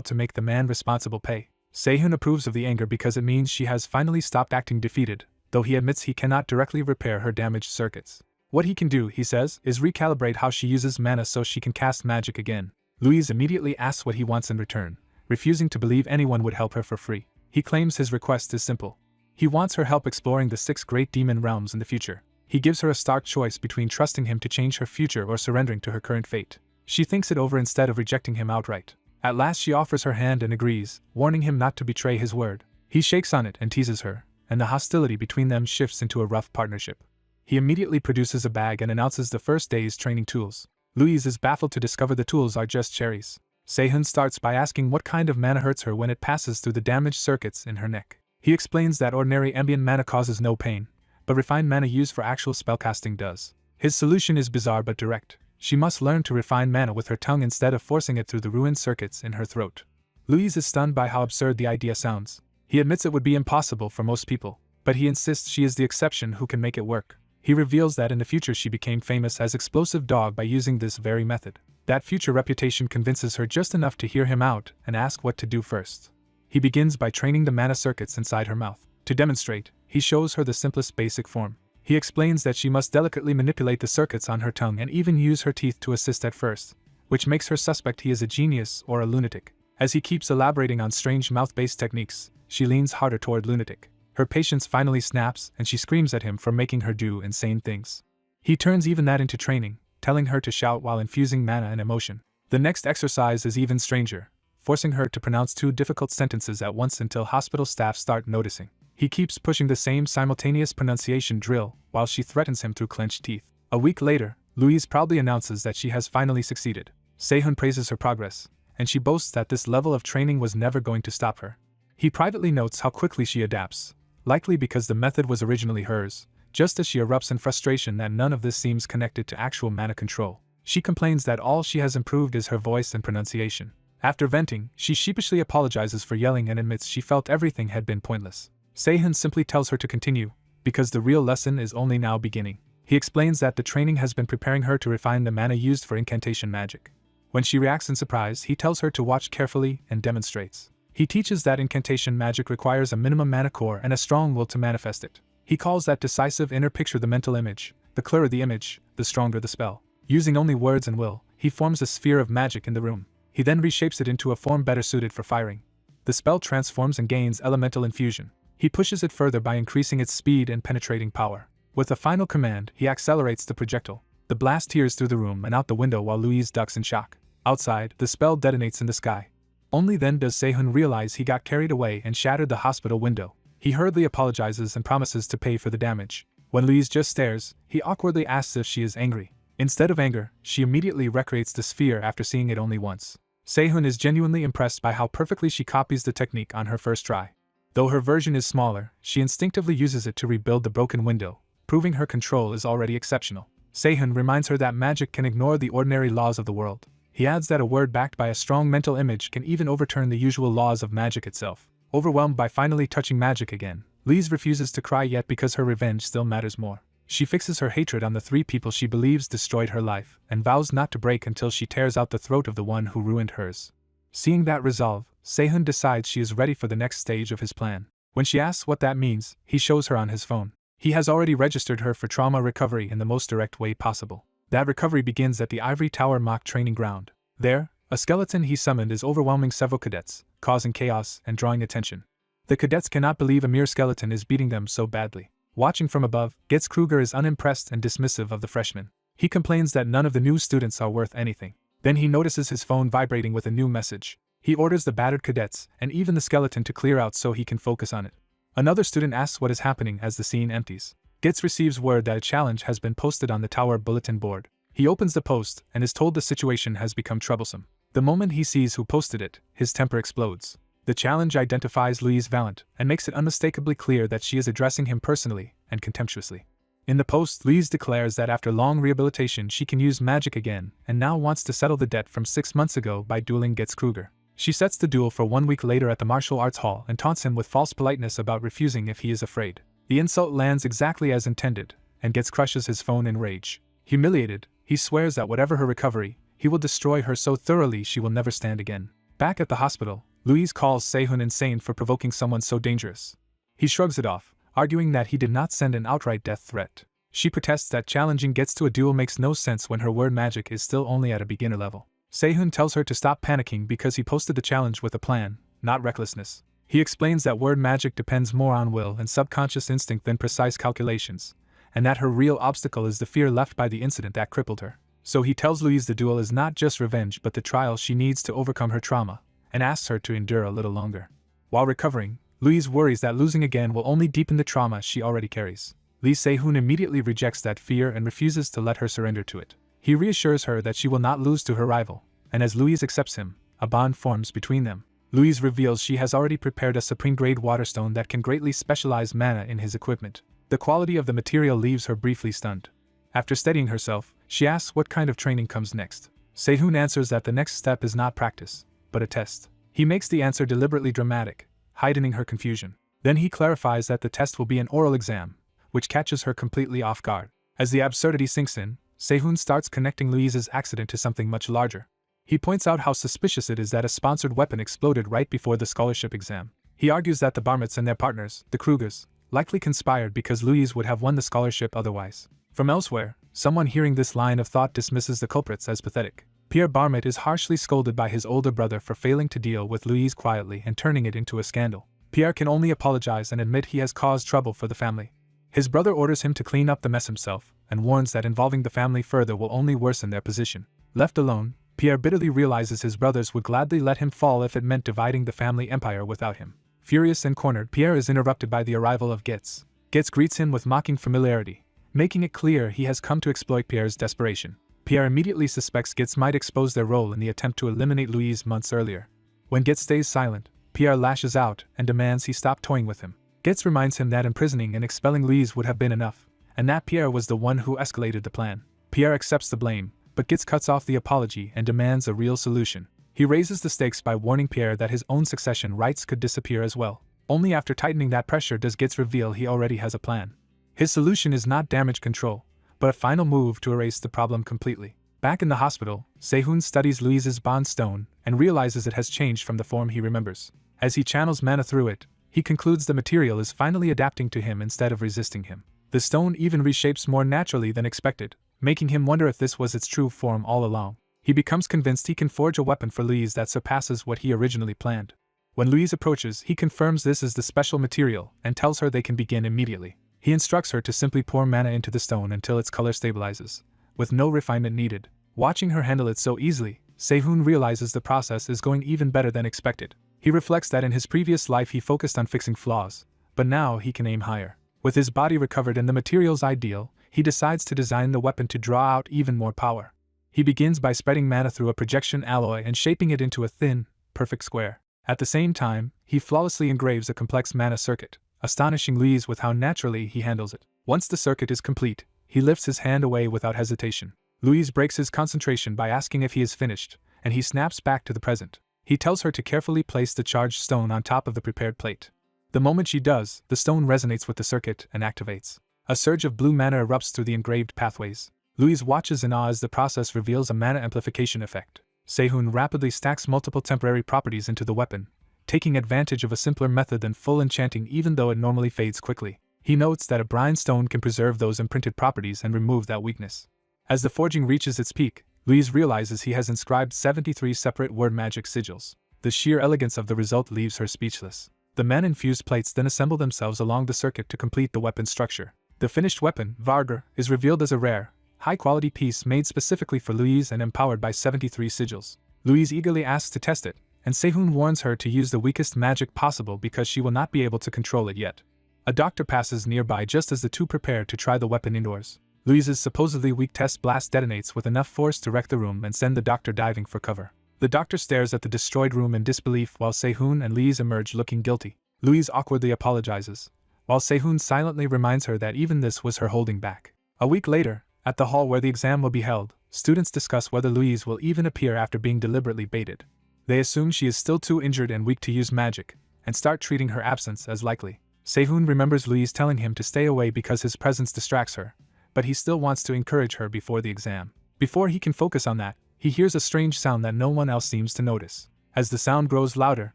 to make the man responsible pay. Sehun approves of the anger because it means she has finally stopped acting defeated, though he admits he cannot directly repair her damaged circuits. What he can do, he says, is recalibrate how she uses mana so she can cast magic again. Louise immediately asks what he wants in return, refusing to believe anyone would help her for free. He claims his request is simple. He wants her help exploring the 6 great demon realms in the future. He gives her a stark choice between trusting him to change her future or surrendering to her current fate. She thinks it over instead of rejecting him outright. At last she offers her hand and agrees, warning him not to betray his word. He shakes on it and teases her, and the hostility between them shifts into a rough partnership. He immediately produces a bag and announces the first day's training tools. Louise is baffled to discover the tools are just cherries. Sehun starts by asking what kind of mana hurts her when it passes through the damaged circuits in her neck. He explains that ordinary ambient mana causes no pain, but refined mana used for actual spellcasting does. His solution is bizarre but direct. She must learn to refine mana with her tongue instead of forcing it through the ruined circuits in her throat. Louise is stunned by how absurd the idea sounds. He admits it would be impossible for most people, but he insists she is the exception who can make it work. He reveals that in the future she became famous as Explosive Dog by using this very method. That future reputation convinces her just enough to hear him out and ask what to do first. He begins by training the mana circuits inside her mouth. To demonstrate, he shows her the simplest basic form. He explains that she must delicately manipulate the circuits on her tongue and even use her teeth to assist at first, which makes her suspect he is a genius or a lunatic. As he keeps elaborating on strange mouth-based techniques, she leans harder toward lunatic. Her patience finally snaps and she screams at him for making her do insane things. He turns even that into training, telling her to shout while infusing mana and emotion. The next exercise is even stranger, forcing her to pronounce 2 difficult sentences at once until hospital staff start noticing. He keeps pushing the same simultaneous pronunciation drill while she threatens him through clenched teeth. A week later, Louise proudly announces that she has finally succeeded. Sehun praises her progress, and she boasts that this level of training was never going to stop her. He privately notes how quickly she adapts, likely because the method was originally hers, just as she erupts in frustration that none of this seems connected to actual mana control. She complains that all she has improved is her voice and pronunciation. After venting, she sheepishly apologizes for yelling and admits she felt everything had been pointless. Sehun simply tells her to continue, because the real lesson is only now beginning. He explains that the training has been preparing her to refine the mana used for incantation magic. When she reacts in surprise, he tells her to watch carefully and demonstrates. He teaches that incantation magic requires a minimum mana core and a strong will to manifest it. He calls that decisive inner picture the mental image. The clearer the image, the stronger the spell. Using only words and will, he forms a sphere of magic in the room. He then reshapes it into a form better suited for firing. The spell transforms and gains elemental infusion. He pushes it further by increasing its speed and penetrating power. With a final command, he accelerates the projectile. The blast tears through the room and out the window while Louise ducks in shock. Outside, the spell detonates in the sky. Only then does Sehun realize he got carried away and shattered the hospital window. He hurriedly apologizes and promises to pay for the damage. When Louise just stares, he awkwardly asks if she is angry. Instead of anger, she immediately recreates the sphere after seeing it only once. Sehun is genuinely impressed by how perfectly she copies the technique on her first try. Though her version is smaller, she instinctively uses it to rebuild the broken window, proving her control is already exceptional. Sehun reminds her that magic can ignore the ordinary laws of the world. He adds that a word backed by a strong mental image can even overturn the usual laws of magic itself. Overwhelmed by finally touching magic again, Louise refuses to cry yet because her revenge still matters more. She fixes her hatred on the 3 people she believes destroyed her life, and vows not to break until she tears out the throat of the one who ruined hers. Seeing that resolve, Sehun decides she is ready for the next stage of his plan. When she asks what that means, he shows her on his phone. He has already registered her for trauma recovery in the most direct way possible. That recovery begins at the Ivory Tower mock training ground. There, a skeleton he summoned is overwhelming several cadets, causing chaos and drawing attention. The cadets cannot believe a mere skeleton is beating them so badly. Watching from above, Getz Kruger is unimpressed and dismissive of the freshmen. He complains that none of the new students are worth anything. Then he notices his phone vibrating with a new message. He orders the battered cadets and even the skeleton to clear out so he can focus on it. Another student asks what is happening as the scene empties. Gets receives word that a challenge has been posted on the tower bulletin board. He opens the post and is told the situation has become troublesome. The moment he sees who posted it, his temper explodes. The challenge identifies Louise Valent and makes it unmistakably clear that she is addressing him personally and contemptuously. In the post, Louise declares that after long rehabilitation she can use magic again and now wants to settle the debt from 6 months ago by dueling Getz Kruger. She sets the duel for 1 week later at the martial arts hall and taunts him with false politeness about refusing if he is afraid. The insult lands exactly as intended, and Getz crushes his phone in rage. Humiliated, he swears that whatever her recovery, he will destroy her so thoroughly she will never stand again. Back at the hospital, Louise calls Sehun insane for provoking someone so dangerous. He shrugs it off, arguing that he did not send an outright death threat. She protests that challenging Getz to a duel makes no sense when her word magic is still only at a beginner level. Sehun tells her to stop panicking because he posted the challenge with a plan, not recklessness. He explains that word magic depends more on will and subconscious instinct than precise calculations, and that her real obstacle is the fear left by the incident that crippled her. So he tells Louise the duel is not just revenge but the trial she needs to overcome her trauma, and asks her to endure a little longer. While recovering, Louise worries that losing again will only deepen the trauma she already carries. Lee Se-hoon immediately rejects that fear and refuses to let her surrender to it. He reassures her that she will not lose to her rival, and as Louise accepts him, a bond forms between them. Louise reveals she has already prepared a supreme-grade waterstone that can greatly specialize mana in his equipment. The quality of the material leaves her briefly stunned. After steadying herself, she asks what kind of training comes next. Se-hoon answers that the next step is not practice, but a test. He makes the answer deliberately dramatic, heightening her confusion. Then he clarifies that the test will be an oral exam, which catches her completely off guard. As the absurdity sinks in, Se-hoon starts connecting Louise's accident to something much larger. He points out how suspicious it is that a sponsored weapon exploded right before the scholarship exam. He argues that the Barmits and their partners, the Krugers, likely conspired because Louise would have won the scholarship otherwise. From elsewhere, someone hearing this line of thought dismisses the culprits as pathetic. Pierre Barmit is harshly scolded by his older brother for failing to deal with Louise quietly and turning it into a scandal. Pierre can only apologize and admit he has caused trouble for the family. His brother orders him to clean up the mess himself and warns that involving the family further will only worsen their position. Left alone, Pierre bitterly realizes his brothers would gladly let him fall if it meant dividing the family empire without him. Furious and cornered, Pierre is interrupted by the arrival of Getz. Getz greets him with mocking familiarity, making it clear he has come to exploit Pierre's desperation. Pierre immediately suspects Getz might expose their role in the attempt to eliminate Louise months earlier. When Getz stays silent, Pierre lashes out and demands he stop toying with him. Getz reminds him that imprisoning and expelling Louise would have been enough, and that Pierre was the one who escalated the plan. Pierre accepts the blame, but Getz cuts off the apology and demands a real solution. He raises the stakes by warning Pierre that his own succession rights could disappear as well. Only after tightening that pressure does Getz reveal he already has a plan. His solution is not damage control, but a final move to erase the problem completely. Back in the hospital, Se-hoon studies Louise's bond stone and realizes it has changed from the form he remembers. As he channels mana through it, he concludes the material is finally adapting to him instead of resisting him. The stone even reshapes more naturally than expected, making him wonder if this was its true form all along. He becomes convinced he can forge a weapon for Louise that surpasses what he originally planned. When Louise approaches, he confirms this is the special material and tells her they can begin immediately. He instructs her to simply pour mana into the stone until its color stabilizes, with no refinement needed. Watching her handle it so easily, Se-hoon realizes the process is going even better than expected. He reflects that in his previous life he focused on fixing flaws, but now he can aim higher. With his body recovered and the materials ideal, he decides to design the weapon to draw out even more power. He begins by spreading mana through a projection alloy and shaping it into a thin, perfect square. At the same time, he flawlessly engraves a complex mana circuit, astonishing Louise with how naturally he handles it. Once the circuit is complete, he lifts his hand away without hesitation. Louise breaks his concentration by asking if he is finished, and he snaps back to the present. He tells her to carefully place the charged stone on top of the prepared plate. The moment she does, the stone resonates with the circuit and activates. A surge of blue mana erupts through the engraved pathways. Louise watches in awe as the process reveals a mana amplification effect. Se-hoon rapidly stacks multiple temporary properties into the weapon, taking advantage of a simpler method than full enchanting even though it normally fades quickly. He notes that a brine stone can preserve those imprinted properties and remove that weakness. As the forging reaches its peak, Louise realizes he has inscribed 73 separate word magic sigils. The sheer elegance of the result leaves her speechless. The mana-infused plates then assemble themselves along the circuit to complete the weapon's structure. The finished weapon, Vargar, is revealed as a rare, high-quality piece made specifically for Louise and empowered by 73 sigils. Louise eagerly asks to test it, and Sehun warns her to use the weakest magic possible because she will not be able to control it yet. A doctor passes nearby just as the two prepare to try the weapon indoors. Louise's supposedly weak test blast detonates with enough force to wreck the room and send the doctor diving for cover. The doctor stares at the destroyed room in disbelief while Sehun and Louise emerge looking guilty. Louise awkwardly apologizes, while Sehun silently reminds her that even this was her holding back. A week later, at the hall where the exam will be held, students discuss whether Louise will even appear after being deliberately baited. They assume she is still too injured and weak to use magic, and start treating her absence as likely. Sehun remembers Louise telling him to stay away because his presence distracts her, but he still wants to encourage her before the exam. Before he can focus on that, he hears a strange sound that no one else seems to notice. As the sound grows louder,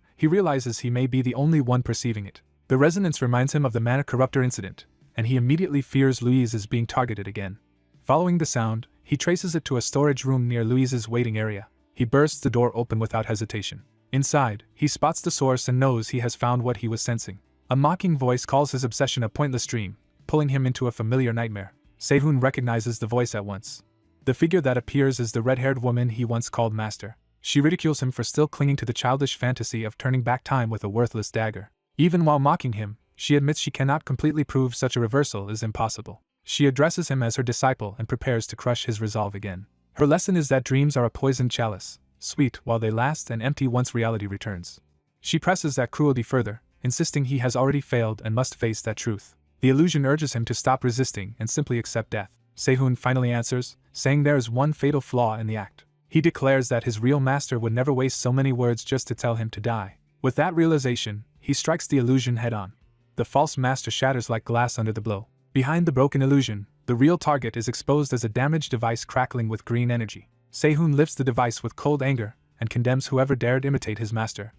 he realizes he may be the only one perceiving it. The resonance reminds him of the Mana Corruptor incident, and he immediately fears Louise is being targeted again. Following the sound, he traces it to a storage room near Louise's waiting area. He bursts the door open without hesitation. Inside, he spots the source and knows he has found what he was sensing. A mocking voice calls his obsession a pointless dream, pulling him into a familiar nightmare. Sehun recognizes the voice at once. The figure that appears is the red-haired woman he once called Master. She ridicules him for still clinging to the childish fantasy of turning back time with a worthless dagger. Even while mocking him, she admits she cannot completely prove such a reversal is impossible. She addresses him as her disciple and prepares to crush his resolve again. Her lesson is that dreams are a poisoned chalice, sweet while they last and empty once reality returns. She presses that cruelty further, insisting he has already failed and must face that truth. The illusion urges him to stop resisting and simply accept death. Sehun finally answers, saying there is one fatal flaw in the act. He declares that his real master would never waste so many words just to tell him to die. With that realization, he strikes the illusion head-on. The false master shatters like glass under the blow. Behind the broken illusion, the real target is exposed as a damaged device crackling with green energy. Sehun lifts the device with cold anger and condemns whoever dared imitate his master.